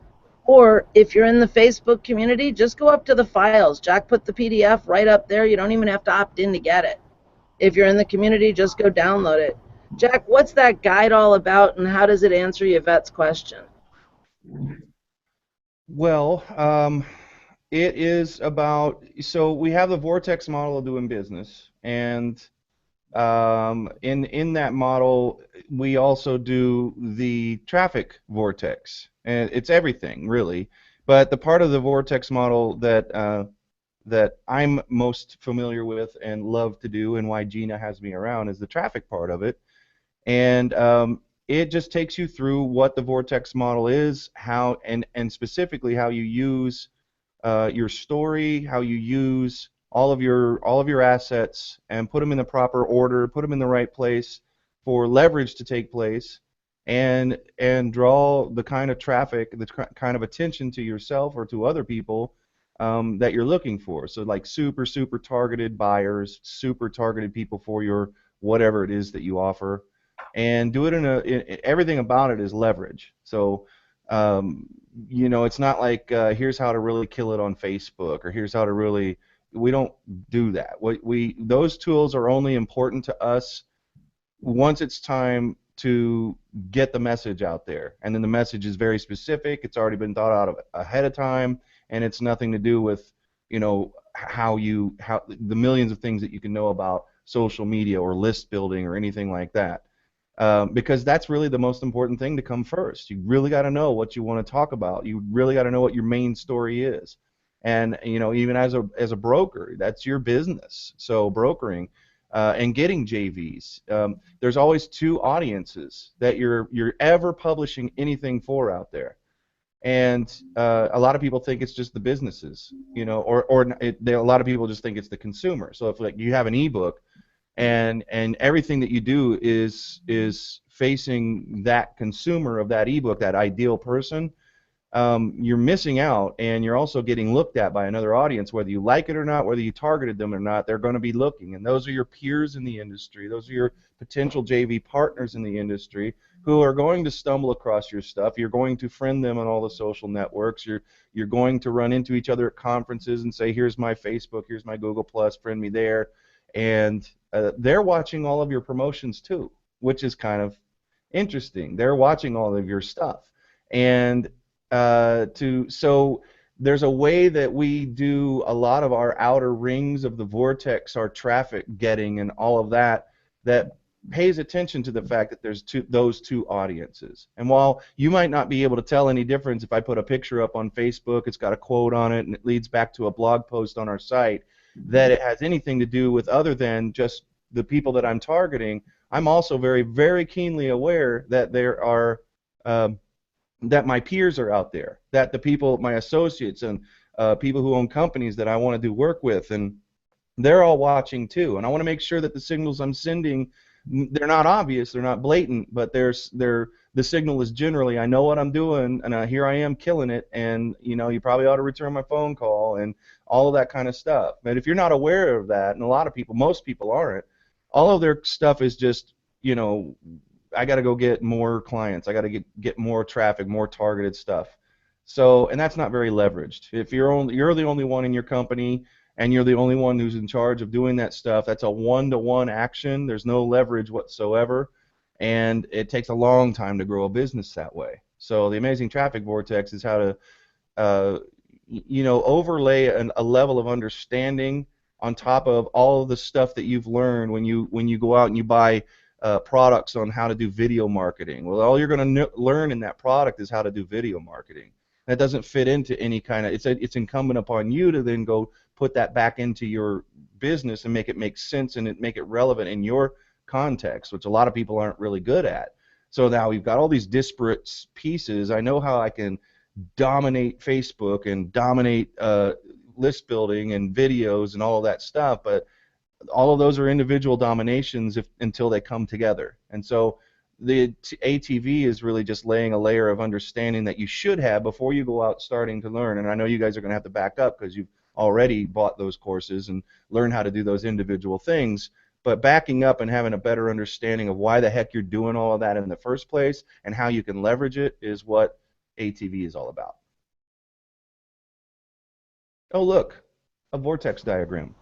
or if you're in the Facebook community, just go up to the files. Jack put the PDF right up there. You don't even have to opt in to get it. If you're in the community, just go download it. Jack, what's that guide all about, and how does it answer Yvette's question? Well, it is about, so we have the vortex model of doing business, and in that model, we also do the traffic vortex, and it's everything really. But the part of the vortex model that I'm most familiar with and love to do, and why Gina has me around, is the traffic part of it. And it just takes you through what the vortex model is, how and specifically how you use your story, how you use all of your assets and put them in the proper order, put them in the right place for leverage to take place, and draw the kind of traffic, the kind of attention to yourself or to other people that you're looking for. So like super targeted buyers, super targeted people for your whatever it is that you offer, and do it everything about it is leverage. So you know, it's not like here's how to really kill it on Facebook, or here's how to really. We don't do that. Those tools are only important to us once it's time to get the message out there, and then the message is very specific. It's already been thought out ahead of time, and it's nothing to do with, you know, how the millions of things that you can know about social media or list building or anything like that. Because that's really the most important thing to come first. You really got to know what you want to talk about. You really got to know what your main story is. And you know, even as a broker, that's your business. So brokering and getting JVs, there's always two audiences that you're ever publishing anything for out there. And a lot of people think it's just the businesses, you know, a lot of people just think it's the consumer. So if like you have an ebook, and everything that you do is facing that consumer of that ebook, that ideal person, you're missing out, and you're also getting looked at by another audience, whether you like it or not, whether you targeted them or not. They're going to be looking, and those are your peers in the industry. Those are your potential JV partners in the industry who are going to stumble across your stuff. You're going to friend them on all the social networks. You're going to run into each other at conferences and say, here's my Facebook, here's my Google Plus, friend me there. And they're watching all of your promotions too, which is kind of interesting. They're watching all of your stuff. And so there's a way that we do a lot of our outer rings of the vortex, our traffic getting and all of that, that pays attention to the fact that there's those two audiences. And while you might not be able to tell any difference if I put a picture up on Facebook, it's got a quote on it, and it leads back to a blog post on our site, that it has anything to do with other than just the people that I'm targeting, I'm also very, very keenly aware that there are that my peers are out there, that the people, my associates and people who own companies that I want to do work with, and they're all watching too. And I want to make sure that the signals I'm sending, they're not obvious, they're not blatant, but the signal is generally, I know what I'm doing, and here I am killing it, and you know, you probably ought to return my phone call, and all of that kind of stuff. But if you're not aware of that, and a lot of people, most people aren't, all of their stuff is just, you know, I got to go get more clients, I got to get more traffic, more targeted stuff. So, and that's not very leveraged. If you're the only one in your company, and you're the only one who's in charge of doing that stuff, that's a one-to-one action. There's no leverage whatsoever, and it takes a long time to grow a business that way. So the Amazing Traffic Vortex is how to you know, overlay a level of understanding on top of all of the stuff that you've learned when you go out and you buy products on how to do video marketing. Well, all you're going to learn in that product is how to do video marketing. That doesn't fit into any kind of, it's incumbent upon you to then go put that back into your business and make it make sense and make it relevant in your context, which a lot of people aren't really good at. So now we've got all these disparate pieces. I know how I can dominate Facebook and dominate list building and videos and all of that stuff, but all of those are individual dominations until they come together. And so the ATV is really just laying a layer of understanding that you should have before you go out starting to learn. And I know you guys are going to have to back up because you've already bought those courses and learn how to do those individual things. But backing up and having a better understanding of why the heck you're doing all of that in the first place and how you can leverage it is what ATV is all about. Oh, look, a vortex diagram.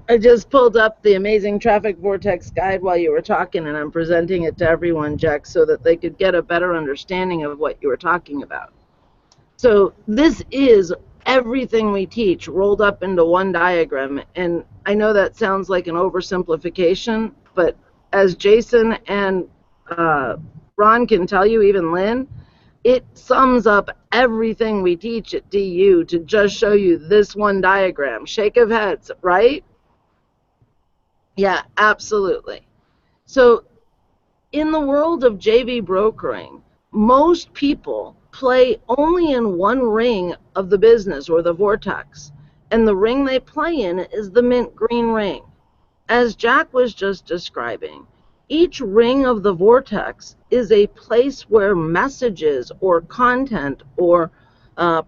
I just pulled up the Amazing Traffic Vortex Guide while you were talking, and I'm presenting it to everyone, Jack, so that they could get a better understanding of what you were talking about. So this is everything we teach rolled up into one diagram, and I know that sounds like an oversimplification, but as Jason and Ron can tell you, even Lynn, it sums up everything we teach at DU to just show you this one diagram. Shake of heads, right? Yeah, absolutely. So in the world of JV brokering, most people play only in one ring of the business or the vortex, and the ring they play in is the mint green ring. As Jack was just describing, each ring of the vortex is a place where messages or content or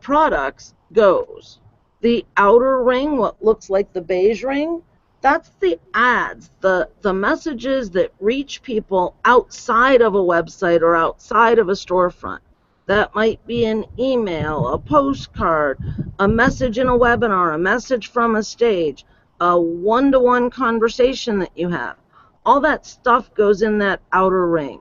products goes. The outer ring, what looks like the beige ring, that's the ads, the messages that reach people outside of a website or outside of a storefront. That might be an email, a postcard, a message in a webinar, a message from a stage, a one-to-one conversation that you have. All that stuff goes in that outer ring.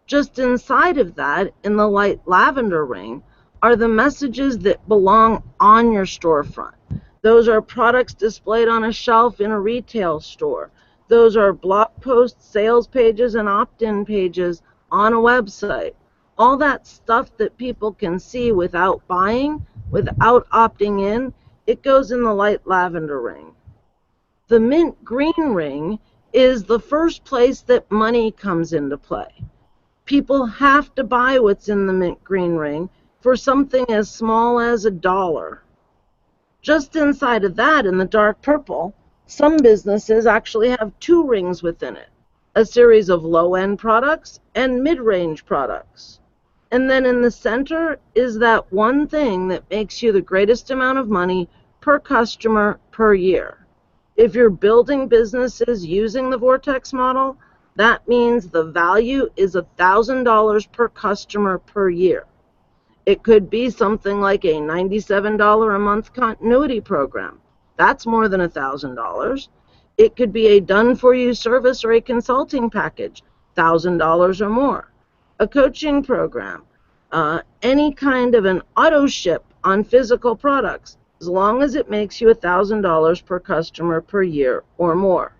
Just inside of that, in the light lavender ring, are the messages that belong on your storefront. Those are products displayed on a shelf in a retail store. Those are blog posts, sales pages, and opt-in pages on a website. All that stuff that people can see without buying, without opting in, it goes in the light lavender ring. The mint green ring is the first place that money comes into play. People have to buy what's in the mint green ring for something as small as $1. Just inside of that, in the dark purple, some businesses actually have 2 rings within it, a series of low-end products and mid-range products. And then in the center is that one thing that makes you the greatest amount of money per customer per year. If you're building businesses using the Vortex model, that means the value is $1,000 per customer per year. It could be something like a $97 a month continuity program. That's more than $1,000. It could be a done-for-you service or a consulting package, $1,000 or more. A coaching program, any kind of an auto ship on physical products, as long as it makes you $1,000 per customer per year or more.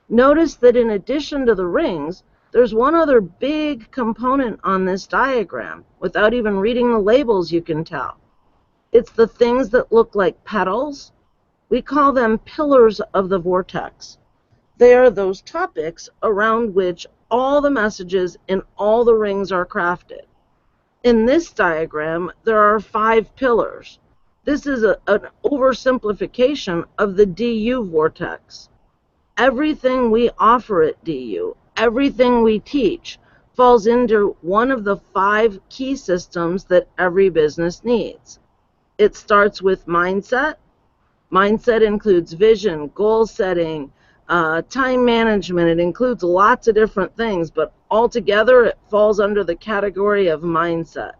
Notice that in addition to the rings, there's one other big component on this diagram. Without even reading the labels, you can tell. It's the things that look like petals. We call them pillars of the vortex. They are those topics around which all the messages in all the rings are crafted. In this diagram, there are 5 pillars. This is an oversimplification of the DU vortex. Everything we offer at DU, everything we teach, falls into one of the 5 key systems that every business needs. It starts with mindset. Mindset includes vision, goal setting, time management. It includes lots of different things, but altogether it falls under the category of mindset.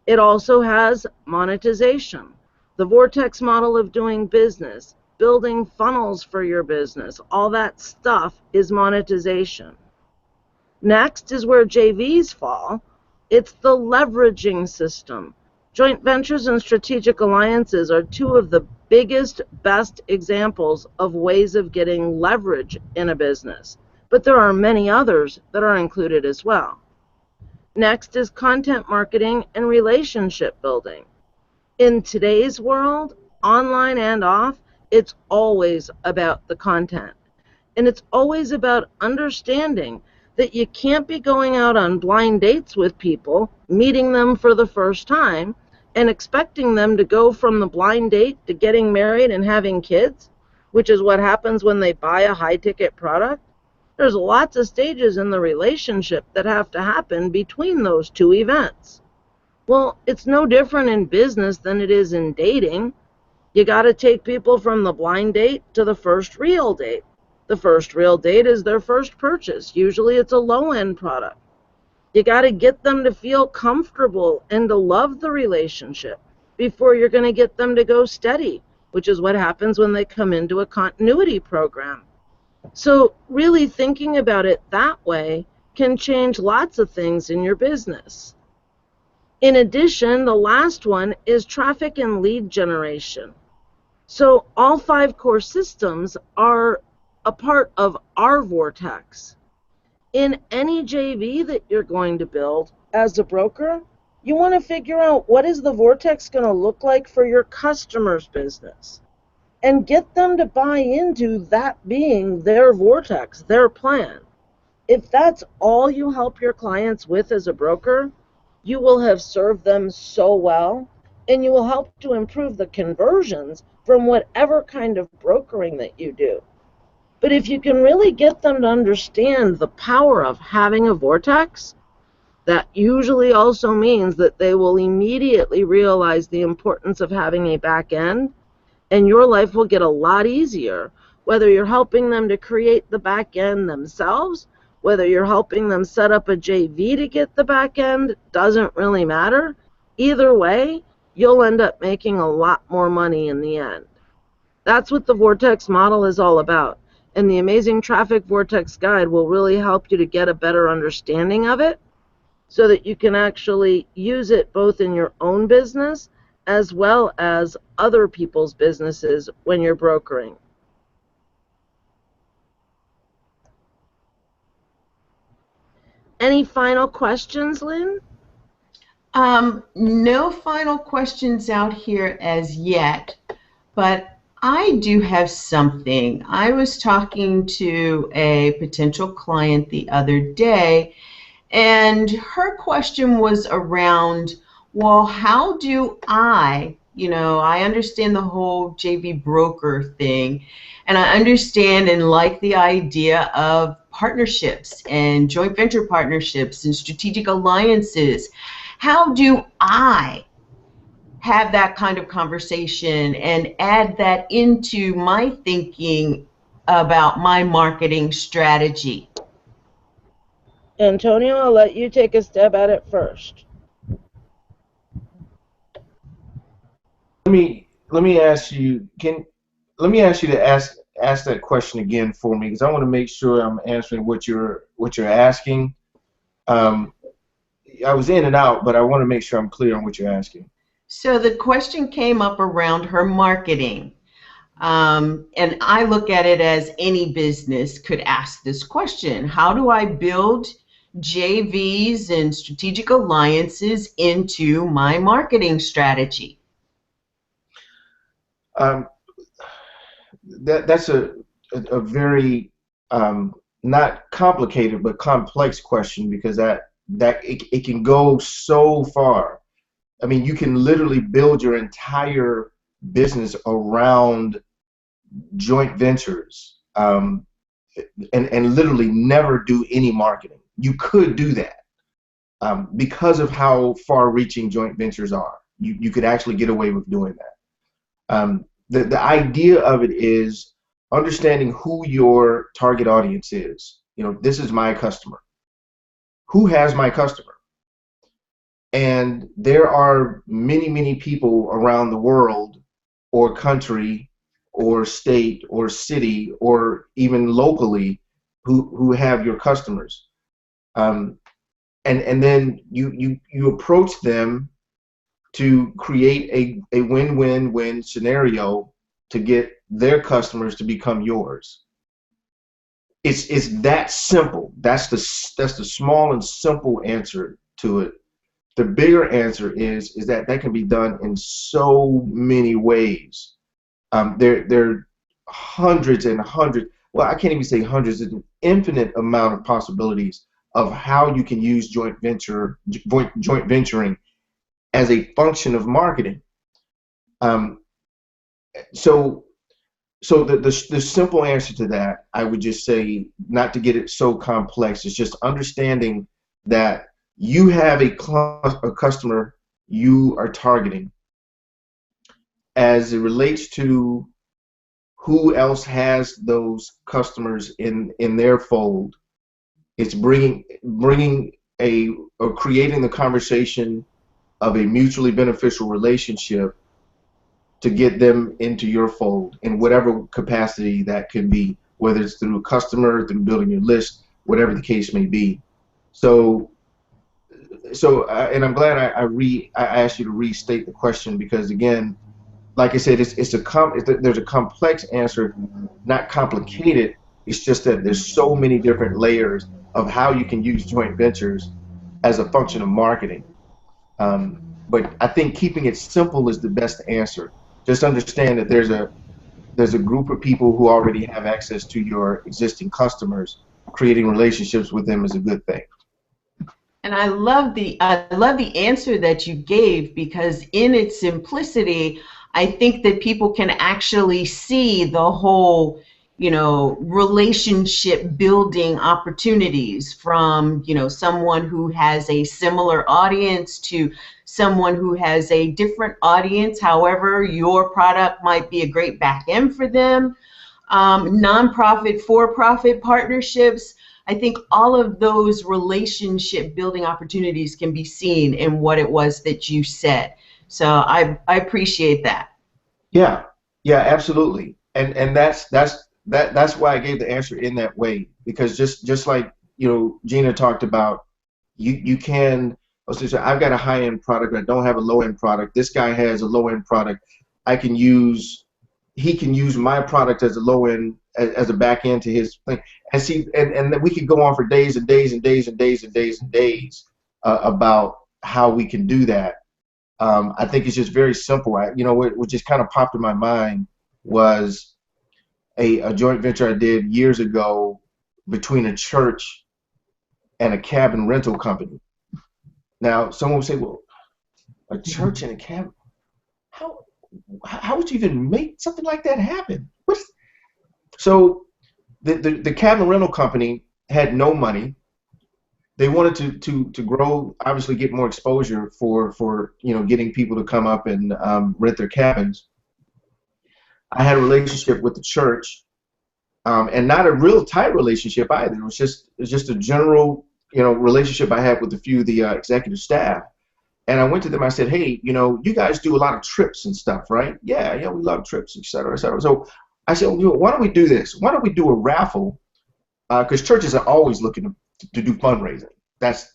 It also has monetization, the vortex model of doing business, building funnels for your business. All that stuff is monetization. Next is where JVs fall. It's the leveraging system. Joint ventures and strategic alliances are 2 of the biggest, best examples of ways of getting leverage in a business. But there are many others that are included as well. Next is content marketing and relationship building. In today's world, online and off, it's always about the content. And it's always about understanding that you can't be going out on blind dates with people, meeting them for the first time, and expecting them to go from the blind date to getting married and having kids, which is what happens when they buy a high-ticket product. There's lots of stages in the relationship that have to happen between those two events. Well, it's no different in business than it is in dating. You got to take people from the blind date to the first real date. The first real date is their first purchase. Usually it's a low-end product. You got to get them to feel comfortable and to love the relationship before you're going to get them to go steady, which is what happens when they come into a continuity program. So really thinking about it that way can change lots of things in your business. In addition, the last one is traffic and lead generation. So all 5 core systems are a part of our vortex. In any JV that you're going to build as a broker, you want to figure out what is the vortex going to look like for your customer's business and get them to buy into that being their vortex, their plan. If that's all you help your clients with as a broker, you will have served them so well, and you will help to improve the conversions from whatever kind of brokering that you do. But if you can really get them to understand the power of having a vortex, that usually also means that they will immediately realize the importance of having a back end, and your life will get a lot easier, whether you're helping them to create the back end themselves, whether you're helping them set up a JV to get the back end, doesn't really matter. Either way, you'll end up making a lot more money in the end. That's what the Vortex model is all about. And the Amazing Traffic Vortex Guide will really help you to get a better understanding of it so that you can actually use it both in your own business as well as other people's businesses when you're brokering. Any final questions, Lynn? No final questions out here as yet, but I do have something. I was talking to a potential client the other day, and her question was around, well, how do I understand the whole JV broker thing, and I understand and like the idea of partnerships and joint venture partnerships and strategic alliances. How do I have that kind of conversation and add that into my thinking about my marketing strategy? Antonio, I'll let you take a stab at it first. Let me ask you to ask that question again for me, because I want to make sure I'm answering what you're asking. I was in and out, but I want to make sure I'm clear on what you're asking. So the question came up around her marketing. And I look at it as any business could ask this question. How do I build JVs and strategic alliances into my marketing strategy? That's a very not complicated but complex question, because it can go so far. I mean, you can literally build your entire business around joint ventures, and literally never do any marketing. You could do that because of how far-reaching joint ventures are. You could actually get away with doing that. The idea of it is understanding who your target audience is. This is my customer. Who has my customer? And there are many, many people around the world or country or state or city or even locally who have your customers. And then you approach them to create a win-win-win scenario to get their customers to become yours. It's that simple. That's the small and simple answer to it. The bigger answer is that can be done in so many ways. There are hundreds and hundreds. well, I can't even say hundreds, it's an infinite amount of possibilities of how you can use joint venturing as a function of marketing. So the simple answer to that, I would just say, not to get it so complex, is just understanding that you have a customer you are targeting. As it relates to who else has those customers in their fold, it's bringing or creating the conversation of a mutually beneficial relationship to get them into your fold in whatever capacity that can be, whether it's through a customer, through building your list, whatever the case may be. So and I'm glad I asked you to restate the question, because again, like I said, there's a complex answer, not complicated. It's just that there's so many different layers of how you can use joint ventures as a function of marketing. But I think keeping it simple is the best answer. Just understand that there's a group of people who already have access to your existing customers. Creating relationships with them is a good thing. And I love the answer that you gave, because in its simplicity, I think that people can actually see the whole, relationship building opportunities from, someone who has a similar audience to someone who has a different audience. However, your product might be a great back end for them. Nonprofit, for-profit partnerships. I think all of those relationship building opportunities can be seen in what it was that you said. So I appreciate that. Yeah, absolutely. And that's why I gave the answer in that way, because just like Gina talked about, you can, so I've got a high-end product, I don't have a low-end product. This guy has a low-end product. He can use my product as a low-end, as a back end to his thing, and we could go on for days and days and days and days and days and days about how we can do that. I think it's just very simple. What just kind of popped in my mind was a joint venture I did years ago between a church and a cabin rental company. Now, someone would say, well, a church and a cabin, how would you even make something like that happen? So the cabin rental company had no money. They wanted to grow, obviously get more exposure for getting people to come up and rent their cabins. I had a relationship with the church, and not a real tight relationship either. It was just a general relationship I had with a few of the executive staff. And I went to them. I said, hey, you guys do a lot of trips and stuff, right? Yeah, we love trips, et cetera, et cetera. So I said, well, why don't we do this? Why don't we do a raffle? Because churches are always looking to do fundraising. That's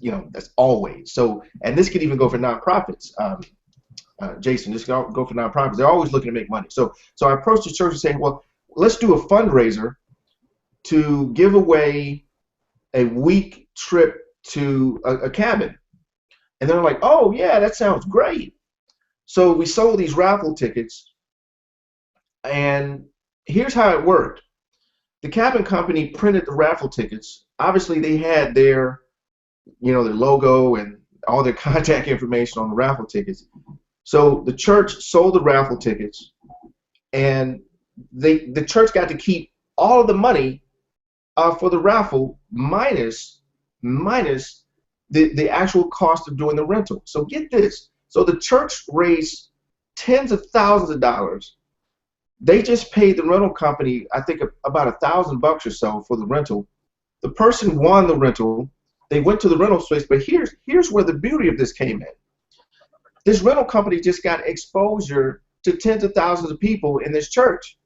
always. So, and this could even go for nonprofits. Jason, this could go for nonprofits. They're always looking to make money. So I approached the church and said, well, let's do a fundraiser to give away a week trip to a cabin. And they're like, oh yeah, that sounds great. So we sold these raffle tickets, and here's how it worked. The cabin company printed the raffle tickets. Obviously, they had their logo and all their contact information on the raffle tickets. So the church sold the raffle tickets, and the church got to keep all of the money for the raffle minus the actual cost of doing the rental. So get this. So the church raised tens of thousands of dollars. They just paid the rental company, I think, about $1,000 or so for the rental. The person won the rental. They went to the rental space, but here's where the beauty of this came in. This rental company just got exposure to tens of thousands of people in this church.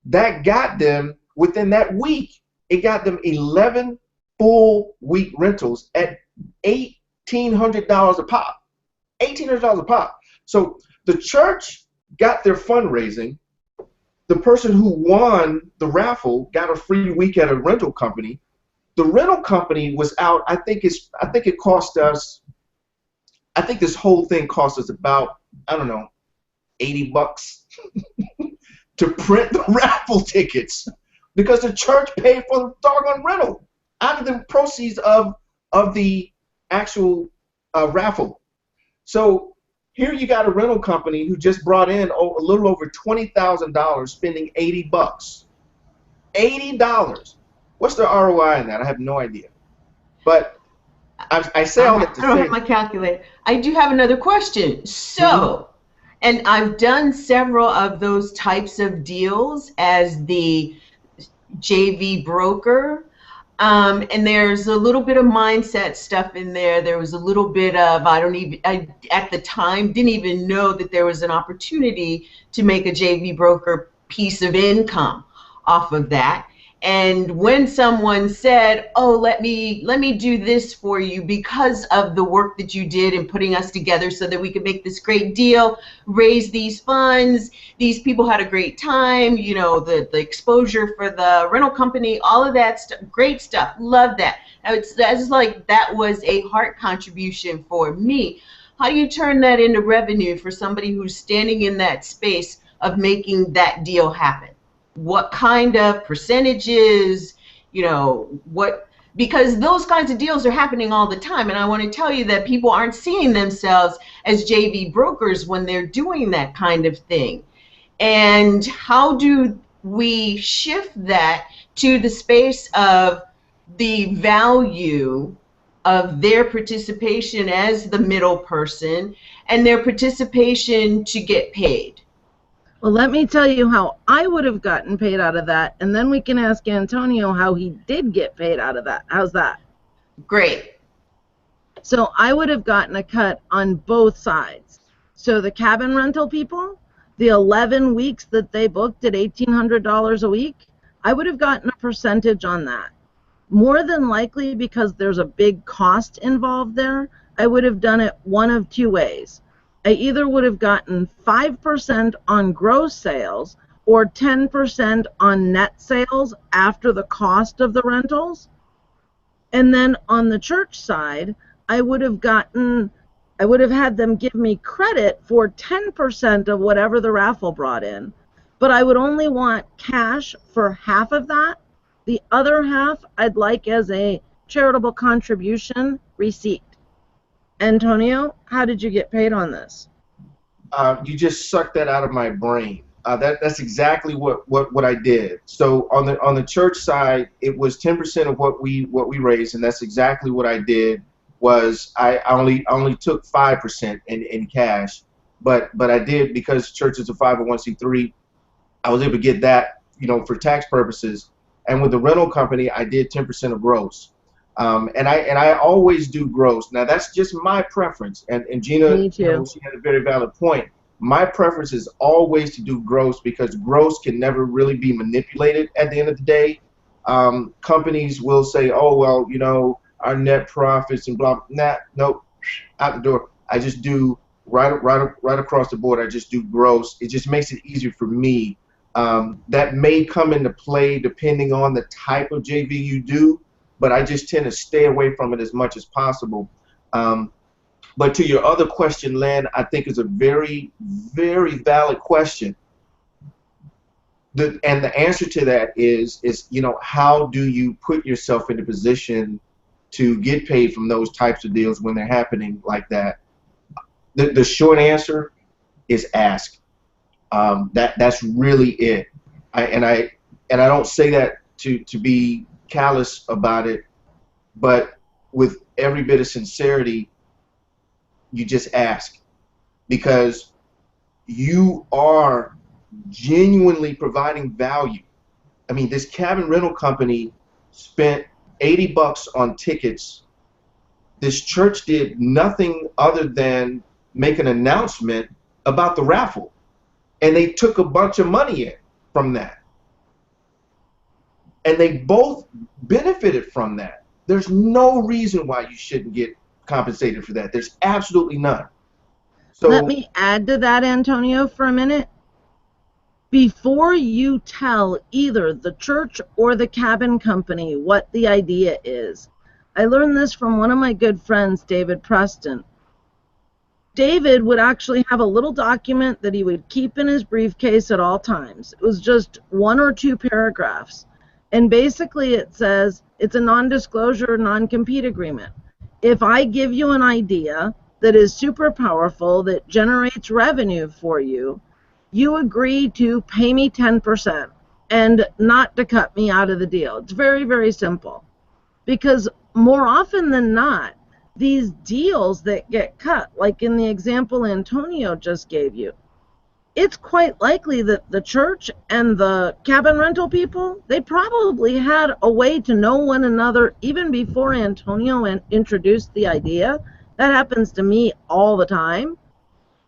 That got them, within that week, it got them 11 full week rentals at $1,800 a pop. $1,800 a pop. So the church got their fundraising. The person who won the raffle got a free week at a rental company. The rental company was out. I think it cost us. I think this whole thing cost us about, I don't know, $80 to print the raffle tickets. because the church paid for the doggone rental out of the proceeds of the actual raffle. So here you got a rental company who just brought in a little over $20,000, spending $80. $80. What's the ROI in that? I have no idea. But I say all that to say. I don't have my calculator. I do have another question. So, and I've done several of those types of deals as the JV broker. And there's a little bit of mindset stuff in there. There was a little bit of, I at the time didn't even know that there was an opportunity to make a JV broker piece of income off of that. And when someone said, oh, let me do this for you because of the work that you did in putting us together so that we could make this great deal, raise these funds, these people had a great time, you know, the exposure for the rental company, all of that stuff, great stuff, love that. That's like, that was a heart contribution for me. How do you turn that into revenue for somebody who's standing in that space of making that deal happen? What kind of percentages, you know, because those kinds of deals are happening all the time. And I want to tell you that people aren't seeing themselves as JV brokers when they're doing that kind of thing. And how do we shift that to the space of the value of their participation as the middle person and their participation to get paid? Well, let me tell you how I would have gotten paid out of that, and then we can ask Antonio how he did get paid out of that. How's that? Great. So I would have gotten a cut on both sides. So the cabin rental people, the 11 weeks that they booked at $1,800 a week, I would have gotten a percentage on that. More than likely, because there's a big cost involved there, I would have done it one of two ways. I either would have gotten 5% on gross sales or 10% on net sales after the cost of the rentals. And then on the church side, I would have had them give me credit for 10% of whatever the raffle brought in, but I would only want cash for half of that. The other half I'd like as a charitable contribution receipt. Antonio, how did you get paid on this? You just sucked that out of my brain. That's exactly what I did. So on the church side, it was 10% of what we raised, and that's exactly what I did. Was I only took 5% in cash, but I did, because church is a 501c3. I was able to get that, you know, for tax purposes. And with the rental company, I did 10% of gross. And I always do gross. Now that's just my preference. And Gina, Me too. you know, she had a very valid point. My preference is always to do gross, because gross can never really be manipulated at the end of the day. Companies will say, oh, well, you know, our net profits and blah, blah. Nope, out the door. I just do right across the board. I just do gross. It just makes it easier for me. That may come into play depending on the type of JV you do, but I just tend to stay away from it as much as possible. But to your other question, Len, I think is a very, very valid question. And the answer to that is, you know, how do you put yourself in a position to get paid from those types of deals when they're happening like that? The short answer is ask. That's really it. I don't say that to be callous about it, but with every bit of sincerity, you just ask, because you are genuinely providing value. I mean, this cabin rental company spent $80 on tickets. This church did nothing other than make an announcement about the raffle, and they took a bunch of money in from that. And they both benefited from that. There's no reason why you shouldn't get compensated for that. There's absolutely none. So let me add to that, Antonio, for a minute. Before you tell either the church or the cabin company what the idea is, I learned this from one of my good friends, David Preston. David would actually have a little document that he would keep in his briefcase at all times. It was just 1 or 2 paragraphs. And basically it says it's a non-disclosure, non-compete agreement. If I give you an idea that is super powerful, that generates revenue for you, you agree to pay me 10% and not to cut me out of the deal. It's very, very simple. Because more often than not, these deals that get cut, like in the example Antonio just gave you, it's quite likely that the church and the cabin rental people, they probably had a way to know one another even before Antonio introduced the idea. That happens to me all the time.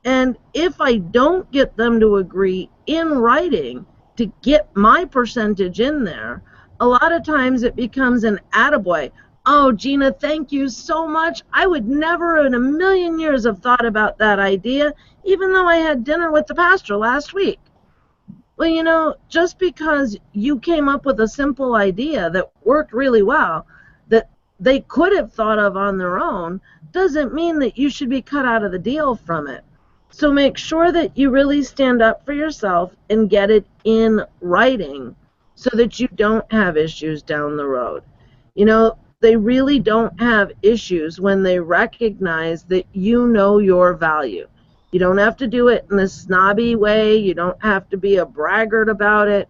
And if I don't get them to agree in writing to get my percentage in there, a lot of times it becomes an attaboy. Oh, Gina, thank you so much. I would never in a million years have thought about that idea, even though I had dinner with the pastor last week. Well, you know, just because you came up with a simple idea that worked really well, that they could have thought of on their own, doesn't mean that you should be cut out of the deal from it. So make sure that you really stand up for yourself and get it in writing so that you don't have issues down the road. You know, they really don't have issues when they recognize that you know your value. You don't have to do it in a snobby way. You don't have to be a braggart about it,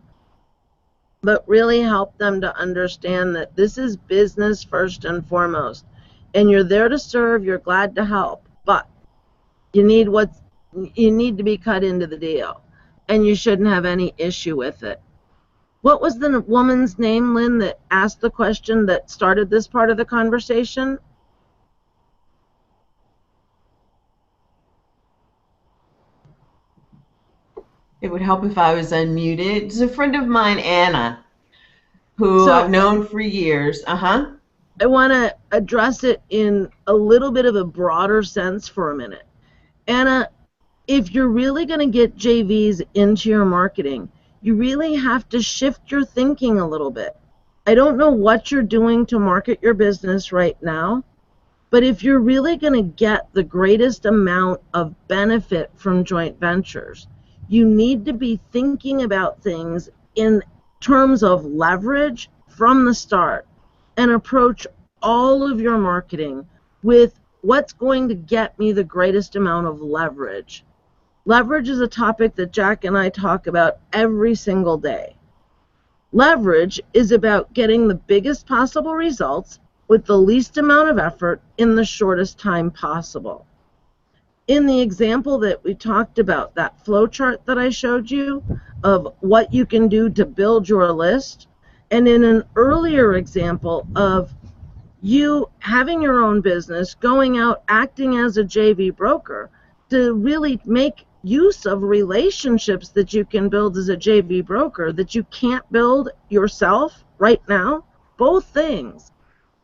but really help them to understand that this is business first and foremost. And you're there to serve, you're glad to help, but you need to be cut into the deal, and you shouldn't have any issue with it. What was the woman's name, Lynn, that asked the question that started this part of the conversation? It would help if I was unmuted. It's a friend of mine, Anna, who I've known for years. I want to address it in a little bit of a broader sense for a minute. Anna, if you're really going to get JVs into your marketing, you really have to shift your thinking a little bit. I don't know what you're doing to market your business right now, but if you're really going to get the greatest amount of benefit from joint ventures, you need to be thinking about things in terms of leverage from the start and approach all of your marketing with what's going to get me the greatest amount of leverage. Leverage is a topic that Jack and I talk about every single day. Leverage is about getting the biggest possible results with the least amount of effort in the shortest time possible. In the example that we talked about, that flow chart that I showed you of what you can do to build your list, and in an earlier example of you having your own business, going out acting as a JV broker to really make use of relationships that you can build as a JV broker that you can't build yourself right now. Both things.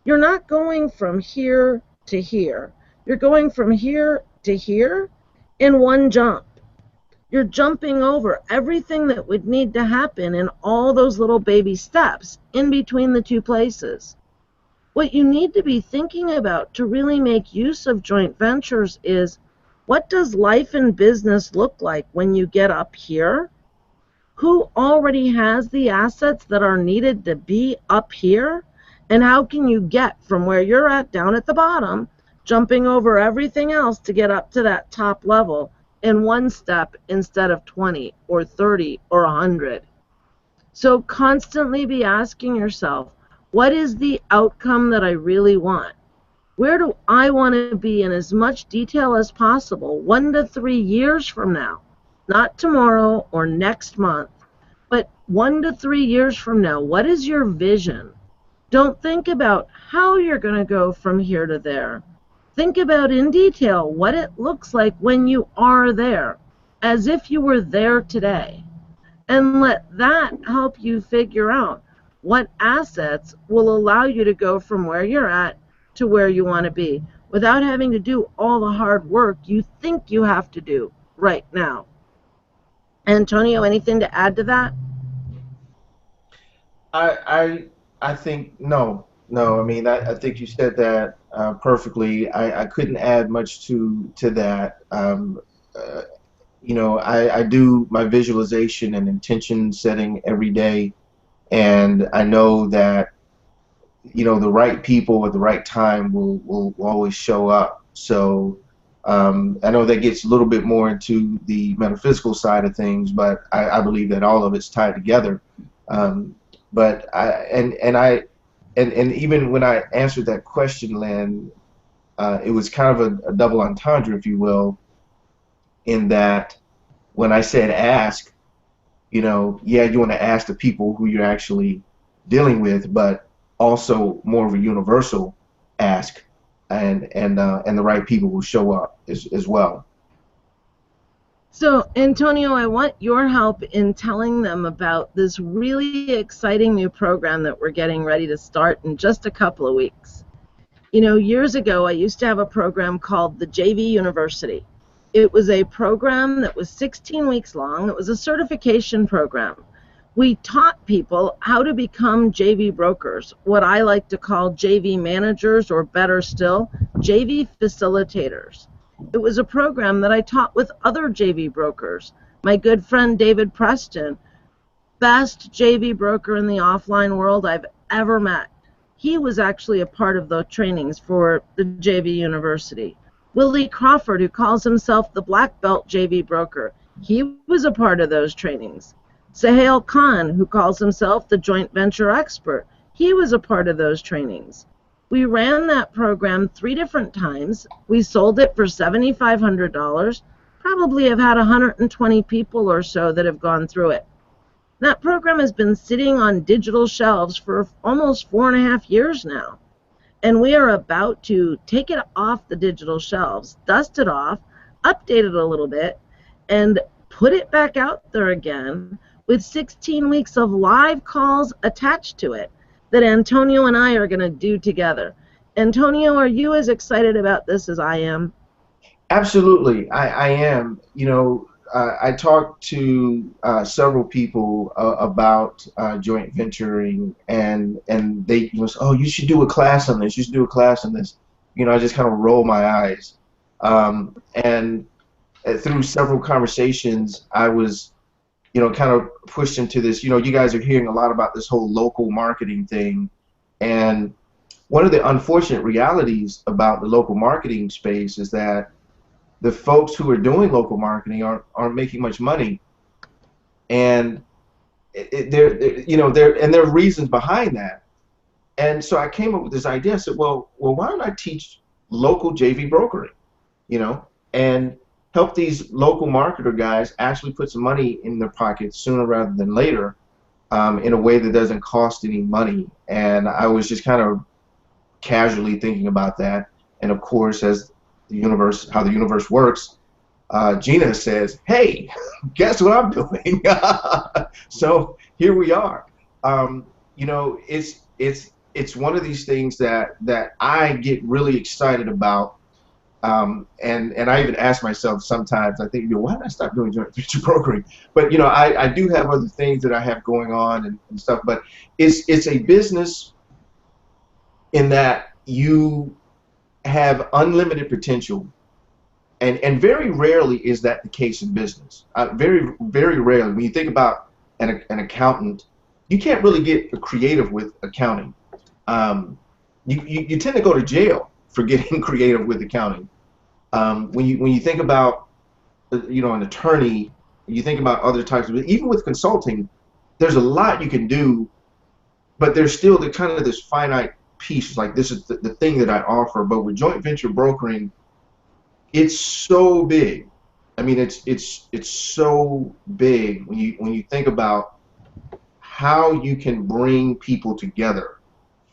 You're not going from here to here. You're going from here to here in one jump. You're jumping over everything that would need to happen in all those little baby steps in between the two places. What you need to be thinking about to really make use of joint ventures is, what does life and business look like when you get up here? Who already has the assets that are needed to be up here? And how can you get from where you're at down at the bottom, jumping over everything else to get up to that top level in one step instead of 20 or 30 or 100? So constantly be asking yourself, what is the outcome that I really want? Where do I want to be in as much detail as possible 1 to 3 years from now? Not tomorrow or next month, but 1 to 3 years from now. What is your vision? Don't think about how you're going to go from here to there. Think about in detail what it looks like when you are there, as if you were there today. And let that help you figure out what assets will allow you to go from where you're at to where you want to be without having to do all the hard work you think you have to do right now. Antonio, anything to add to that? I think no. I mean, I think you said that perfectly. I couldn't add much to that. You know, I do my visualization and intention setting every day. and I know that the right people at the right time will always show up. So I know that gets a little bit more into the metaphysical side of things, but I believe that all of it's tied together. But even when I answered that question, Lynn, it was kind of a double entendre, if you will, in that when I said ask, yeah, you want to ask the people who you're actually dealing with, but also more of a universal ask, and the right people will show up as well. So, Antonio, I want your help in telling them about this really exciting new program that we're getting ready to start in just a couple of weeks. Years ago, I used to have a program called the JV University. It was a program that was 16 weeks long. It was a certification program. We taught people how to become JV brokers, what I like to call JV managers, or better still, JV facilitators. It was a program that I taught with other JV brokers. My good friend David Preston, best JV broker in the offline world I've ever met. He was actually a part of the trainings for the JV University. Willie Crawford, who calls himself the Black Belt JV broker, he was a part of those trainings. Sahel Khan, who calls himself the joint venture expert, he was a part of those trainings. We ran that program 3 different times. We sold it for $7,500. Probably have had 120 people or so that have gone through it. That program has been sitting on digital shelves for almost 4.5 years now. And we are about to take it off the digital shelves, dust it off, update it a little bit, and put it back out there again with 16 weeks of live calls attached to it that Antonio and I are going to do together. Antonio, are you as excited about this as I am? Absolutely, I am. I talked to several people about joint venturing, and they say, oh, you should do a class on this. You should do a class on this. I just kind of roll my eyes. And through several conversations, I was, kind of pushed into this. You guys are hearing a lot about this whole local marketing thing, and one of the unfortunate realities about the local marketing space is that the folks who are doing local marketing aren't making much money, and there are reasons behind that. And so I came up with this idea. I said, well, why don't I teach local JV brokering, and help these local marketer guys actually put some money in their pockets sooner rather than later, in a way that doesn't cost any money. And I was just kind of casually thinking about that. And of course, as how the universe works, Gina says, hey, guess what I'm doing? So here we are. It's one of these things that I get really excited about. And I even ask myself sometimes, I think, why did I stop doing joint venture brokering? But I do have other things that I have going on and stuff. But it's a business in that you have unlimited potential, and very rarely is that the case in business. Very rarely. When you think about an accountant, you can't really get creative with accounting. You tend to go to jail for getting creative with accounting. When you think about an attorney, you think about other types of, even with consulting, there's a lot you can do, but there's still the kind of this finite piece, like this is the thing that I offer. But with joint venture brokering, it's so big. I mean, it's so big when you think about how you can bring people together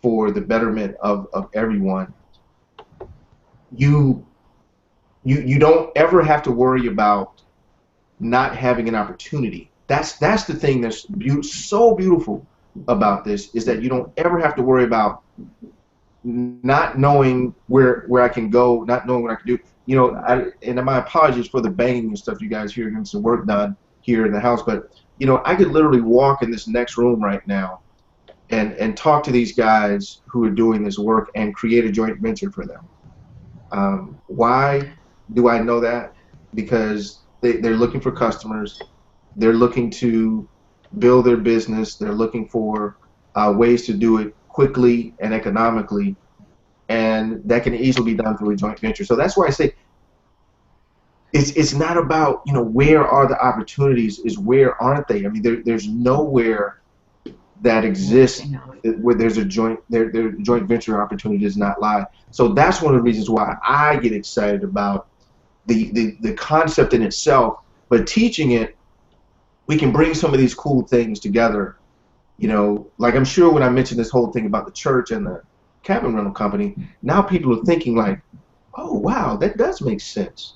for the betterment of everyone. You don't ever have to worry about not having an opportunity. That's the thing that's so beautiful about this, is that you don't ever have to worry about not knowing where I can go, not knowing what I can do. And my apologies for the banging and stuff you guys hear, getting some work done here in the house, but I could literally walk in this next room right now and talk to these guys who are doing this work and create a joint venture for them. Why do I know that? Because they're looking for customers. They're looking to build their business. They're looking for ways to do it quickly and economically, and that can easily be done through a joint venture. So that's why I say it's not about, you know, where are the opportunities, is where aren't they? I mean, there's nowhere that exists where there's a joint joint venture opportunity does not lie. So that's one of the reasons why I get excited about the concept in itself, but teaching it, we can bring some of these cool things together. You know, like I'm sure when I mentioned this whole thing about the church and the cabin rental company, now people are thinking like, oh wow, that does make sense.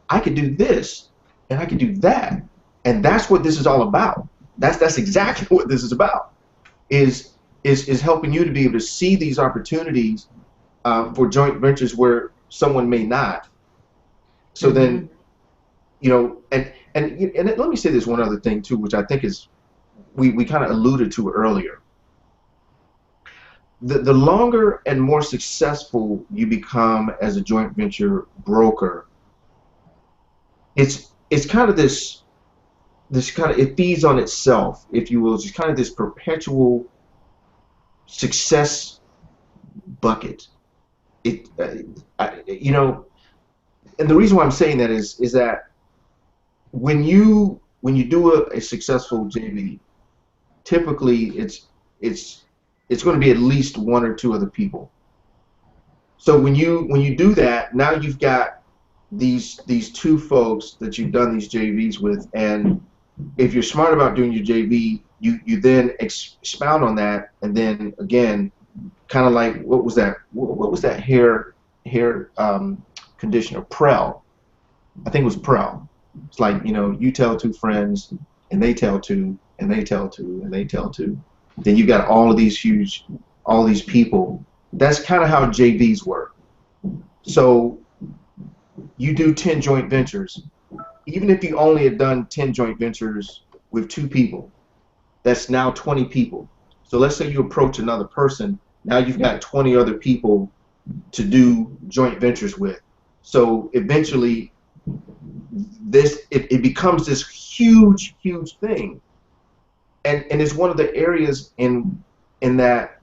I could do this and I could do that. And that's what this is all about. That's exactly what this is about. Is helping you to be able to see these opportunities for joint ventures where someone may not. So then, you know, and let me say this one other thing too, which I think is we kind of alluded to earlier. The longer and more successful you become as a joint venture broker, it's kind of this kind of, it feeds on itself, if you will. It's just kind of this perpetual success bucket. You know, and the reason why I'm saying that is that when you do a successful JV, typically it's going to be at least one or two other people. So when you do that, now you've got these two folks that you've done these JVs with, and if you're smart about doing your JV, you then expound on that, and then again, kind of like what was that hair conditioner, Prel? I think it was Prel. It's like, you know, you tell two friends, and they tell two, and they tell two, and they tell two. Then you've got all these people. That's kind of how JVs work. So you do 10 joint ventures. Even if you only had done 10 joint ventures with 2 people, that's now 20 people. So let's say you approach another person, now you've got 20 other people to do joint ventures with. So eventually it becomes this huge thing. And it's one of the areas in that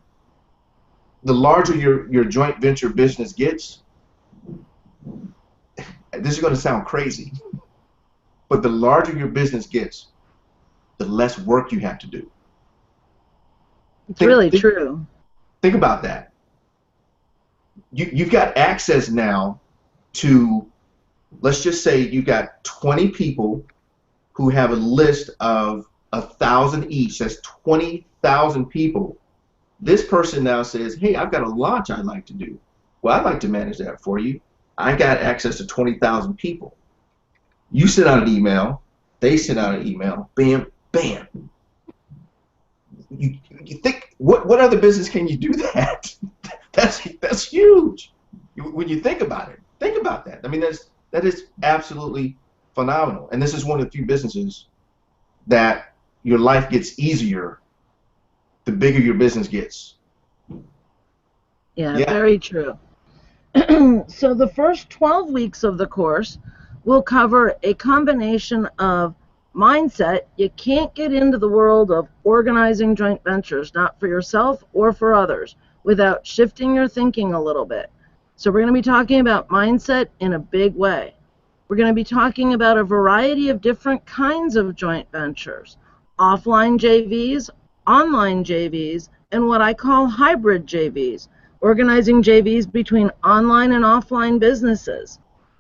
the larger your joint venture business gets, this is going to sound crazy, but the larger your business gets, the less work you have to do. It's really true. Think about that. You've got access now to, let's just say you've got 20 people who have a list of 1,000 each. That's 20,000 people. This person now says, hey, I've got a launch I'd like to do. Well, I'd like to manage that for you. I got access to 20,000 people. You send out an email, they send out an email, bam, bam. You think, what other business can you do that? That's huge. When you think about it, think about that. I mean, that is absolutely phenomenal. And this is one of the few businesses that your life gets easier the bigger your business gets. Yeah, very true. So the first 12 weeks of the course will cover a combination of mindset. You can't get into the world of organizing joint ventures, not for yourself or for others, without shifting your thinking a little bit. So we're going to be talking about mindset in a big way. We're going to be talking about a variety of different kinds of joint ventures, offline JVs, online JVs, and what I call hybrid JVs, organizing JVs between online and offline businesses.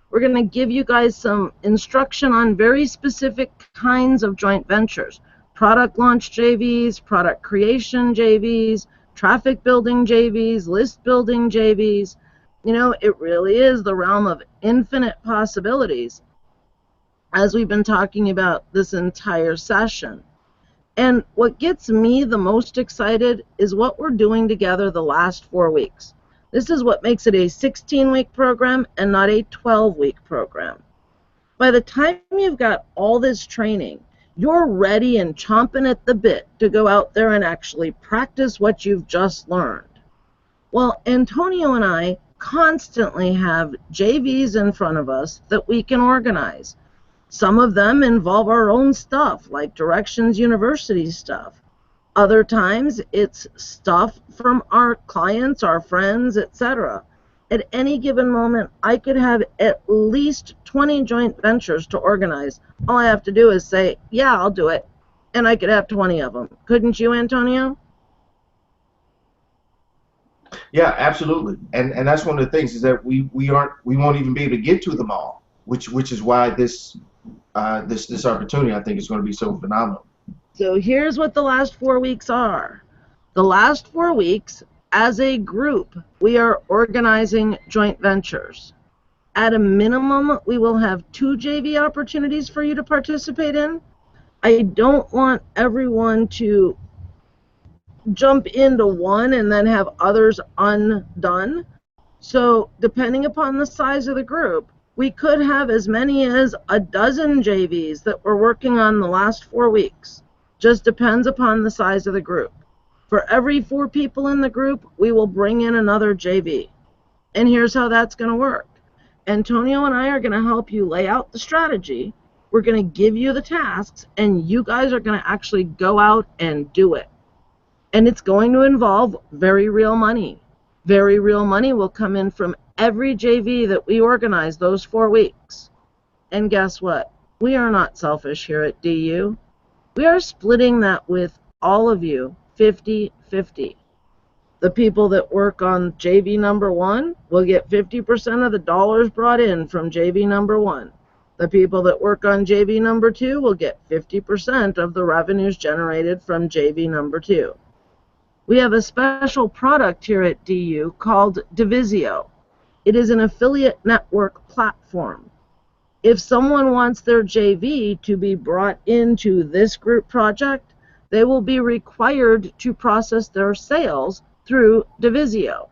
We're going to give you guys some instruction on very specific kinds of joint ventures, product launch JVs, product creation JVs, traffic building JVs, list building JVs. You know, it really is the realm of infinite possibilities, as we've been talking about this entire session. And what gets me the most excited is what we're doing together the last 4 weeks. This is what makes it a 16-week program and not a 12-week program. By the time you've got all this training, you're ready and chomping at the bit to go out there and actually practice what you've just learned. Well, Antonio and I constantly have JVs in front of us that we can organize. Some of them involve our own stuff, like Directions University stuff. Other times it's stuff from our clients, our friends, etc. At any given moment, I could have at least 20 joint ventures to organize. All I have to do is say, yeah, I'll do it. And I could have 20 of them. Couldn't you, Antonio? Yeah, absolutely. And that's one of the things is that we won't even be able to get to them all, which is why this opportunity, I think, is going to be so phenomenal. So here's what the last 4 weeks are. The last 4 weeks, as a group, we are organizing joint ventures. At a minimum, we will have 2 JV opportunities for you to participate in. I don't want everyone to jump into one and then have others undone. So depending upon the size of the group, we could have as many as a dozen JVs that we're working on the last 4 weeks. Just depends upon the size of the group. For every 4 people in the group, we will bring in another JV. And here's how that's going to work. Antonio and I are going to help you lay out the strategy. We're going to give you the tasks, and you guys are going to actually go out and do it. And it's going to involve very real money. Very real money will come in from every JV that we organize those 4 weeks. And guess what? We are not selfish here at DU. We are splitting that with all of you 50-50. The people that work on JV number 1 will get 50% of the dollars brought in from JV number 1. The people that work on JV number 2 will get 50% of the revenues generated from JV number 2. We have a special product here at DU called Divisio. It is an affiliate network platform. If someone wants their JV to be brought into this group project, they will be required to process their sales through Divisio.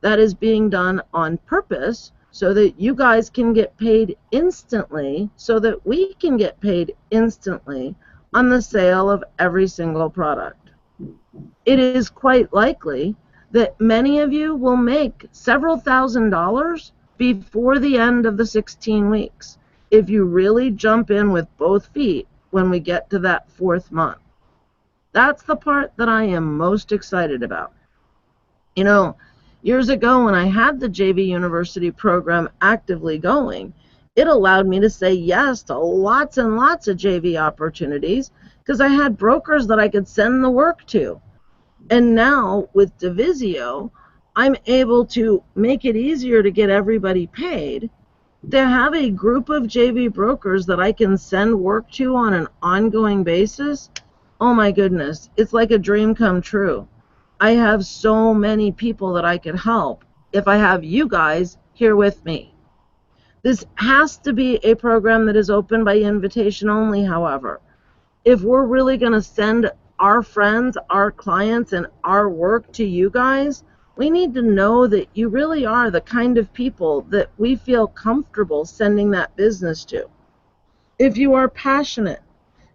That is being done on purpose so that you guys can get paid instantly, so that we can get paid instantly on the sale of every single product. It is quite likely that many of you will make several $1,000s before the end of the 16 weeks if you really jump in with both feet when we get to that 4th month. That's the part that I am most excited about. You know, years ago when I had the JV University program actively going, it allowed me to say yes to lots and lots of JV opportunities because I had brokers that I could send the work to. And now with Divisio, I'm able to make it easier to get everybody paid, to have a group of JV brokers that I can send work to on an ongoing basis. Oh my goodness, it's like a dream come true. I have so many people that I could help if I have you guys here with me. This has to be a program that is open by invitation only, however. If we're really going to send our friends, our clients, and our work to you guys, we need to know that you really are the kind of people that we feel comfortable sending that business to. If you are passionate,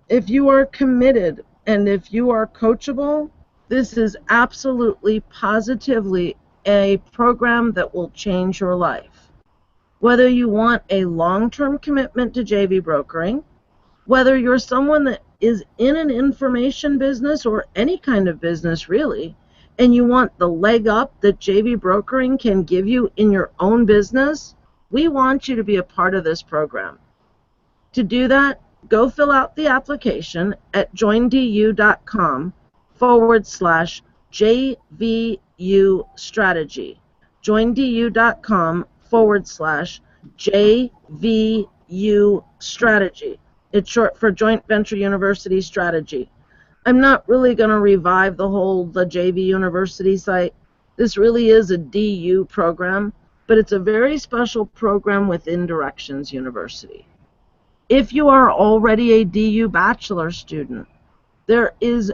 if you are committed, and if you are coachable, this is absolutely, positively a program that will change your life. Whether you want a long-term commitment to JV brokering, whether you're someone that is in an information business or any kind of business really, and you want the leg up that JV brokering can give you in your own business, we want you to be a part of this program. To do that, go fill out the application at joindu.com/JVU strategy. joindu.com/JVU strategy. It's short for Joint Venture University Strategy. I'm not really going to revive the JV University site. This really is a DU program, but it's a very special program within Directions University. If you are already a DU bachelor student, there is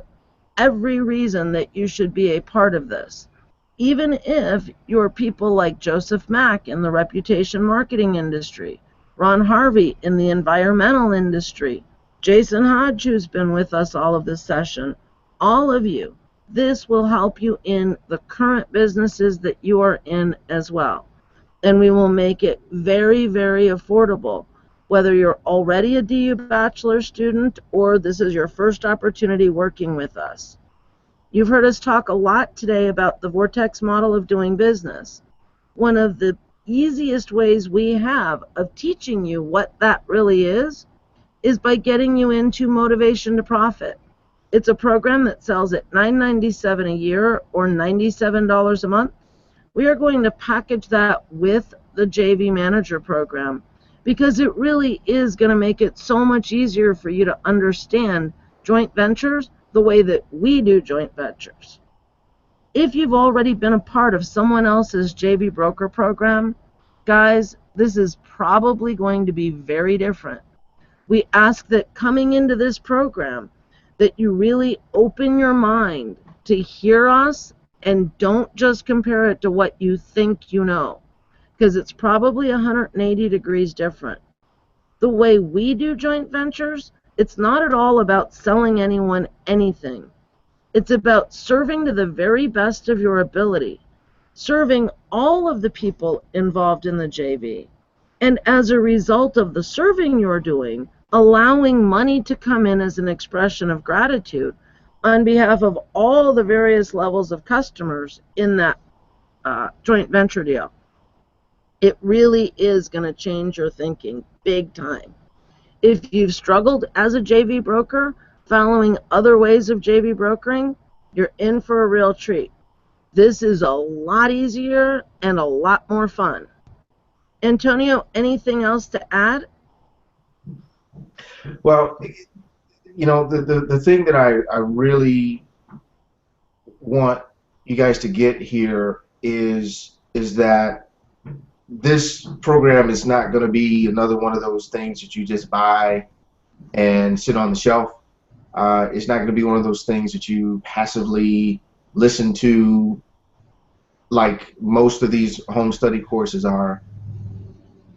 every reason that you should be a part of this. Even if you're people like Joseph Mack in the reputation marketing industry, Ron Harvey in the environmental industry, Jason Hodge, who's been with us all of this session, all of you, this will help you in the current businesses that you are in as well. And we will make it very, very affordable. whether you're already a DU bachelor student or this is your first opportunity working with us. You've heard us talk a lot today about the Vortex model of doing business. One of the easiest ways we have of teaching you what that really is by getting you into Motivation to Profit. It's a program that sells at $9.97 a year or $97 a month. We are going to package that with the JV Manager program because it really is going to make it so much easier for you to understand joint ventures the way that we do joint ventures. If you've already been a part of someone else's JV broker program, guys, this is probably going to be very different. We ask that coming into this program that you really open your mind to hear us and don't just compare it to what you think you know, because it's probably 180 degrees different. The way we do joint ventures, it's not at all about selling anyone anything. It's about serving to the very best of your ability, serving all of the people involved in the JV. And as a result of the serving you're doing, allowing money to come in as an expression of gratitude on behalf of all the various levels of customers in that joint venture deal. It really is going to change your thinking big time. If you've struggled as a JV broker, following other ways of JV brokering, you're in for a real treat. This is a lot easier and a lot more fun. Antonio, anything else to add? Well, you know, the thing that I really want you guys to get here is that this program is not going to be another one of those things that you just buy and sit on the shelf. It's not going to be one of those things that you passively listen to like most of these home study courses are.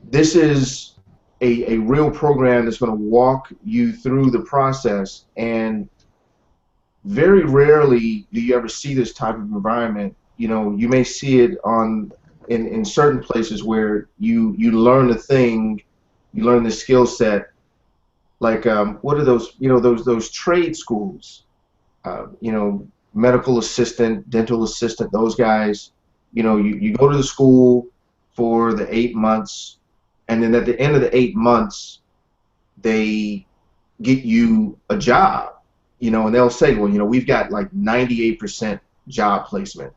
This is a real program that's going to walk you through the process, and very rarely do you ever see this type of environment. You know, you may see it in certain places where you learn a thing, you learn the skill set, like what are those, you know, those trade schools, you know, medical assistant, dental assistant, those guys, you know, you go to the school for the 8 months, and then at the end of the 8 months they get you a job, you know, and they'll say, well, you know, we've got like 98% job placement.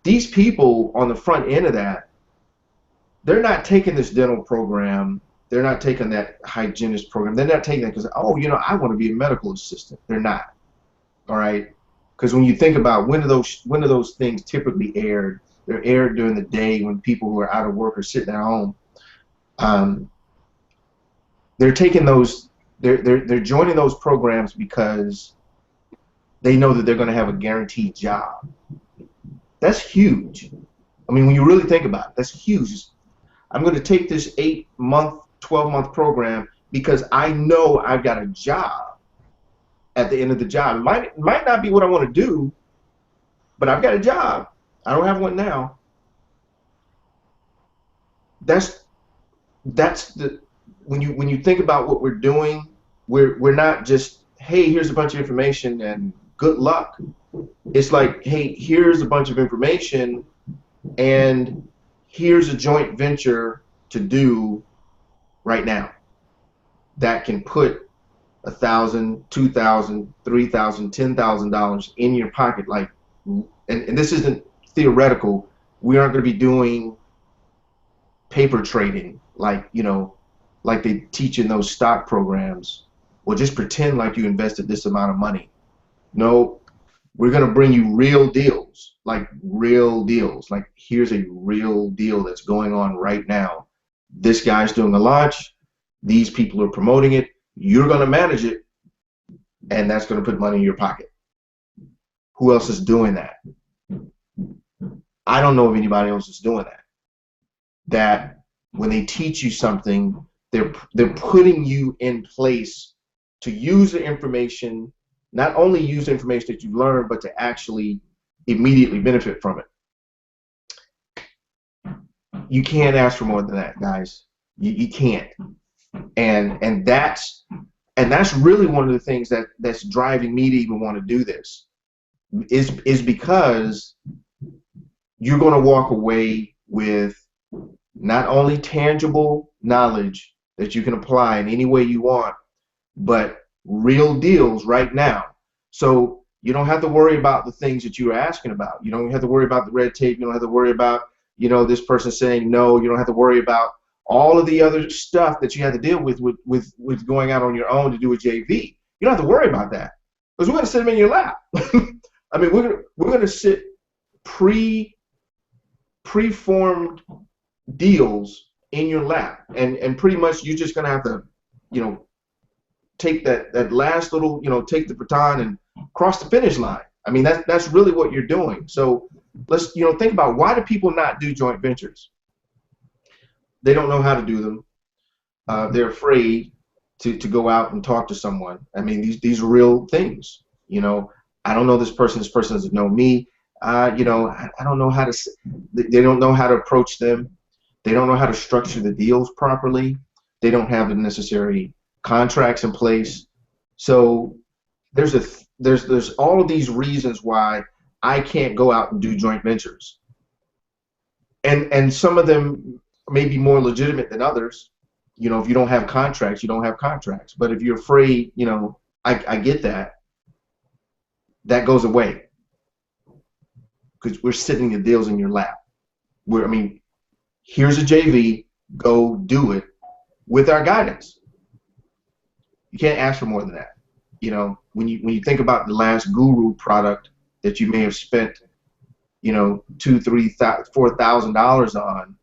These people on the front end of that, they're not taking this dental program, they're not taking that hygienist program, they're not taking that because, oh, you know, I want to be a medical assistant. They're not. All right? Because when you think about when do those things typically aired, they're aired during the day when people who are out of work are sitting at home. They're taking those, they're joining those programs because they know that they're going to have a guaranteed job. That's huge. I mean, when you really think about it, that's huge. I'm going to take this 8-month, 12-month program because I know I've got a job at the end of the job. It might not be what I want to do, but I've got a job. I don't have one now. That's the when you think about what we're doing, we're not just, hey, here's a bunch of information and good luck. It's like, hey, here's a bunch of information and here's a joint venture to do right now that can put $1,000, $2,000, $3,000, $10,000 in your pocket. Like, and this isn't theoretical. We aren't going to be doing paper trading like, you know, like they teach in those stock programs. Well, just pretend like you invested this amount of money. No, we're going to bring you real deals, like real deals. Like, here's a real deal that's going on right now. This guy's doing a launch. These people are promoting it. You're going to manage it, and that's going to put money in your pocket. Who else is doing that? I don't know of anybody else that's doing that. That when they teach you something, they're putting you in place to use the information, not only use the information that you've learned, but to actually immediately benefit from it. You can't ask for more than that, guys. You can't. and that's really one of the things that's driving me to even want to do this is because you're going to walk away with not only tangible knowledge that you can apply in any way you want, but real deals right now. So you don't have to worry about the things that you were asking about. You don't have to worry about the red tape. You don't have to worry about, this person saying no. You don't have to worry about all of the other stuff that you have to deal with going out on your own to do a JV. You don't have to worry about that because we're going to sit them in your lap. I mean, we're going to sit preformed deals in your lap, and pretty much you're just going to have to, take that last little, take the baton and cross the finish line. I mean, that's really what you're doing. So let's, think about, why do people not do joint ventures? They don't know how to do them. They're afraid to go out and talk to someone. I mean, these are real things. I don't know this person. This person doesn't know me. I don't know how to. They don't know how to approach them. They don't know how to structure the deals properly. They don't have the necessary contracts in place. So there's all of these reasons why I can't go out and do joint ventures. And some of them may be more legitimate than others. If you don't have contracts, you don't have contracts. But if you're afraid, I get that. That goes away because we're sitting the deals in your lap. Here's a JV, go do it with our guidance. You can't ask for more than that. When you think about the last guru product that you may have spent, $2,000, $3,000, $4,000 on,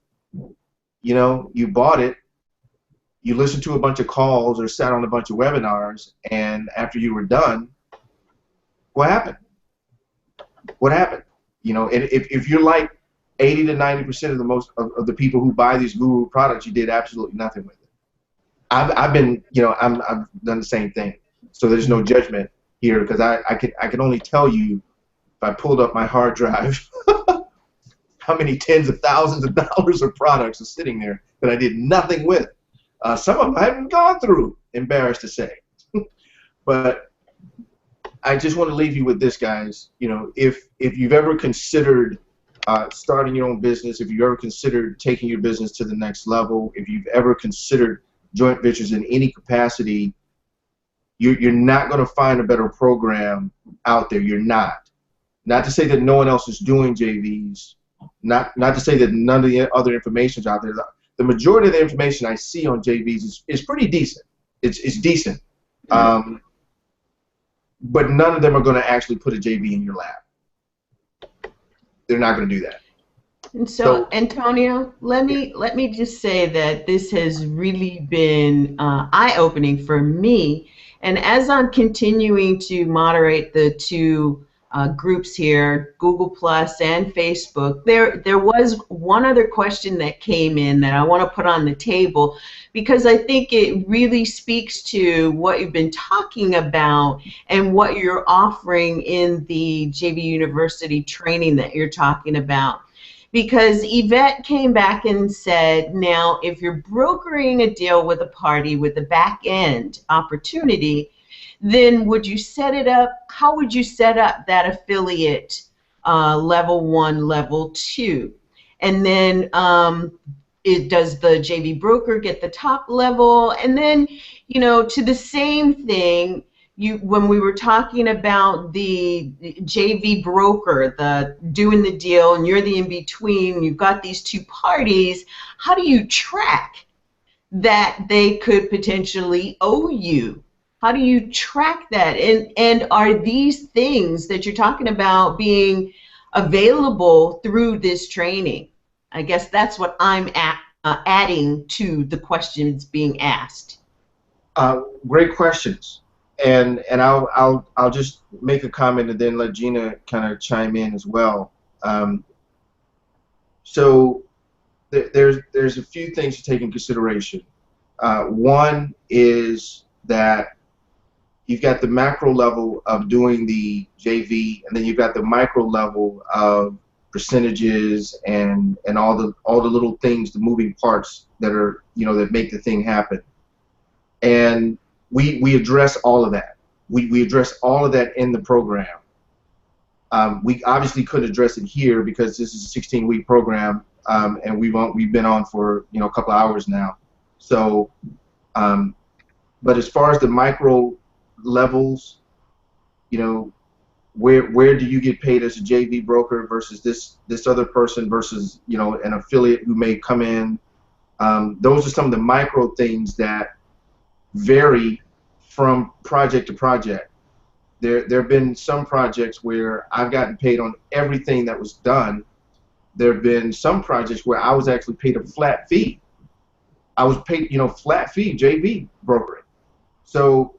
you bought it, you listened to a bunch of calls or sat on a bunch of webinars, and after you were done, what happened? What happened? And if you're like 80 to 90% of the people who buy these guru products, you did absolutely nothing with it. I've been, I've done the same thing. So there's no judgment here because I can only tell you, if I pulled up my hard drive, how many tens of thousands of dollars of products are sitting there that I did nothing with. Some of them I haven't gone through, embarrassed to say. But I just want to leave you with this, guys. If you've ever considered starting your own business, if you've ever considered taking your business to the next level, if you've ever considered joint ventures in any capacity, you're not going to find a better program out there. You're not. Not to say that no one else is doing JVs. Not to say that none of the other information is out there. The majority of the information I see on JVs is pretty decent. It's decent. But none of them are going to actually put a JV in your lap. They're not going to do that. And so, Antonio, let me just say that this has really been eye-opening for me. And as I'm continuing to moderate the two groups here, Google Plus and Facebook, there was one other question that came in that I want to put on the table because I think it really speaks to what you've been talking about and what you're offering in the JV University training that you're talking about. Because Yvette came back and said, now, if you're brokering a deal with a party with a back-end opportunity, then would you set it up, how would you set up that affiliate level 1, level 2? And then does the JV broker get the top level? And then, to the same thing, when we were talking about the JV broker, the doing the deal, and you're the in-between, you've got these two parties, how do you track that they could potentially owe you? How do you track that? And are these things that you're talking about being available through this training? I guess that's what I'm adding to the questions being asked. Great questions. And I'll just make a comment and then let Gina kind of chime in as well. So there's a few things to take in consideration. One is that you've got the macro level of doing the JV, and then you've got the micro level of percentages and all the little things, the moving parts that are that make the thing happen. And we address all of that. We address all of that in the program. We obviously couldn't address it here because this is a 16-week program, and we've been on for a couple of hours now. So, but as far as the micro levels, where do you get paid as a JV broker versus this other person versus an affiliate who may come in? Those are some of the micro things that vary from project to project. There have been some projects where I've gotten paid on everything that was done. There have been some projects where I was actually paid a flat fee. I was paid, flat fee JV brokering. So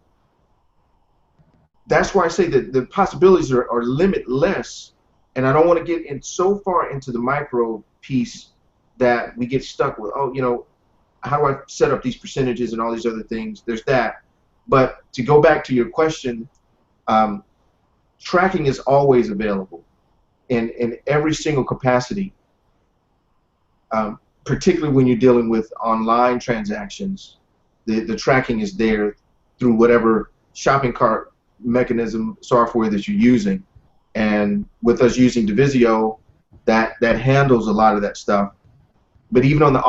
that's why I say that the possibilities are limitless, and I don't want to get in so far into the micro piece that we get stuck with, how do I set up these percentages and all these other things. There's that. But to go back to your question, tracking is always available in every single capacity, particularly when you're dealing with online transactions. The tracking is there through whatever shopping cart mechanism software that you're using. And with us using Divisio, that handles a lot of that stuff. But even on the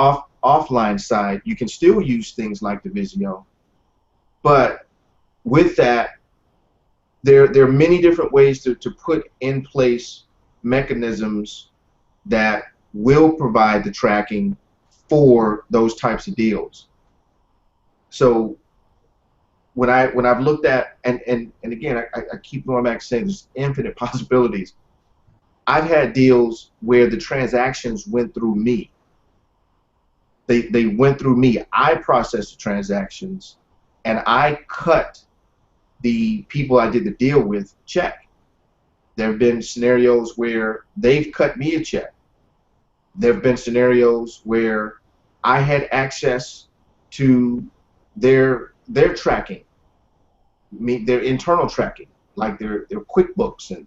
offline side, you can still use things like Divisio. But with that, there are many different ways to put in place mechanisms that will provide the tracking for those types of deals. So when I've looked at, and again, I keep going back saying there's infinite possibilities. I've had deals where the transactions went through me. They went through me. I processed the transactions, and I cut the people I did the deal with check. There have been scenarios where they've cut me a check. There have been scenarios where I had access to their tracking, their internal tracking, like their QuickBooks, and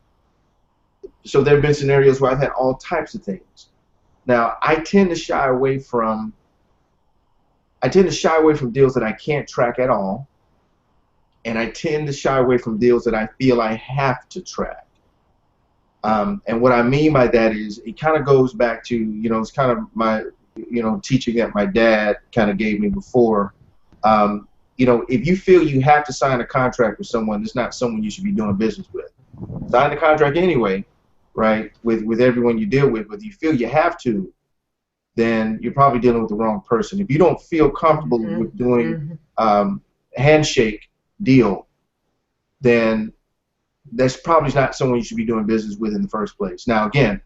so there have been scenarios where I've had all types of things. Now I tend to shy away from deals that I can't track at all, and I tend to shy away from deals that I feel I have to track. And what I mean by that is it kind of goes back to, it's kind of my, teaching that my dad kind of gave me before. If you feel you have to sign a contract with someone, it's not someone you should be doing business with. Sign the contract anyway, right, with everyone you deal with. But if you feel you have to, then you're probably dealing with the wrong person. If you don't feel comfortable with doing handshake deal, then that's probably not someone you should be doing business with in the first place. Now, again,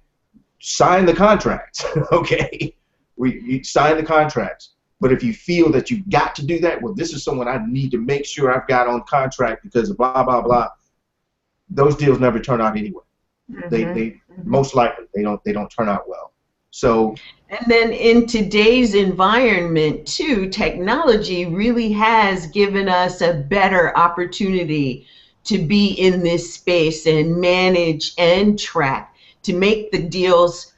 sign the contracts, okay? You sign the contracts. But if you feel that you've got to do that, well, this is someone I need to make sure I've got on contract because of blah, blah, blah, those deals never turn out anyway. They most likely, they don't turn out well. So, and then in today's environment too, technology really has given us a better opportunity to be in this space and manage and track, to make the deals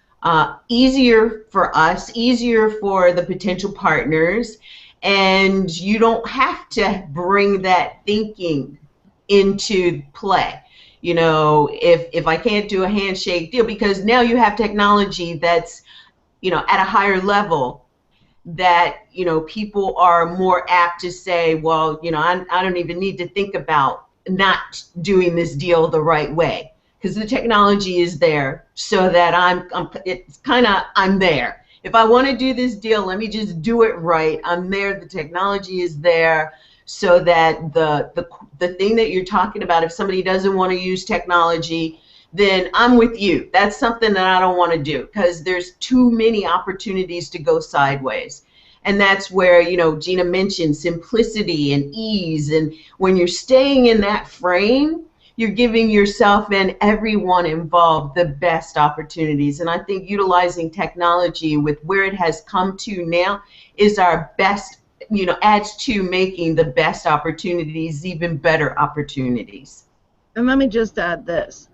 easier for us, easier for the potential partners, and you don't have to bring that thinking into play. If I can't do a handshake deal, because now you have technology that's at a higher level, that people are more apt to say, well, I don't even need to think about not doing this deal the right way, because the technology is there, so that I'm there. If I want to do this deal, let me just do it right. I'm there. The technology is there, so that the thing that you're talking about, if somebody doesn't want to use technology, then I'm with you. That's something that I don't want to do, because there's too many opportunities to go sideways. And that's where, Gina mentioned simplicity and ease. And when you're staying in that frame, you're giving yourself and everyone involved the best opportunities. And I think utilizing technology with where it has come to now is our best, adds to making the best opportunities even better opportunities. And let me just add this.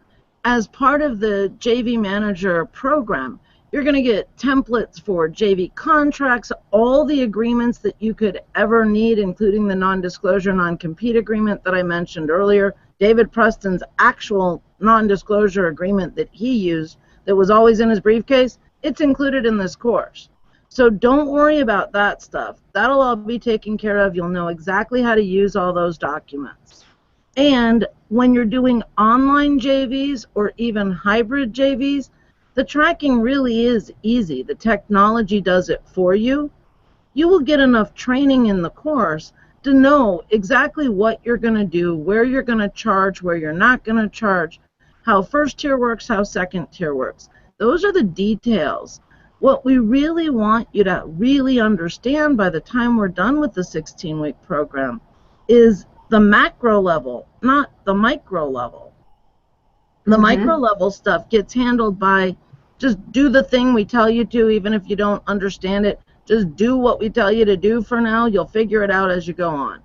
As part of the JV Manager program, You're going to get templates for JV contracts, all the agreements that you could ever need, including the non-disclosure, non-compete agreement that I mentioned earlier. David Preston's actual non-disclosure agreement that he used that was always in his briefcase, it's included in this course. So don't worry about that stuff. That'll all be taken care of. You'll know exactly how to use all those documents. And when you're doing online JVs or even hybrid JVs, the tracking really is easy. The technology does it for you. You will get enough training in the course to know exactly what you're going to do, where you're going to charge, where you're not going to charge, how first tier works, how second tier works. Those are the details. What we really want you to really understand by the time we're done with the 16-week program is the macro level, not the micro level. The micro level stuff gets handled by just do the thing we tell you to, even if you don't understand it. Just do what we tell you to do for now. You'll figure it out as you go on.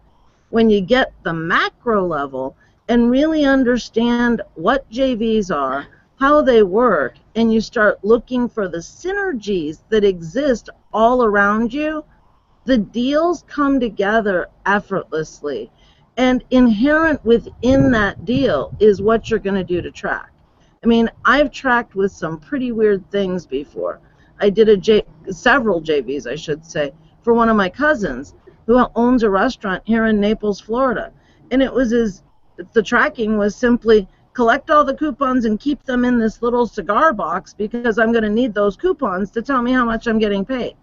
When you get the macro level and really understand what JVs are, how they work, and you start looking for the synergies that exist all around you, the deals come together effortlessly. And inherent within that deal is what you're going to do to track. I mean, I've tracked with some pretty weird things before. I did several JVs, I should say, for one of my cousins who owns a restaurant here in Naples, Florida. And the tracking was simply collect all the coupons and keep them in this little cigar box because I'm going to need those coupons to tell me how much I'm getting paid.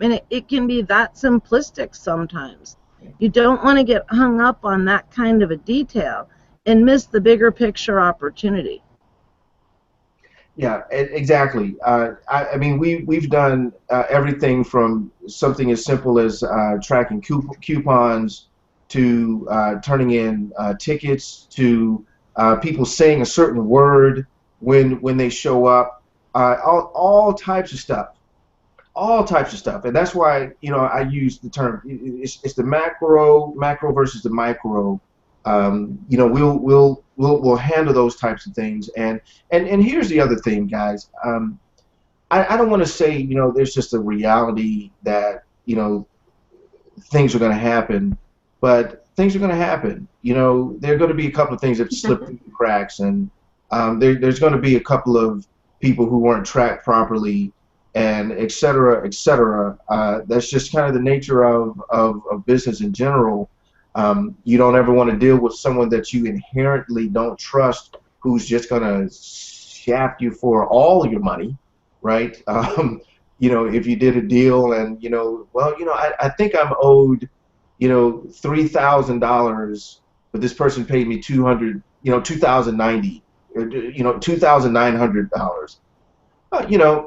I mean, it can be that simplistic sometimes. You don't want to get hung up on that kind of a detail and miss the bigger picture opportunity. Yeah, exactly. I mean, we've done everything from something as simple as tracking coupons to turning in tickets to people saying a certain word when they show up. All types of stuff. All types of stuff, and that's why I use the term. It's the macro versus the micro. We'll handle those types of things, and here's the other thing, guys. I don't want to say there's just a reality that things are going to happen, but things are going to happen. There are going to be a couple of things that slip through the cracks, and there's going to be a couple of people who weren't tracked properly, and et cetera, et cetera. That's just kind of the nature of business in general. You don't ever want to deal with someone that you inherently don't trust, who's just going to shaft you for all your money, right? If you did a deal and, I think I'm owed, $3,000, but this person paid me $2,090, $2,900.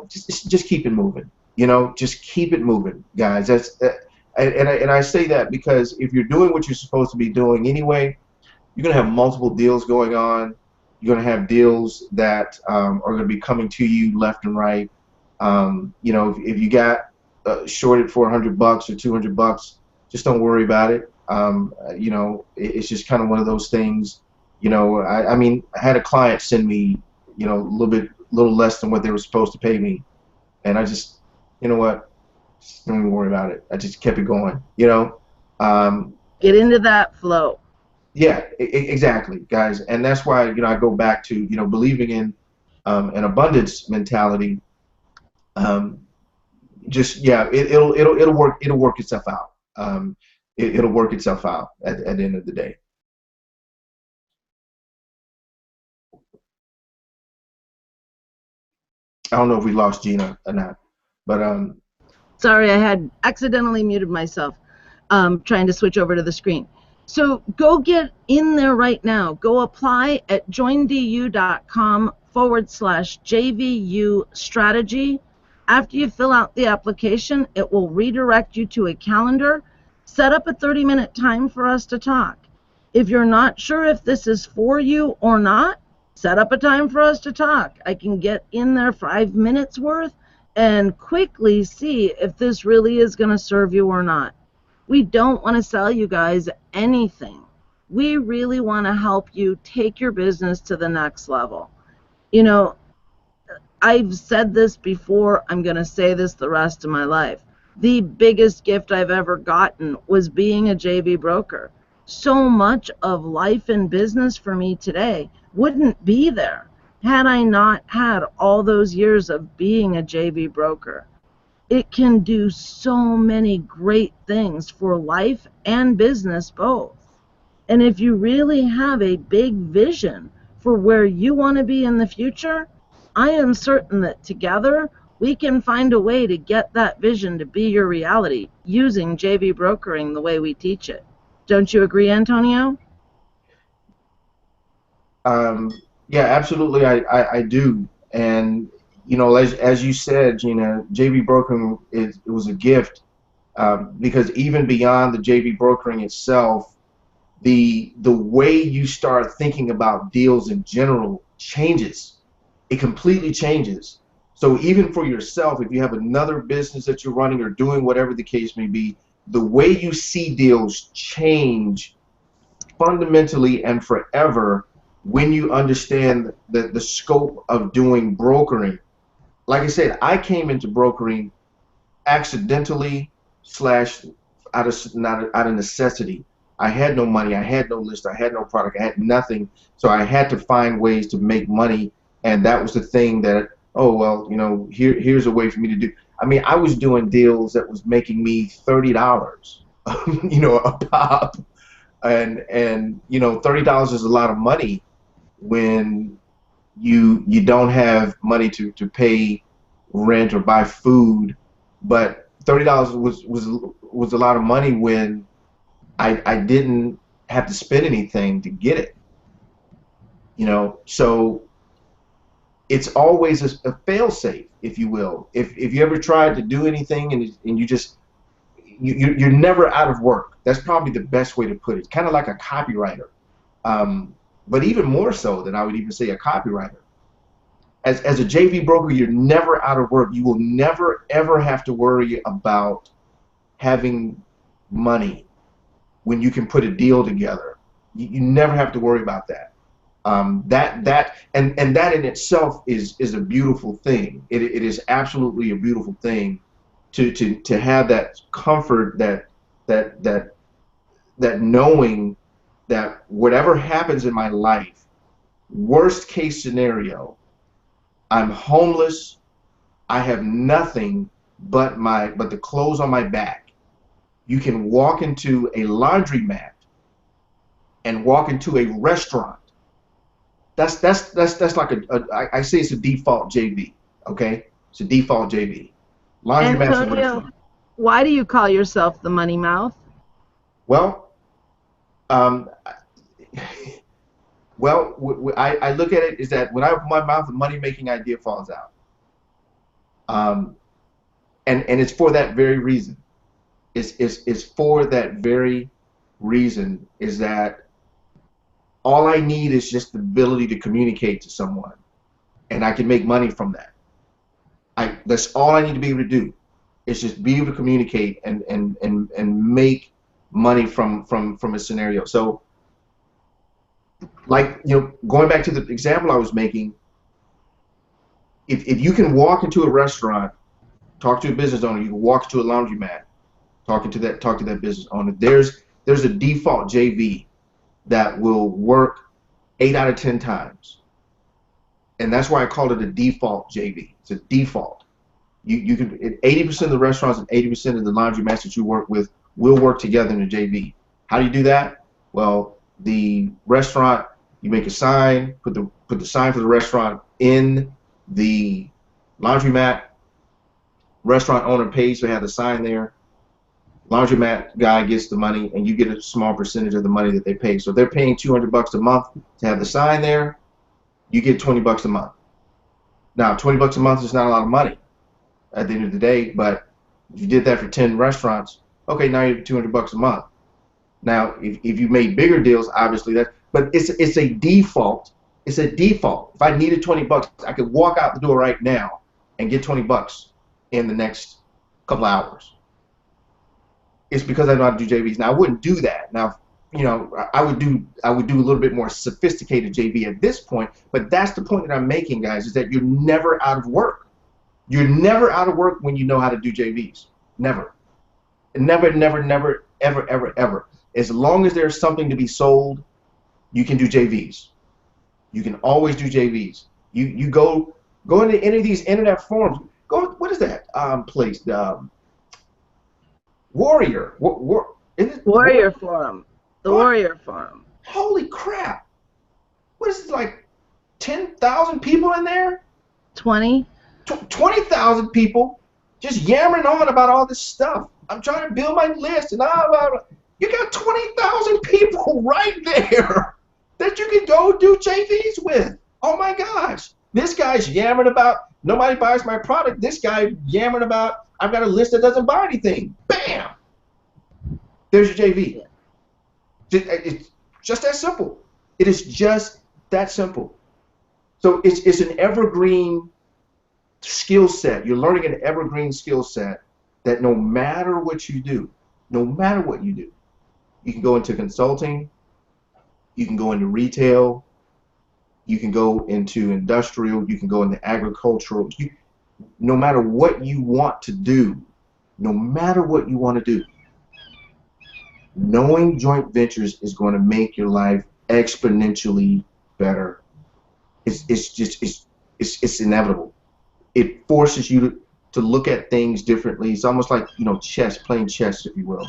Just keep it moving. Just keep it moving, guys. And I say that because if you're doing what you're supposed to be doing anyway, you're going to have multiple deals going on. You're going to have deals that are going to be coming to you left and right. If you got shorted for $100 or $200, just don't worry about it. It's just kind of one of those things. I mean, I had a client send me, a little less than what they were supposed to pay me, and I just, don't even worry about it. I just kept it going. Get into that flow. Yeah, exactly, guys, and that's why I go back to believing in an abundance mentality. It'll work itself out. It'll work itself out at the end of the day. I don't know if we lost Gina or not, but sorry, I had accidentally muted myself, trying to switch over to the screen. So go get in there right now. Go apply at joindu.com/JVU strategy. After you fill out the application, it will redirect you to a calendar. Set up a 30-minute time for us to talk. If you're not sure if this is for you or not, set up a time for us to talk. I can get in there 5 minutes worth and quickly see if this really is going to serve you or not. We don't want to sell you guys anything. We really want to help you take your business to the next level. I've said this before, I'm going to say this the rest of my life. The biggest gift I've ever gotten was being a JV broker. So much of life and business for me today wouldn't be there had I not had all those years of being a JV broker. It can do so many great things for life and business both. And if you really have a big vision for where you want to be in the future, I am certain that together we can find a way to get that vision to be your reality using JV brokering the way we teach it. Don't you agree, Antonio? Yeah, absolutely. I do. And you know, as you said, Gina, JV brokering it was a gift because even beyond the JV brokering itself, the way you start thinking about deals in general changes. It completely changes. So even for yourself, if you have another business that you're running or doing whatever the case may be, the way you see deals change fundamentally and forever when you understand the scope of doing brokering. Like I said, I came into brokering accidentally slash out of not out of necessity. I had no money, I had no list, I had no product, I had nothing. So I had to find ways to make money, and that was the thing that, oh well, you know, here's a way for me to do. I mean, I was doing deals that was making me $30, you know, a pop, and you know, $30 is a lot of money when you don't have money to pay rent or buy food, but $30 was a lot of money when I didn't have to spend anything to get it, you know. So it's always a fail safe, if you will. If you ever tried to do anything and you just you're never out of work. That's probably the best way to put it. It's kind of like a copywriter, but even more so than I would even say a copywriter. As a JV broker, you're never out of work. You will never ever have to worry about having money when you can put a deal together. You never have to worry about that. That that in itself is a beautiful thing. It is absolutely a beautiful thing to have that comfort, that knowing that whatever happens in my life, worst case scenario, I'm homeless, I have nothing but the clothes on my back. You can walk into a laundromat and walk into a restaurant. That's like I say it's a default JV. Okay, it's a default JV. Laundromats and Antonio, restaurants. why do you call yourself the money mouth? Well, um, I look at it is that when I open my mouth, the money-making idea falls out. And it's for that very reason. It's for that very reason is that all I need is just the ability to communicate to someone, and I can make money from that. That's all I need to be able to do. Is just be able to communicate and make money from a scenario. So, like, you know, going back to the example I was making, if you can walk into a restaurant, talk to a business owner, you can walk to a laundromat, talk to that business owner. There's a default JV that will work 8 out of 10 times, and that's why I call it a default JV. It's a default. You can 80% of the restaurants and 80% of the laundromats that you work with will work together in a JV. How do you do that? Well, the restaurant, you make a sign, put the sign for the restaurant in the laundromat. Restaurant owner pays to have the sign there. Laundromat guy gets the money, and you get a small percentage of the money that they pay. So if they're paying $200 a month to have the sign there, you get $20 a month. Now, $20 a month is not a lot of money at the end of the day, but if you did that for 10 restaurants, okay, now you have $200 a month. Now, if you made bigger deals, obviously but it's a default. It's a default. If I needed $20, I could walk out the door right now and get $20 in the next couple of hours. It's because I know how to do JVs. Now, I wouldn't do that. Now, you know, I would do a little bit more sophisticated JV at this point. But that's the point that I'm making, guys, is that you're never out of work. You're never out of work when you know how to do JVs. Never. Never, never, never, ever, ever, ever. As long as there's something to be sold, you can do JVs. You can always do JVs. You go into any of these internet forums. Go, what is that place? Warrior. Is it Warrior Forum. The Warrior Forum. Holy crap! What is it, like 10,000 people in there? 20. 20,000 people just yammering on about all this stuff. I'm trying to build my list, and you got 20,000 people right there that you can go do JVs with. Oh my gosh! This guy's yammering about nobody buys my product. This guy yammering about I've got a list that doesn't buy anything. Bam! There's your JV. It's just that simple. It is just that simple. So it's an evergreen skill set. You're learning an evergreen skill set that no matter what you do, you can go into consulting, you can go into retail, you can go into industrial, you can go into agricultural. No matter what you want to do, knowing joint ventures is going to make your life exponentially better. It's inevitable. It forces you to look at things differently. It's almost like, you know, playing chess, if you will.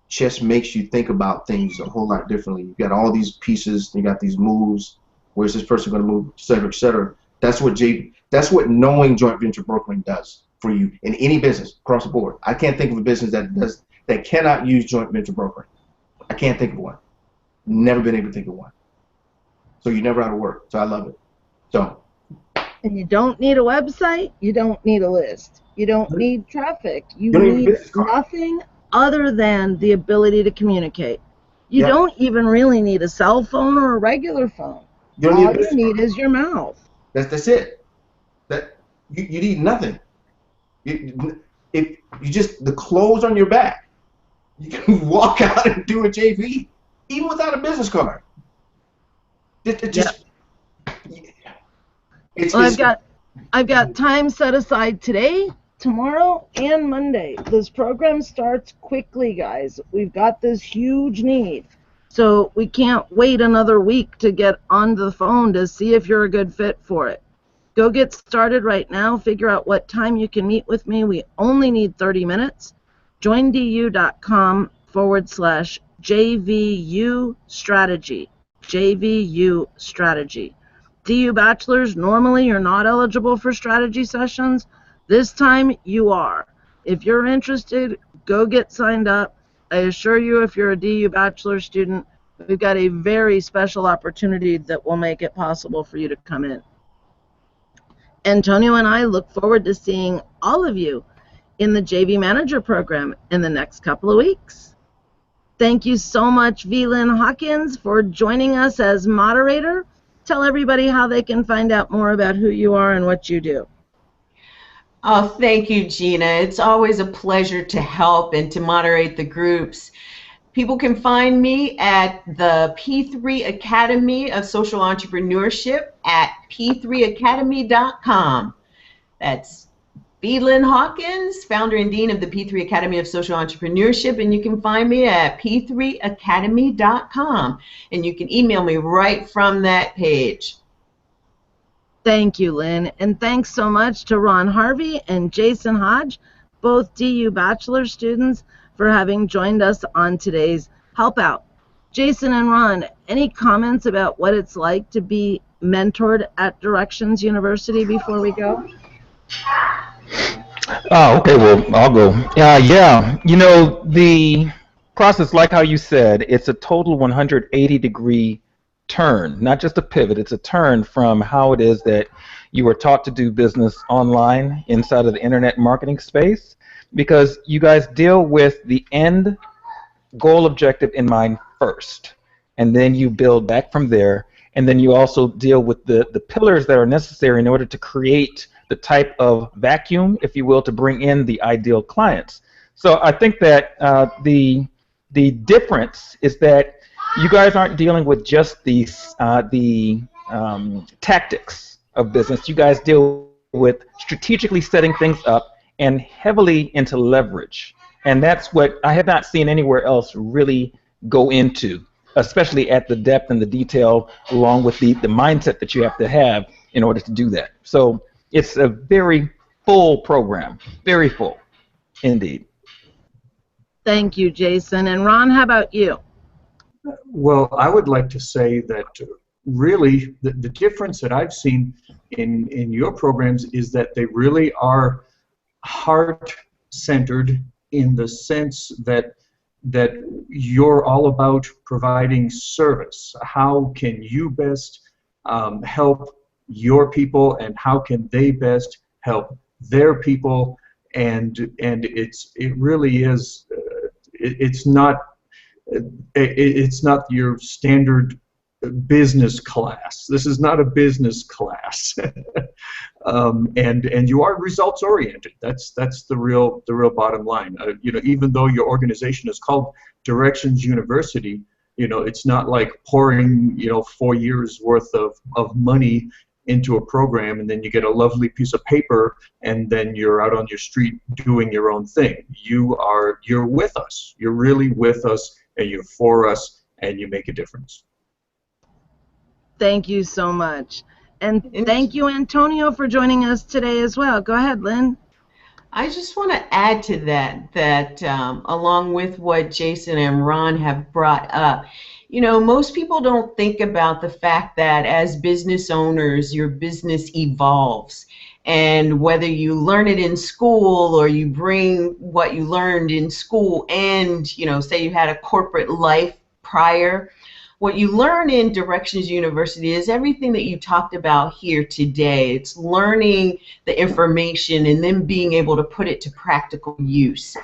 Chess makes you think about things a whole lot differently. You've got all these pieces, you got these moves. Where's this person going to move, et cetera, et cetera. That's what knowing joint venture brokering does for you in any business across the board. I can't think of a business that cannot use joint venture brokering. I can't think of one. Never been able to think of one. So you're never out of work. So I love it. So. And you don't need a website. You don't need a list. You don't need traffic. You need nothing other than the ability to communicate. You don't even really need a cell phone or a regular phone. All you need is your mouth. That's it. You need nothing. If you just the clothes on your back, you can walk out and do a JV even without a business card. I've got time set aside today, tomorrow, and Monday. This program starts quickly, guys. We've got this huge need. So we can't wait another week to get onto the phone to see if you're a good fit for it. Go get started right now. Figure out what time you can meet with me. We only need 30 minutes. joindu.com/JVU strategy. JVU strategy. DU bachelors, normally you're not eligible for strategy sessions. This time you are. If you're interested, go get signed up. I assure you, if you're a DU bachelor student, we've got a very special opportunity that will make it possible for you to come in. Antonio and I look forward to seeing all of you in the JV Manager program in the next couple of weeks. Thank you so much, Velyn Hawkins, for joining us as moderator. Tell everybody how they can find out more about who you are and what you do. Oh, thank you, Gina. It's always a pleasure to help and to moderate the groups. People can find me at the P3 Academy of Social Entrepreneurship at p3academy.com. That's Velyn Hawkins, founder and dean of the P3 Academy of Social Entrepreneurship, and you can find me at p3academy.com, and you can email me right from that page. Thank you, Lynn, and thanks so much to Ron Harvey and Jason Hodge, both DU bachelor students, for having joined us on today's Helpout. Jason and Ron, any comments about what it's like to be mentored at Directions University before we go? Oh, okay, well, I'll go. Yeah, you know, the process, like how you said, it's a total 180-degree turn, not just a pivot, it's a turn from how it is that you were taught to do business online inside of the internet marketing space, because you guys deal with the end goal objective in mind first, and then you build back from there, and then you also deal with the pillars that are necessary in order to create the type of vacuum, if you will, to bring in the ideal clients. So I think that the The difference is that you guys aren't dealing with just the tactics of business. You guys deal with strategically setting things up and heavily into leverage. And that's what I have not seen anywhere else really go into, especially at the depth and the detail, along with the mindset that you have to have in order to do that. So it's a very full program, very full indeed. Thank you, Jason. And Ron, how about you? Well, I would like to say that really the difference that I've seen in your programs is that they really are heart-centered in the sense that you're all about providing service. How can you best help your people, and how can they best help their people? And it really is. It's not your standard business class. This is not a business class. And you are results oriented. That's the real bottom line. You know, even though your organization is called Directions University, you know, it's not like pouring 4 years worth of money into a program and then you get a lovely piece of paper and then you're out on your street doing your own thing. You're with us. You're really with us, and you're for us, and you make a difference. Thank you so much. And thank you, Antonio, for joining us today as well. Go ahead, Lynn. I just want to add to that along with what Jason and Ron have brought up, you know, most people don't think about the fact that as business owners, your business evolves. And whether you learn it in school or you bring what you learned in school and, you know, say you had a corporate life prior, what you learn in Directions University is everything that you talked about here today. It's learning the information and then being able to put it to practical use.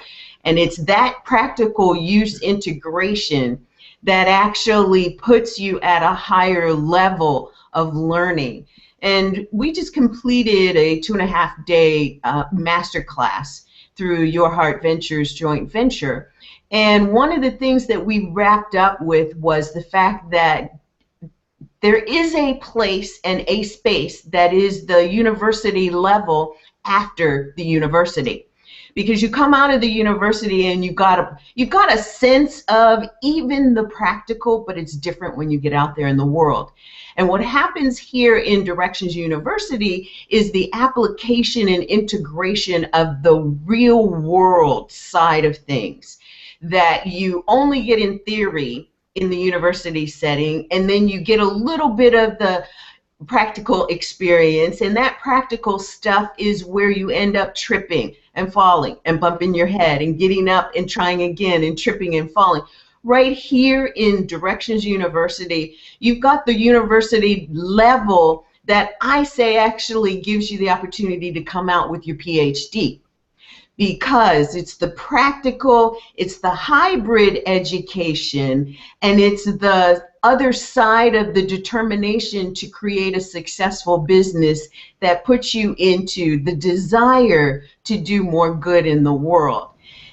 And it's that practical use integration that actually puts you at a higher level of learning. And we just completed a 2.5-day masterclass through Your Heart Ventures joint venture. And one of the things that we wrapped up with was the fact that there is a place and a space that is the university level after the university. Because you come out of the university and you've got a sense of even the practical, but it's different when you get out there in the world. And what happens here in Directions University is the application and integration of the real world side of things that you only get in theory in the university setting, and then you get a little bit of the practical experience, and that practical stuff is where you end up tripping and falling and bumping your head and getting up and trying again and tripping and falling. Right here in Directions University, you've got the university level that I say actually gives you the opportunity to come out with your PhD. Because it's the practical, it's the hybrid education, and it's the other side of the determination to create a successful business that puts you into the desire to do more good in the world.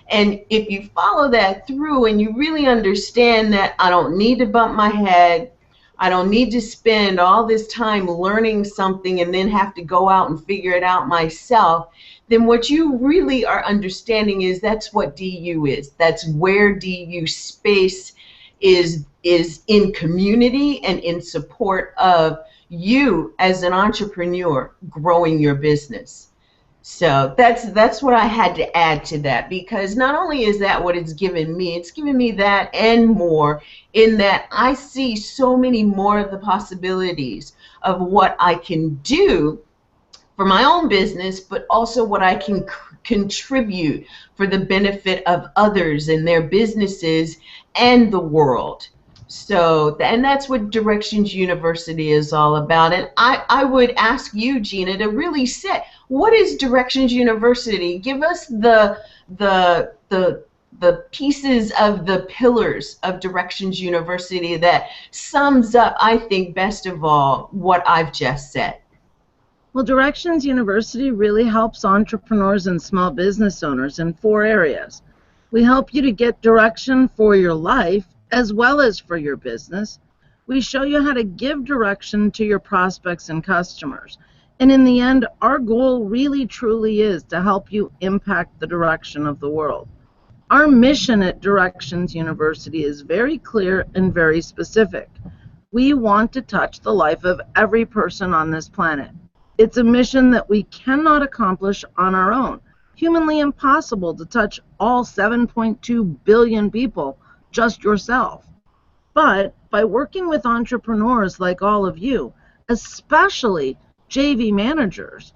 And if you follow that through and you really understand that I don't need to bump my head, I don't need to spend all this time learning something and then have to go out and figure it out myself, then what you really are understanding is that's what DU is. That's where DU space is in community and in support of you as an entrepreneur growing your business. So that's what I had to add to that, because not only is that what it's given me that and more, in that I see so many more of the possibilities of what I can do for my own business, but also what I can contribute for the benefit of others and their businesses and the world. So, and that's what Directions University is all about. And I would ask you, Gina, to really say, what is Directions University? Give us the pieces of the pillars of Directions University that sums up, I think, best of all, what I've just said. Well, Directions University really helps entrepreneurs and small business owners in 4 areas. We help you to get direction for your life as well as for your business. We show you how to give direction to your prospects and customers. And in the end, our goal really truly is to help you impact the direction of the world. Our mission at Directions University is very clear and very specific. We want to touch the life of every person on this planet. It's a mission that we cannot accomplish on our own. Humanly impossible to touch all 7.2 billion people just yourself. But by working with entrepreneurs like all of you, especially JV managers,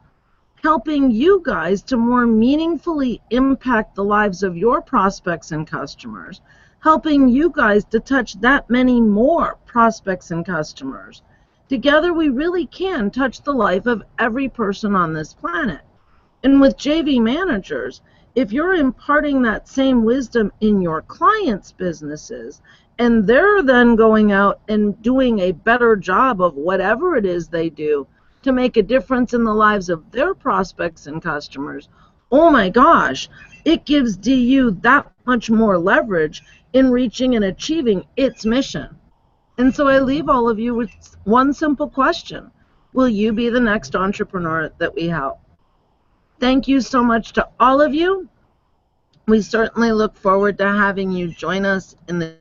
helping you guys to more meaningfully impact the lives of your prospects and customers, helping you guys to touch that many more prospects and customers. Together, we really can touch the life of every person on this planet. And with JV managers, if you're imparting that same wisdom in your clients' businesses, and they're then going out and doing a better job of whatever it is they do to make a difference in the lives of their prospects and customers, oh my gosh, it gives DU that much more leverage in reaching and achieving its mission. And so I leave all of you with one simple question. Will you be the next entrepreneur that we help? Thank you so much to all of you. We certainly look forward to having you join us in the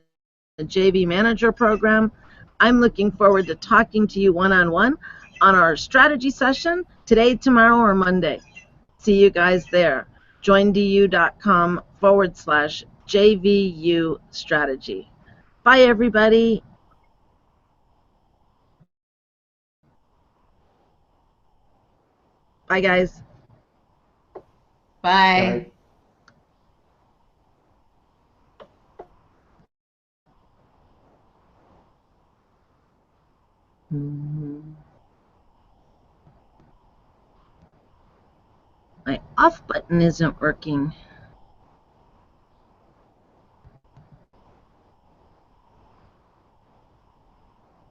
JV Manager program. I'm looking forward to talking to you one-on-one on our strategy session today, tomorrow, or Monday. See you guys there. joindu.com/JVU strategy. Bye, everybody. Bye, guys. Bye. My off button isn't working.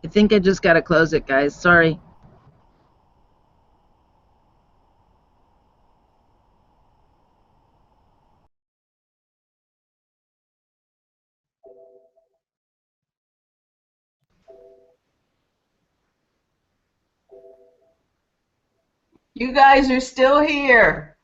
I think I just got to close it, guys. Sorry. You guys are still here.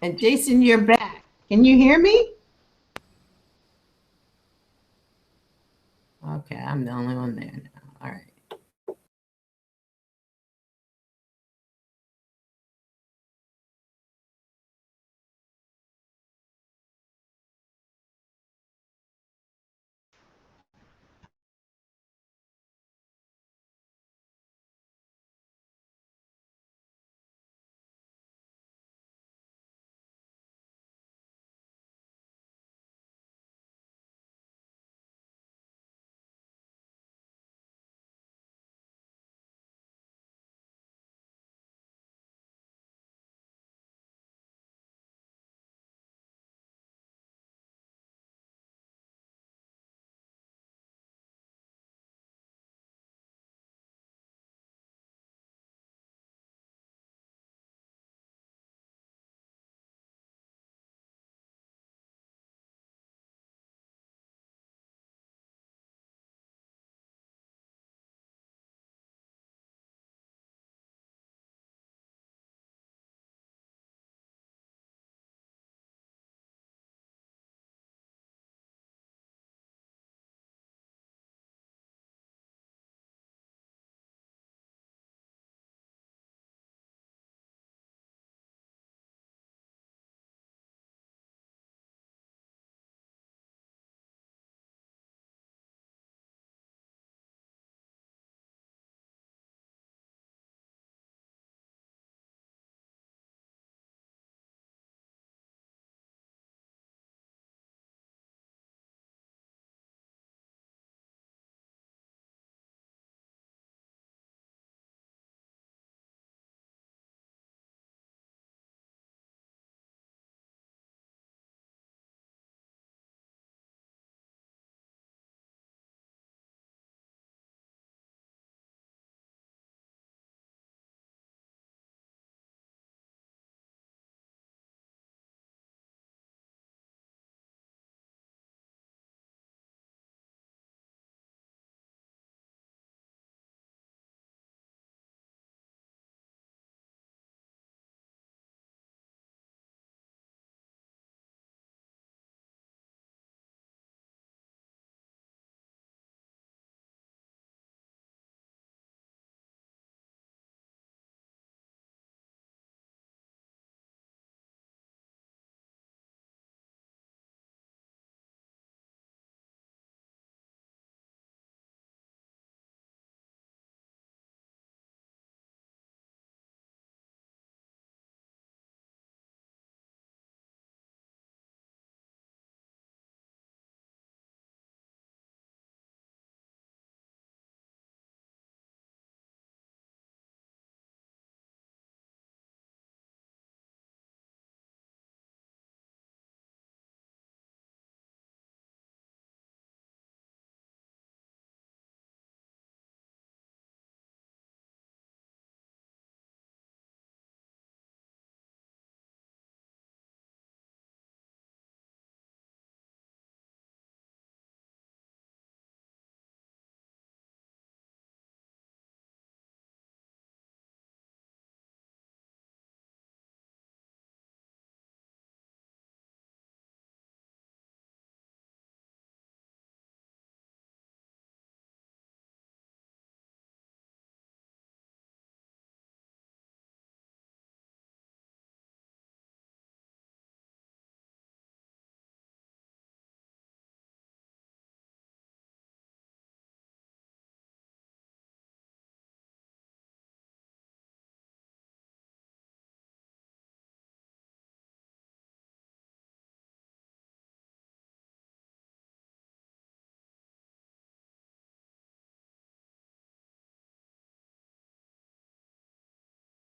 And Jason, you're back. Can you hear me?